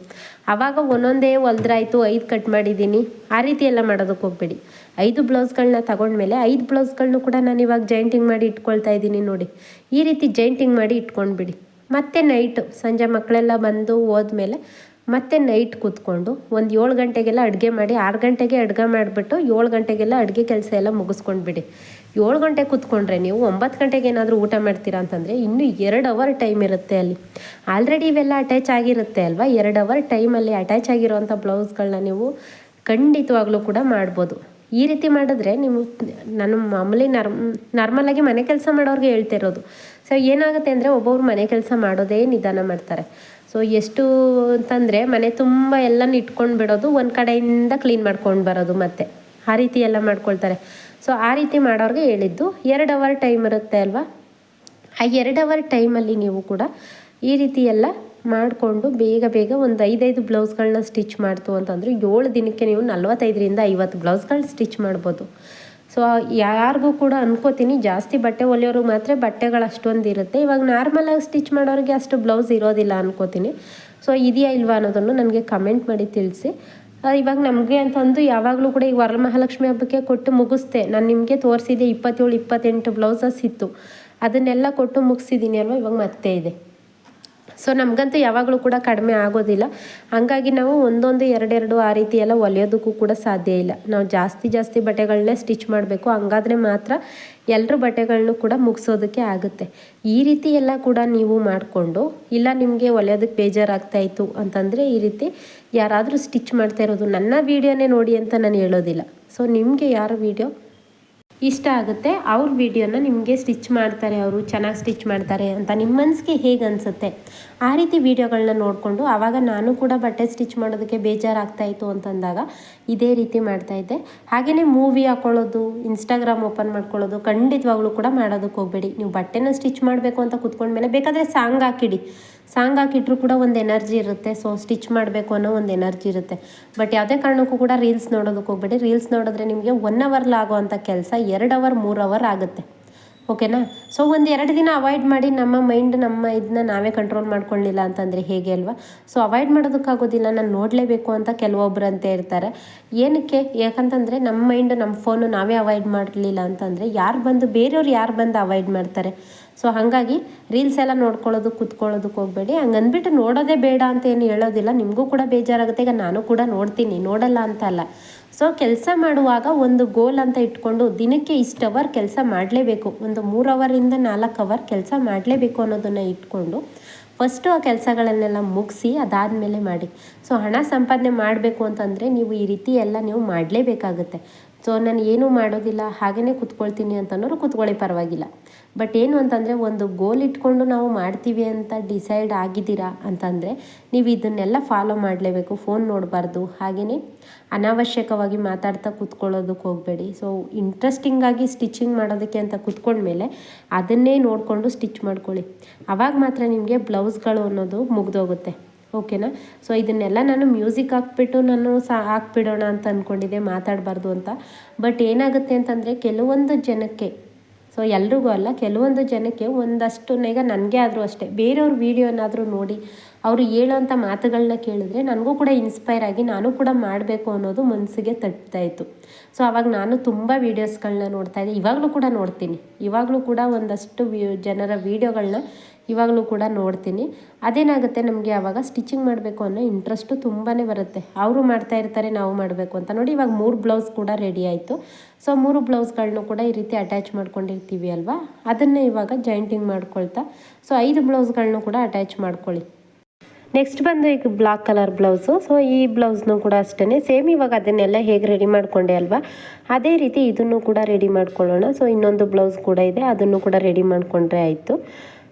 ಆವಾಗ ಒಂದೊಂದೇ ಹೊಲ್ದ್ರಾಯ್ತು 5 ಕಟ್ ಮಾಡಿದ್ದೀನಿ ಆ ರೀತಿ ಎಲ್ಲ ಮಾಡೋದಕ್ಕೆ ಹೋಗ್ಬೇಡಿ. 5 ಬ್ಲೌಸ್ಗಳನ್ನ ತಗೊಂಡ್ಮೇಲೆ 5 ಬ್ಲೌಸ್ಗಳನ್ನೂ ಕೂಡ ನಾನು ಇವಾಗ ಜಾಯಿಂಟಿಂಗ್ ಮಾಡಿ ಇಟ್ಕೊಳ್ತಾ ಇದ್ದೀನಿ ನೋಡಿ. ಈ ರೀತಿ ಜಾಯಿಂಟಿಂಗ್ ಮಾಡಿ ಇಟ್ಕೊಂಡ್ಬಿಡಿ. ಮತ್ತು ನೈಟು ಸಂಜೆ ಮಕ್ಕಳೆಲ್ಲ ಬಂದು ಹೋದ್ಮೇಲೆ ಮತ್ತೆ ನೈಟ್ ಕೂತ್ಕೊಂಡು ಒಂದು 7 ಗಂಟೆಗೆಲ್ಲ ಅಡುಗೆ ಮಾಡಿ 6 ಗಂಟೆಗೆ ಅಡುಗೆ ಮಾಡಿಬಿಟ್ಟು 7 ಗಂಟೆಗೆಲ್ಲ ಅಡುಗೆ ಕೆಲಸ ಎಲ್ಲ ಮುಗಿಸ್ಕೊಂಡ್ಬಿಡಿ. 7 ಗಂಟೆಗೆ ಕೂತ್ಕೊಂಡ್ರೆ ನೀವು 9 ಗಂಟೆಗೆ ಏನಾದರೂ ಊಟ ಮಾಡ್ತೀರಾ ಅಂತಂದರೆ ಇನ್ನೂ 2 ಅವರ್ ಟೈಮ್ ಇರುತ್ತೆ ಅಲ್ಲಿ. ಆಲ್ರೆಡಿ ಇವೆಲ್ಲ ಅಟ್ಯಾಚ್ ಆಗಿರುತ್ತೆ ಅಲ್ವಾ. 2 ಅವರ್ ಟೈಮಲ್ಲಿ ಅಟ್ಯಾಚ್ ಆಗಿರೋವಂಥ ಬ್ಲೌಸ್ಗಳನ್ನ ನೀವು ಖಂಡಿತವಾಗ್ಲೂ ಕೂಡ ಮಾಡ್ಬೋದು. ಈ ರೀತಿ ಮಾಡಿದ್ರೆ ನೀವು ನಾನು ಮಾಮೂಲಿ ನಾರ್ಮಲಾಗಿ ಮನೆ ಕೆಲಸ ಮಾಡೋರಿಗೆ ಹೇಳ್ತಿರೋದು. ಸೊ ಏನಾಗುತ್ತೆ ಅಂದರೆ ಒಬ್ಬೊಬ್ರು ಮನೆ ಕೆಲಸ ಮಾಡೋದೇ ನಿಧಾನ ಮಾಡ್ತಾರೆ. ಸೊ ಎಷ್ಟು ಅಂತಂದರೆ ಮನೆ ತುಂಬ ಎಲ್ಲನೂ ಇಟ್ಕೊಂಡು ಬಿಡೋದು, ಒಂದು ಕಡೆಯಿಂದ ಕ್ಲೀನ್ ಮಾಡ್ಕೊಂಡು ಬರೋದು, ಮತ್ತೆ ಆ ರೀತಿ ಎಲ್ಲ ಮಾಡ್ಕೊಳ್ತಾರೆ. ಸೊ ಆ ರೀತಿ ಮಾಡೋರಿಗೆ ಹೇಳಿದ್ದು 2 ಅವರ್ ಟೈಮ್ ಇರುತ್ತೆ ಅಲ್ವಾ. ಆ 2 ಅವರ್ ಟೈಮಲ್ಲಿ ನೀವು ಕೂಡ ಈ ರೀತಿ ಎಲ್ಲ ಮಾಡಿಕೊಂಡು ಬೇಗ ಒಂದು 5 ಬ್ಲೌಸ್ಗಳನ್ನ ಸ್ಟಿಚ್ ಮಾಡ್ತು ಅಂತಂದರೆ 7 ದಿನಕ್ಕೆ ನೀವು 45ರಿಂದ 50 ಬ್ಲೌಸ್ಗಳು ಸ್ಟಿಚ್ ಮಾಡ್ಬೋದು. ಸೊ ಯಾರಿಗೂ ಕೂಡ ಅನ್ಕೋತೀನಿ ಜಾಸ್ತಿ ಬಟ್ಟೆ ಹೊಲಿಯೋರು ಮಾತ್ರ ಬಟ್ಟೆಗಳು ಅಷ್ಟೊಂದು ಇರುತ್ತೆ. ಇವಾಗ ನಾರ್ಮಲಾಗಿ ಸ್ಟಿಚ್ ಮಾಡೋರಿಗೆ ಅಷ್ಟು ಬ್ಲೌಸ್ ಇರೋದಿಲ್ಲ ಅನ್ಕೋತೀನಿ. ಸೊ ಇದೆಯಾ ಇಲ್ವಾ ಅನ್ನೋದನ್ನು ನನಗೆ ಕಮೆಂಟ್ ಮಾಡಿ ತಿಳಿಸಿ. ಇವಾಗ ನಮಗೆ ಅಂತಂದು ಯಾವಾಗಲೂ ಕೂಡ ಈಗ ವರಮಹಾಲಕ್ಷ್ಮಿ ಹಬ್ಬಕ್ಕೆ ಕೊಟ್ಟು ಮುಗಿಸ್ದೆ. ನಾನು ನಿಮಗೆ ತೋರಿಸಿದೆ 27-28 ಬ್ಲೌಸಸ್ ಇತ್ತು, ಅದನ್ನೆಲ್ಲ ಕೊಟ್ಟು ಮುಗಿಸಿದ್ದೀನಿ ಅಲ್ವಾ. ಇವಾಗ ಮತ್ತೆ ಇದೆ. ಸೊ ನಮಗಂತೂ ಯಾವಾಗಲೂ ಕೂಡ ಕಡಿಮೆ ಆಗೋದಿಲ್ಲ. ಹಾಗಾಗಿ ನಾವು ಒಂದೊಂದು 2 ಆ ರೀತಿ ಎಲ್ಲ ಹೊಲಿಯೋದಕ್ಕೂ ಕೂಡ ಸಾಧ್ಯ ಇಲ್ಲ. ನಾವು ಜಾಸ್ತಿ ಬಟ್ಟೆಗಳನ್ನೇ ಸ್ಟಿಚ್ ಮಾಡಬೇಕು. ಹಂಗಾದ್ರೆ ಮಾತ್ರ ಎಲ್ಲರೂ ಬಟ್ಟೆಗಳನ್ನೂ ಕೂಡ ಮುಗಿಸೋದಕ್ಕೆ ಆಗುತ್ತೆ. ಈ ರೀತಿ ಎಲ್ಲ ಕೂಡ ನೀವು ಮಾಡಿಕೊಂಡು, ಇಲ್ಲ ನಿಮಗೆ ಹೊಲಿಯೋದಕ್ಕೆ ಬೇಜಾರಾಗ್ತಾಯಿತ್ತು ಅಂತಂದರೆ ಈ ರೀತಿ ಯಾರಾದರೂ ಸ್ಟಿಚ್ ಮಾಡ್ತಾ ಇರೋದು ನನ್ನ ವೀಡಿಯೋನೇ ನೋಡಿ ಅಂತ ನಾನು ಹೇಳೋದಿಲ್ಲ. ಸೊ ನಿಮಗೆ ಯಾರ ವೀಡಿಯೋ ಇಷ್ಟ ಆಗುತ್ತೆ ಅವ್ರ ವಿಡಿಯೋನ ನಿಮಗೆ ಸ್ಟಿಚ್ ಮಾಡ್ತಾರೆ, ಅವರು ಚೆನ್ನಾಗಿ ಸ್ಟಿಚ್ ಮಾಡ್ತಾರೆ ಅಂತ ನಿಮ್ಮ ಮನಸ್ಸಿಗೆ ಹೇಗೆ ಅನಿಸುತ್ತೆ ಆ ರೀತಿ ವೀಡಿಯೋಗಳನ್ನ ನೋಡಿಕೊಂಡು ಆವಾಗ ನಾನು ಕೂಡ ಬಟ್ಟೆ ಸ್ಟಿಚ್ ಮಾಡೋದಕ್ಕೆ ಬೇಜಾರಾಗ್ತಾಯಿತ್ತು ಅಂತಂದಾಗ ಇದೇ ರೀತಿ ಮಾಡ್ತಾಯಿದ್ದೆ. ಹಾಗೆಯೇ ಮೂವಿ ಹಾಕ್ಕೊಳ್ಳೋದು, ಇನ್ಸ್ಟಾಗ್ರಾಮ್ ಓಪನ್ ಮಾಡ್ಕೊಳ್ಳೋದು ಖಂಡಿತವಾಗ್ಲೂ ಕೂಡ ಮಾಡೋದಕ್ಕೆ ಹೋಗಬೇಡಿ. ನೀವು ಬಟ್ಟೆನ ಸ್ಟಿಚ್ ಮಾಡಬೇಕು ಅಂತ ಕೂತ್ಕೊಂಡ್ಮೇಲೆ ಬೇಕಾದರೆ ಸಾಂಗ್ ಹಾಕಿಟ್ರೂ ಕೂಡ ಒಂದು ಎನರ್ಜಿ ಇರುತ್ತೆ. ಸೊ ಸ್ಟಿಚ್ ಮಾಡಬೇಕು ಅನ್ನೋ ಒಂದು ಎನರ್ಜಿ ಇರುತ್ತೆ. ಬಟ್ ಯಾವುದೇ ಕಾರಣಕ್ಕೂ ಕೂಡ ರೀಲ್ಸ್ ನೋಡೋದಕ್ಕೆ ಹೋಗಬೇಡಿ. ರೀಲ್ಸ್ ನೋಡಿದ್ರೆ ನಿಮಗೆ 1 ಅವರ್ಲಾಗುವಂಥ ಕೆಲಸ 2 ಅವರ್ 3 ಅವರ್ ಆಗುತ್ತೆ. ಓಕೆನಾ. ಸೊ ಒಂದು 2 ದಿನ ಅವಾಯ್ಡ್ ಮಾಡಿ. ನಮ್ಮ ಮೈಂಡ್ ಇದನ್ನ ನಾವೇ ಕಂಟ್ರೋಲ್ ಮಾಡ್ಕೊಳ್ಳಿಲ್ಲ ಅಂತಂದರೆ ಹೇಗೆ ಅಲ್ವಾ. ಸೊ ಅವಾಯ್ಡ್ ಮಾಡೋದಕ್ಕಾಗೋದಿಲ್ಲ, ನಾನು ನೋಡಲೇಬೇಕು ಅಂತ ಕೆಲವೊಬ್ರು ಅಂತ ಇರ್ತಾರೆ. ಏನಕ್ಕೆ? ಯಾಕಂತಂದರೆ ನಮ್ಮ ಮೈಂಡ್ ನಮ್ಮ ಫೋನು ನಾವೇ ಅವಾಯ್ಡ್ ಮಾಡಲಿಲ್ಲ ಅಂತಂದರೆ ಬೇರೆಯವ್ರು ಯಾರು ಬಂದು ಅವಾಯ್ಡ್ ಮಾಡ್ತಾರೆ. ಸೊ ಹಾಗಾಗಿ ರೀಲ್ಸ್ ಎಲ್ಲ ಕೂತ್ಕೊಳ್ಳೋದಕ್ಕೆ ಹೋಗಬೇಡಿ. ಹಂಗಂದ್ಬಿಟ್ಟು ನೋಡೋದೇ ಬೇಡ ಅಂತ ಏನು ಹೇಳೋದಿಲ್ಲ. ನಿಮಗೂ ಕೂಡ ಬೇಜಾರಾಗುತ್ತೆ. ಈಗ ನಾನು ಕೂಡ ನೋಡ್ತೀನಿ, ನೋಡಲ್ಲ ಅಂತ ಅಲ್ಲ. ಸೊ ಕೆಲಸ ಮಾಡುವಾಗ ಒಂದು ಗೋಲ್ ಅಂತ ಇಟ್ಕೊಂಡು ದಿನಕ್ಕೆ ಇಷ್ಟು ಅವರ್ ಕೆಲಸ ಮಾಡಲೇಬೇಕು, ಒಂದು 3 ಅವರಿಂದ 4 ಅವರ್ ಕೆಲಸ ಮಾಡಲೇಬೇಕು ಅನ್ನೋದನ್ನು ಇಟ್ಕೊಂಡು ಫಸ್ಟು ಆ ಕೆಲಸಗಳನ್ನೆಲ್ಲ ಮುಗಿಸಿ ಅದಾದಮೇಲೆ ಮಾಡಿ. ಸೊ ಹಣ ಸಂಪಾದನೆ ಮಾಡಬೇಕು ಅಂತಂದರೆ ನೀವು ಈ ರೀತಿ ಎಲ್ಲ ನೀವು ಮಾಡಲೇಬೇಕಾಗುತ್ತೆ. ಸೊ ನಾನು ಏನೂ ಮಾಡೋದಿಲ್ಲ ಹಾಗೆಯೇ ಕೂತ್ಕೊಳ್ತೀನಿ ಅಂತನೋರು ಕೂತ್ಕೊಳ್ಳಿ, ಪರವಾಗಿಲ್ಲ. ಬಟ್ ಏನು ಅಂತಂದರೆ ಒಂದು ಗೋಲ್ ಇಟ್ಕೊಂಡು ನಾವು ಮಾಡ್ತೀವಿ ಅಂತ ಡಿಸೈಡ್ ಆಗಿದ್ದೀರಾ ಅಂತಂದರೆ ನೀವು ಇದನ್ನೆಲ್ಲ ಫಾಲೋ ಮಾಡಲೇಬೇಕು. ಫೋನ್ ನೋಡಬಾರ್ದು, ಹಾಗೆಯೇ ಅನಾವಶ್ಯಕವಾಗಿ ಮಾತಾಡ್ತಾ ಕೂತ್ಕೊಳ್ಳೋದಕ್ಕೆ ಹೋಗಬೇಡಿ. ಸೊ ಇಂಟ್ರೆಸ್ಟಿಂಗಾಗಿ ಸ್ಟಿಚಿಂಗ್ ಮಾಡೋದಕ್ಕೆ ಅಂತ ಕೂತ್ಕೊಂಡ್ಮೇಲೆ ಅದನ್ನೇ ನೋಡಿಕೊಂಡು ಸ್ಟಿಚ್ ಮಾಡ್ಕೊಳ್ಳಿ. ಆವಾಗ ಮಾತ್ರ ನಿಮಗೆ ಬ್ಲೌಸ್ಗಳು ಅನ್ನೋದು ಮುಗ್ದೋಗುತ್ತೆ. ಓಕೆನಾ. ಸೊ ಇದನ್ನೆಲ್ಲ ನಾನು ಮ್ಯೂಸಿಕ್ ಹಾಕ್ಬಿಟ್ಟು ಹಾಕ್ಬಿಡೋಣ ಅಂತ ಅಂದ್ಕೊಂಡಿದ್ದೆ, ಮಾತಾಡಬಾರ್ದು ಅಂತ. ಬಟ್ ಏನಾಗುತ್ತೆ ಅಂತಂದರೆ ಕೆಲವೊಂದು ಜನಕ್ಕೆ, ಸೊ ಎಲ್ರಿಗೂ ಅಲ್ಲ, ಕೆಲವೊಂದು ಜನಕ್ಕೆ ಒಂದಷ್ಟು, ಈಗ ನನಗೆ ಆದರೂ ಅಷ್ಟೇ, ಬೇರೆಯವ್ರ ವೀಡಿಯೋನಾದರೂ ನೋಡಿ ಅವರು ಹೇಳೋಂಥ ಮಾತುಗಳನ್ನ ಕೇಳಿದ್ರೆ ನನಗೂ ಕೂಡ ಇನ್ಸ್ಪೈರ್ ಆಗಿ ನಾನು ಕೂಡ ಮಾಡಬೇಕು ಅನ್ನೋದು ಮನಸ್ಸಿಗೆ ತಟ್ತಾಯಿತ್ತು. ಸೊ ಆವಾಗ ನಾನು ತುಂಬ ವೀಡಿಯೋಸ್ಗಳನ್ನ ನೋಡ್ತಾಯಿದ್ದೆ. ಇವಾಗಲೂ ಕೂಡ ನೋಡ್ತೀನಿ. ಇವಾಗಲೂ ಕೂಡ ಒಂದಷ್ಟು ಜನರ ವೀಡಿಯೋಗಳನ್ನ ಇವಾಗಲೂ ಕೂಡ ನೋಡ್ತೀನಿ. ಅದೇನಾಗುತ್ತೆ, ನಮಗೆ ಆವಾಗ ಸ್ಟಿಚಿಂಗ್ ಮಾಡಬೇಕು ಅನ್ನೋ ಇಂಟ್ರೆಸ್ಟು ತುಂಬಾ ಬರುತ್ತೆ. ಅವರು ಮಾಡ್ತಾ ಇರ್ತಾರೆ, ನಾವು ಮಾಡಬೇಕು ಅಂತ. ನೋಡಿ ಇವಾಗ 3 ಬ್ಲೌಸ್ ಕೂಡ ರೆಡಿ ಆಯಿತು. ಸೊ 3 ಬ್ಲೌಸ್ಗಳನ್ನೂ ಕೂಡ ಈ ರೀತಿ ಅಟ್ಯಾಚ್ ಮಾಡ್ಕೊಂಡಿರ್ತೀವಿ ಅಲ್ವಾ, ಅದನ್ನೇ ಇವಾಗ ಜಾಯಿಂಟಿಂಗ್ ಮಾಡ್ಕೊಳ್ತಾ ಸೊ 5 ಬ್ಲೌಸ್ಗಳನ್ನೂ ಕೂಡ ಅಟ್ಯಾಚ್ ಮಾಡ್ಕೊಳ್ಳಿ. ನೆಕ್ಸ್ಟ್ ಬಂದು ಈಗ ಬ್ಲಾಕ್ ಕಲರ್ ಬ್ಲೌಸು. ಸೊ ಈ ಬ್ಲೌಸ್ನೂ ಕೂಡ ಅಷ್ಟೇ ಸೇಮ್. ಇವಾಗ ಅದನ್ನೆಲ್ಲ ಹೇಗೆ ರೆಡಿ ಮಾಡಿಕೊಂಡೆ ಅಲ್ವಾ, ಅದೇ ರೀತಿ ಇದನ್ನು ಕೂಡ ರೆಡಿ ಮಾಡ್ಕೊಳ್ಳೋಣ. ಸೊ ಇನ್ನೊಂದು ಬ್ಲೌಸ್ ಕೂಡ ಇದೆ, ಅದನ್ನು ಕೂಡ ರೆಡಿ ಮಾಡಿಕೊಂಡ್ರೆ ಆಯಿತು.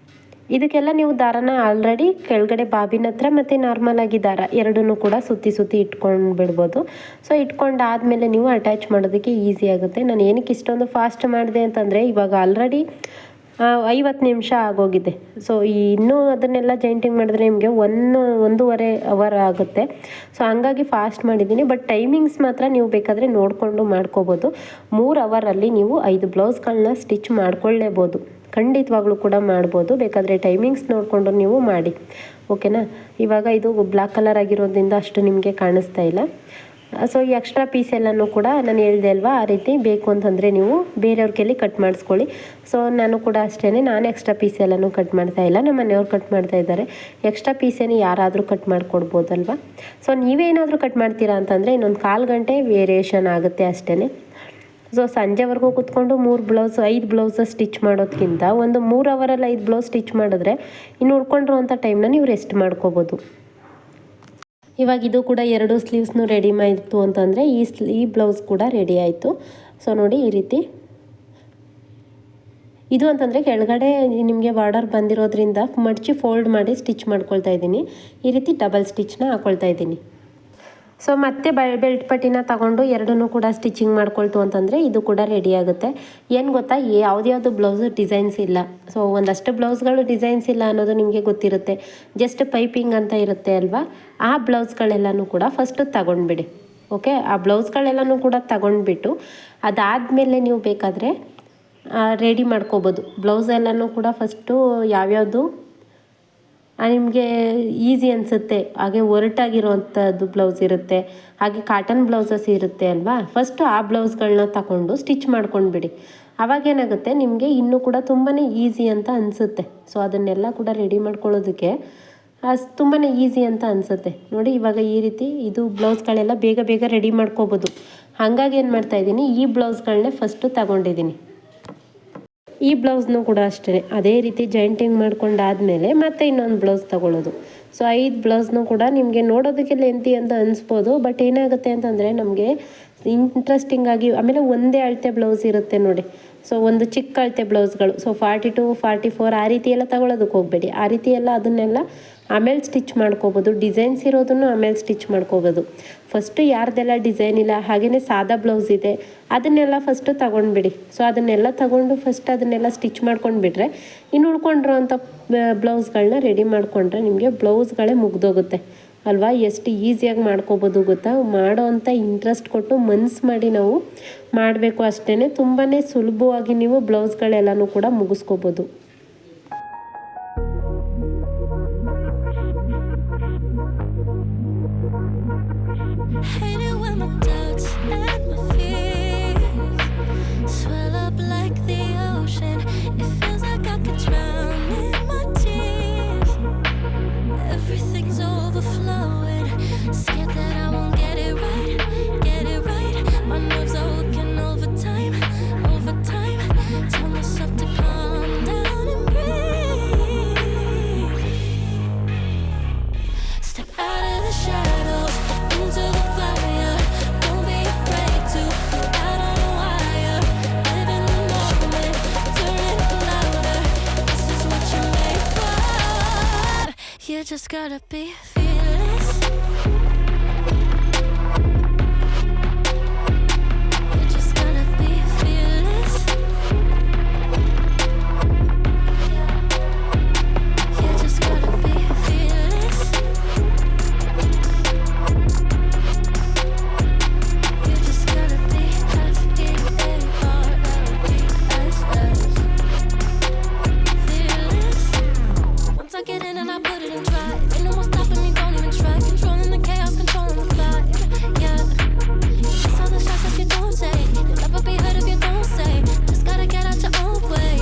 ಇದಕ್ಕೆಲ್ಲ ನೀವು ದಾರನ ಆಲ್ರೆಡಿ ಕೆಳಗಡೆ ಬಾಬಿನ ಹತ್ರ ಮತ್ತು ನಾರ್ಮಲಾಗಿ ದಾರ ಎರಡನ್ನೂ ಕೂಡ ಸುತ್ತಿ ಇಟ್ಕೊಂಡು ಬಿಡ್ಬೋದು. ಸೊ ಇಟ್ಕೊಂಡಾದಮೇಲೆ ನೀವು ಅಟ್ಯಾಚ್ ಮಾಡೋದಕ್ಕೆ ಈಸಿ ಆಗುತ್ತೆ. ನಾನು ಏನಕ್ಕೆ ಇಷ್ಟೊಂದು ಫಾಸ್ಟ್ ಮಾಡಿದೆ ಅಂತಂದರೆ ಇವಾಗ ಆಲ್ರೆಡಿ 50 ನಿಮಿಷ ಆಗೋಗಿದೆ. ಸೊ ಇನ್ನೂ ಅದನ್ನೆಲ್ಲ ಜಾಯಿಂಟಿಂಗ್ ಮಾಡಿದ್ರೆ ನಿಮಗೆ 1.5 ಅವರ್ ಆಗುತ್ತೆ. ಸೊ ಹಂಗಾಗಿ ಫಾಸ್ಟ್ ಮಾಡಿದ್ದೀನಿ. ಬಟ್ ಟೈಮಿಂಗ್ಸ್ ಮಾತ್ರ ನೀವು ಬೇಕಾದರೆ ನೋಡಿಕೊಂಡು ಮಾಡ್ಕೋಬೋದು. 3 ಅವರಲ್ಲಿ ನೀವು 5 ಬ್ಲೌಸ್ಗಳನ್ನ ಸ್ಟಿಚ್ ಮಾಡ್ಕೊಳ್ಳೇಬೋದು ಖಂಡಿತವಾಗ್ಲೂ ಕೂಡ ಮಾಡ್ಬೋದು. ಬೇಕಾದರೆ ಟೈಮಿಂಗ್ಸ್ ನೋಡಿಕೊಂಡು ನೀವು ಮಾಡಿ, ಓಕೆನಾ. ಇವಾಗ ಇದು ಬ್ಲ್ಯಾಕ್ ಕಲರ್ ಆಗಿರೋದ್ರಿಂದ ಅಷ್ಟು ನಿಮಗೆ ಕಾಣಿಸ್ತಾ ಇಲ್ಲ. ಸೊ ಈ ಎಕ್ಸ್ಟ್ರಾ ಪೀಸ್ ಎಲ್ಲನೂ ಕೂಡ ನಾನು ಹೇಳ್ದೆ ಅಲ್ವಾ, ಆ ರೀತಿ ಬೇಕು ಅಂತಂದರೆ ನೀವು ಬೇರೆಯವ್ರ ಕೈಲಿ ಕಟ್ ಮಾಡಿಸ್ಕೊಳ್ಳಿ. ಸೊ ನಾನು ಕೂಡ ಅಷ್ಟೇ, ನಾನು ಎಕ್ಸ್ಟ್ರಾ ಪೀಸ್ ಎಲ್ಲನೂ ಕಟ್ ಮಾಡ್ತಾ ಇಲ್ಲ, ನಮ್ಮ ಮನೆಯವ್ರು ಕಟ್ ಮಾಡ್ತಾ ಇದ್ದಾರೆ. ಎಕ್ಸ್ಟ್ರಾ ಪೀಸೇನು ಯಾರಾದರೂ ಕಟ್ ಮಾಡಿಕೊಡ್ಬೋದಲ್ವ. ಸೊ ನೀವೇನಾದರೂ ಕಟ್ ಮಾಡ್ತೀರಾ ಅಂತಂದರೆ ಇನ್ನೊಂದು 1/4 ಗಂಟೆ ವೇರಿಯೇಷನ್ ಆಗುತ್ತೆ ಅಷ್ಟೇ. ಸೊ ಸಂಜೆವರೆಗೂ ಕೂತ್ಕೊಂಡು 5 ಬ್ಲೌಸ್ ಸ್ಟಿಚ್ ಮಾಡೋದಕ್ಕಿಂತ ಒಂದು 3 ಅವರಲ್ಲಿ 5 ಬ್ಲೌಸ್ ಸ್ಟಿಚ್ ಮಾಡಿದ್ರೆ ಇನ್ನು ಉಳ್ಕೊಂಡಿರುವಂಥ ಟೈಮ್ನ ನೀವು ರೆಸ್ಟ್ ಮಾಡ್ಕೋಬೋದು. ಇವಾಗ ಇದು ಕೂಡ 2 ಸ್ಲೀವ್ಸ್ನು ರೆಡಿ ಆಯಿತು ಅಂತಂದರೆ ಈ ಬ್ಲೌಸ್ ಕೂಡ ರೆಡಿ ಆಯಿತು. ಸೊ ನೋಡಿ ಈ ರೀತಿ ಇದು ಅಂತಂದರೆ ಕೆಳಗಡೆ ನಿಮಗೆ ಬಾರ್ಡರ್ ಬಂದಿರೋದ್ರಿಂದ ಮಡಚಿ ಫೋಲ್ಡ್ ಮಾಡಿ ಸ್ಟಿಚ್ ಮಾಡ್ಕೊಳ್ತಾ ಇದ್ದೀನಿ. ಈ ರೀತಿ ಡಬಲ್ ಸ್ಟಿಚ್ನ ಹಾಕ್ಕೊಳ್ತಾ ಇದ್ದೀನಿ. ಸೊ ಮತ್ತೆ ಬೆಲ್ಟ್ ಪಟ್ಟಿನ ತಗೊಂಡು ಎರಡನ್ನೂ ಕೂಡ ಸ್ಟಿಚಿಂಗ್ ಮಾಡ್ಕೊಳ್ತು ಅಂತಂದರೆ ಇದು ಕೂಡ ರೆಡಿ ಆಗುತ್ತೆ. ಏನು ಗೊತ್ತಾ, ಯಾವ್ದು ಬ್ಲೌಸ್ ಡಿಸೈನ್ಸ್ ಇಲ್ಲ. ಸೊ ಒಂದಷ್ಟು ಬ್ಲೌಸ್ಗಳು ಡಿಸೈನ್ಸ್ ಇಲ್ಲ ಅನ್ನೋದು ನಿಮಗೆ ಗೊತ್ತಿರುತ್ತೆ, ಜಸ್ಟ್ ಪೈಪಿಂಗ್ ಅಂತ ಇರುತ್ತೆ ಅಲ್ವಾ. ಆ ಬ್ಲೌಸ್ಗಳೆಲ್ಲನೂ ಕೂಡ ಫಸ್ಟು ತಗೊಂಡ್ಬಿಡಿ, ಓಕೆ. ಆ ಬ್ಲೌಸ್ಗಳೆಲ್ಲನೂ ಕೂಡ ತಗೊಂಡ್ಬಿಟ್ಟು ಅದಾದಮೇಲೆ ನೀವು ಬೇಕಾದರೆ ರೆಡಿ ಮಾಡ್ಕೋಬೋದು. ಬ್ಲೌಸ್ ಎಲ್ಲನೂ ಕೂಡ ಫಸ್ಟು ಯಾವ್ಯಾವುದು ನಿಮಗೆ ಈಸಿ ಅನಿಸುತ್ತೆ, ಹಾಗೆ ಒರಟಾಗಿರೋವಂಥದ್ದು ಬ್ಲೌಸ್ ಇರುತ್ತೆ, ಹಾಗೆ ಕಾಟನ್ ಬ್ಲೌಸಸ್ ಇರುತ್ತೆ ಅಲ್ವಾ. ಫಸ್ಟು ಆ ಬ್ಲೌಸ್ಗಳನ್ನ ತಗೊಂಡು ಸ್ಟಿಚ್ ಮಾಡ್ಕೊಂಡ್ಬಿಡಿ. ಅವಾಗೇನಾಗುತ್ತೆ ನಿಮಗೆ ಇನ್ನೂ ಕೂಡ ತುಂಬಾ ಈಸಿ ಅಂತ ಅನಿಸುತ್ತೆ. ಸೊ ಅದನ್ನೆಲ್ಲ ಕೂಡ ರೆಡಿ ಮಾಡ್ಕೊಳ್ಳೋದಕ್ಕೆ ತುಂಬಾ ಈಸಿ ಅಂತ ಅನಿಸುತ್ತೆ. ನೋಡಿ ಇವಾಗ ಈ ರೀತಿ ಇದು ಬ್ಲೌಸ್ಗಳೆಲ್ಲ ಬೇಗ ಬೇಗ ರೆಡಿ ಮಾಡ್ಕೋಬೋದು. ಹಾಗಾಗಿ ಏನು ಮಾಡ್ತಾಯಿದ್ದೀನಿ, ಈ ಬ್ಲೌಸ್ಗಳನ್ನೇ ಫಸ್ಟು ತಗೊಂಡಿದ್ದೀನಿ. ಈ ಬ್ಲೌಸ್ನೂ ಕೂಡ ಅಷ್ಟೇ ಅದೇ ರೀತಿ ಜಾಯಿಂಟಿಂಗ್ ಮಾಡ್ಕೊಂಡಾದಮೇಲೆ ಮತ್ತೆ ಇನ್ನೊಂದು ಬ್ಲೌಸ್ ತಗೊಳ್ಳೋದು. ಸೊ 5 ಬ್ಲೌಸ್ನೂ ಕೂಡ ನಿಮಗೆ ನೋಡೋದಕ್ಕೆ ಲೆಂತಿ ಅಂತ ಅನಿಸ್ಬೋದು, ಬಟ್ ಏನಾಗುತ್ತೆ ಅಂತಂದರೆ ನಮಗೆ ಇಂಟ್ರೆಸ್ಟಿಂಗ್ ಆಗಿ ಆಮೇಲೆ ಒಂದೇ ಅಳತೆ ಬ್ಲೌಸ್ ಇರುತ್ತೆ ನೋಡಿ. ಸೊ ಒಂದು ಚಿಕ್ಕ ಅಳತೆ ಬ್ಲೌಸ್ಗಳು, ಸೊ 42, 44 ಆ ರೀತಿ ಎಲ್ಲ ತಗೊಳ್ಳೋದಕ್ಕೆ ಹೋಗಬೇಡಿ. ಆ ರೀತಿ ಎಲ್ಲ ಅದನ್ನೆಲ್ಲ ಆಮೇಲೆ ಸ್ಟಿಚ್ ಮಾಡ್ಕೋಬೋದು. ಡಿಸೈನ್ಸ್ ಇರೋದನ್ನು ಆಮೇಲೆ ಸ್ಟಿಚ್ ಮಾಡ್ಕೋಬೋದು. ಫಸ್ಟು ಯಾರ್ದೆಲ್ಲ ಡಿಸೈನ್ ಇಲ್ಲ ಹಾಗೆಯೇ ಸಾದಾ ಬ್ಲೌಸ್ ಇದೆ ಅದನ್ನೆಲ್ಲ ಫಸ್ಟು ತಗೊಂಡ್ಬಿಡಿ. ಸೊ ಅದನ್ನೆಲ್ಲ ತಗೊಂಡು ಫಸ್ಟ್ ಅದನ್ನೆಲ್ಲ ಸ್ಟಿಚ್ ಮಾಡ್ಕೊಂಡ್ಬಿಟ್ರೆ ಇನ್ನು ಉಳ್ಕೊಂಡಿರೋವಂಥ ಬ್ಲೌಸ್ಗಳನ್ನ ರೆಡಿ ಮಾಡಿಕೊಂಡ್ರೆ ನಿಮಗೆ ಬ್ಲೌಸ್ಗಳೇ ಮುಗ್ದೋಗುತ್ತೆ ಅಲ್ವಾ. ಎಷ್ಟು ಈಸಿಯಾಗಿ ಮಾಡ್ಕೋಬೋದು ಗೊತ್ತಾ. ಮಾಡೋ ಅಂಥ ಇಂಟ್ರೆಸ್ಟ್ ಕೊಟ್ಟು ಮನ್ಸು ಮಾಡಿ ನಾವು ಮಾಡಬೇಕು ಅಷ್ಟೇ. ತುಂಬಾ ಸುಲಭವಾಗಿ ನೀವು ಬ್ಲೌಸ್ಗಳೆಲ್ಲನೂ ಕೂಡ ಮುಗಿಸ್ಕೋಬೋದು. You just gotta be fearless. You just gotta be fearless. You just gotta be fearless. You just gotta be fearless. Once I get in and I put it in drive, ain't no one stopping me, don't even try. Controlling the chaos, controlling the vibe, yeah. That's all the shots that you don't say. You'll never be heard if you don't say. Just gotta get out your own way.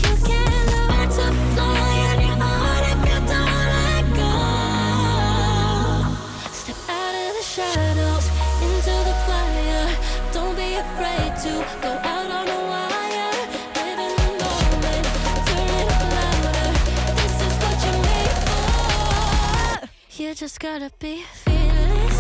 You can't learn to fly on your own if you don't let go. Step out of the shadows, into the fire. Don't be afraid to go out on a wire. Live in the moment, turn it up louder. This is what you're made for. You just gotta be fearless.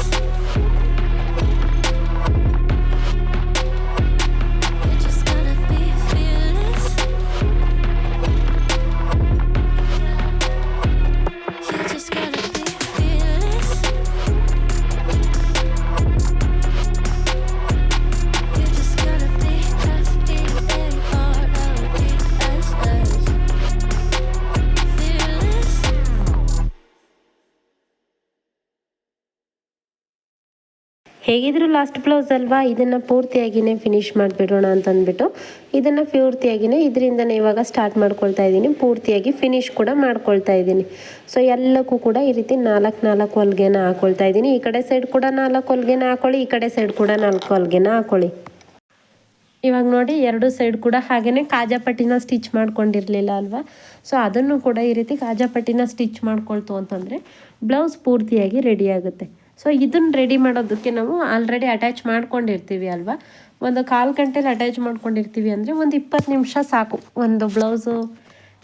ಹೇಗಿದ್ರು last blouse ಅಲ್ವಾ, ಇದನ್ನು ಪೂರ್ತಿಯಾಗಿಯೇ finish ಮಾಡಿಬಿಡೋಣ ಅಂತಂದ್ಬಿಟ್ಟು ಇದನ್ನು ಪೂರ್ತಿಯಾಗಿಯೇ ಇದರಿಂದನೇ ಇವಾಗ start ಮಾಡ್ಕೊಳ್ತಾ ಇದ್ದೀನಿ. ಪೂರ್ತಿಯಾಗಿ ಫಿನಿಶ್ ಕೂಡ ಮಾಡ್ಕೊಳ್ತಾ ಇದ್ದೀನಿ. ಸೊ ಎಲ್ಲಕ್ಕೂ ಕೂಡ ಈ ರೀತಿ 4 ಹೊಲಿಗೆನ ಹಾಕ್ಕೊಳ್ತಾ ಇದ್ದೀನಿ. ಈ ಕಡೆ ಸೈಡ್ ಕೂಡ 4 ಹೊಲಿಗೆನ ಹಾಕೊಳ್ಳಿ, ಈ ಕಡೆ ಸೈಡ್ ಕೂಡ 4 ಹೊಲಿಗೆನ ಹಾಕೊಳ್ಳಿ. ಇವಾಗ ನೋಡಿ 2 ಸೈಡ್ ಕೂಡ ಹಾಗೆಯೇ ಕಾಜಾಪಟ್ಟಿನ ಸ್ಟಿಚ್ ಮಾಡ್ಕೊಂಡಿರಲಿಲ್ಲ ಅಲ್ವಾ. ಸೊ ಅದನ್ನು ಕೂಡ ಈ ರೀತಿ ಕಾಜಾಪಟ್ಟಿನ ಸ್ಟಿಚ್ ಮಾಡ್ಕೊಳ್ತು ಅಂತಂದರೆ ಬ್ಲೌಸ್ ಪೂರ್ತಿಯಾಗಿ ರೆಡಿ ಆಗುತ್ತೆ. ಸೊ ಇದನ್ನು ರೆಡಿ ಮಾಡೋದಕ್ಕೆ ನಾವು ಆಲ್ರೆಡಿ ಅಟ್ಯಾಚ್ ಮಾಡ್ಕೊಂಡಿರ್ತೀವಿ ಅಲ್ವಾ. ಒಂದು 1/4 ಗಂಟೆಲಿ ಅಟ್ಯಾಚ್ ಮಾಡ್ಕೊಂಡಿರ್ತೀವಿ ಅಂದರೆ ಒಂದು 20 ನಿಮಿಷ ಸಾಕು. ಒಂದು ಬ್ಲೌಸು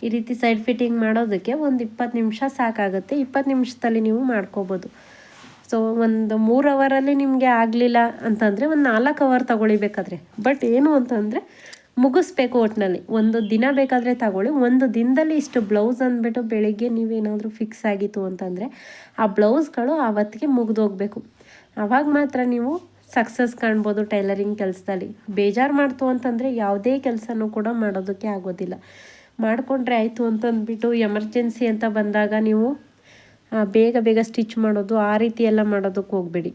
ಈ ರೀತಿ ಸೈಡ್ ಫಿಟ್ಟಿಂಗ್ ಮಾಡೋದಕ್ಕೆ ಒಂದು 20 ನಿಮಿಷ ಸಾಕಾಗುತ್ತೆ. 20 ನಿಮಿಷದಲ್ಲಿ ನೀವು ಮಾಡ್ಕೋಬೋದು. ಸೊ ಒಂದು 3 ಅವರಲ್ಲಿ ನಿಮಗೆ ಆಗಲಿಲ್ಲ ಅಂತಂದರೆ ಒಂದು 4 ಅವರ್ ತಗೊಳ್ಬೇಕಾದ್ರೆ. ಬಟ್ ಏನು ಅಂತಂದರೆ ಮುಗಿಸ್ಬೇಕು ಒಟ್ಟಿನಲ್ಲಿ. ಒಂದು ದಿನ ಬೇಕಾದರೆ ತಗೊಳ್ಳಿ. ಒಂದು ದಿನದಲ್ಲಿ ಇಷ್ಟು ಬ್ಲೌಸ್ ಅಂದ್ಬಿಟ್ಟು ಬೆಳಿಗ್ಗೆ ನೀವೇನಾದರೂ ಫಿಕ್ಸ್ ಆಗಿತ್ತು ಅಂತಂದರೆ ಆ ಬ್ಲೌಸ್ಗಳು ಆವತ್ತಿಗೆ ಮುಗಿದೋಗ್ಬೇಕು. ಆವಾಗ ಮಾತ್ರ ನೀವು ಸಕ್ಸಸ್ ಕಾಣ್ಬೋದು ಟೈಲರಿಂಗ್ ಕೆಲಸದಲ್ಲಿ. ಬೇಜಾರು ಮಾಡ್ತು ಅಂತಂದರೆ ಯಾವುದೇ ಕೆಲಸನೂ ಕೂಡ ಮಾಡೋದಕ್ಕೆ ಆಗೋದಿಲ್ಲ. ಮಾಡಿಕೊಂಡ್ರೆ ಆಯಿತು ಅಂತಂದ್ಬಿಟ್ಟು ಎಮರ್ಜೆನ್ಸಿ ಅಂತ ಬಂದಾಗ ನೀವು ಬೇಗ ಸ್ಟಿಚ್ ಮಾಡೋದು ಆ ರೀತಿ ಎಲ್ಲ ಮಾಡೋದಕ್ಕೆ ಹೋಗಬೇಡಿ.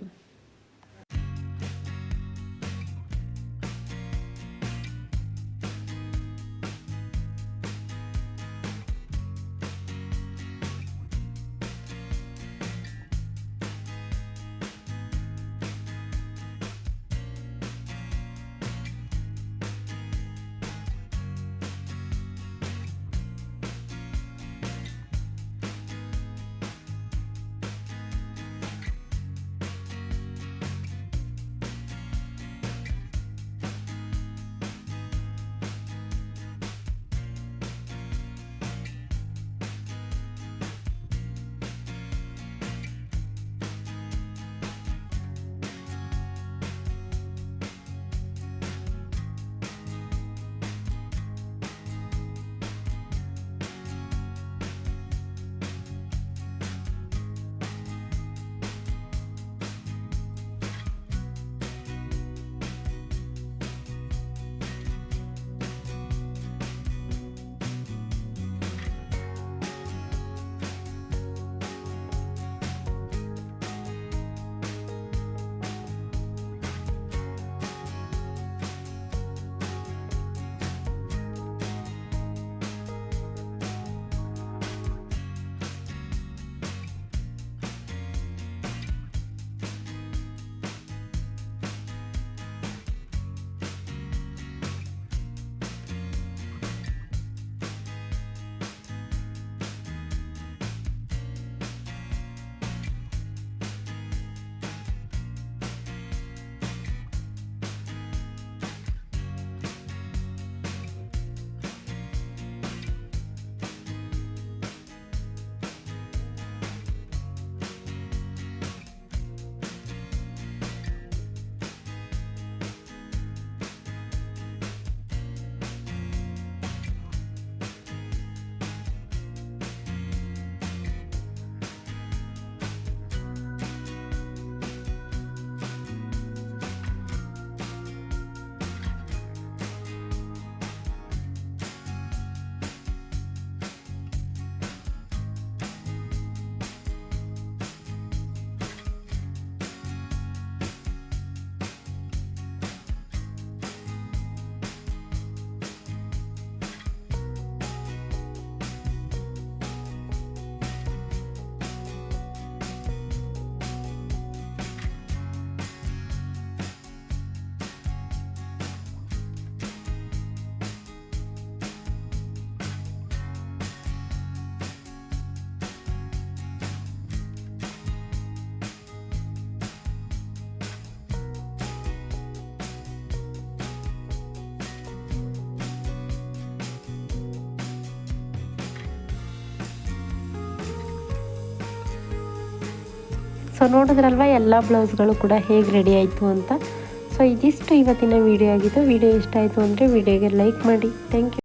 ಸೊ ನೋಡಿದ್ರಲ್ವ ಎಲ್ಲ ಬ್ಲೌಸ್ಗಳು ಕೂಡ ಹೇಗೆ ರೆಡಿ ಆಯಿತು ಅಂತ. ಸೊ ಇದಿಷ್ಟು ಇವತ್ತಿನ ವಿಡಿಯೋ ಆಗಿತ್ತು. ವಿಡಿಯೋ ಇಷ್ಟ ಆಯಿತು ಅಂದರೆ ವಿಡಿಯೋಗೆ ಲೈಕ್ ಮಾಡಿ. Thank you.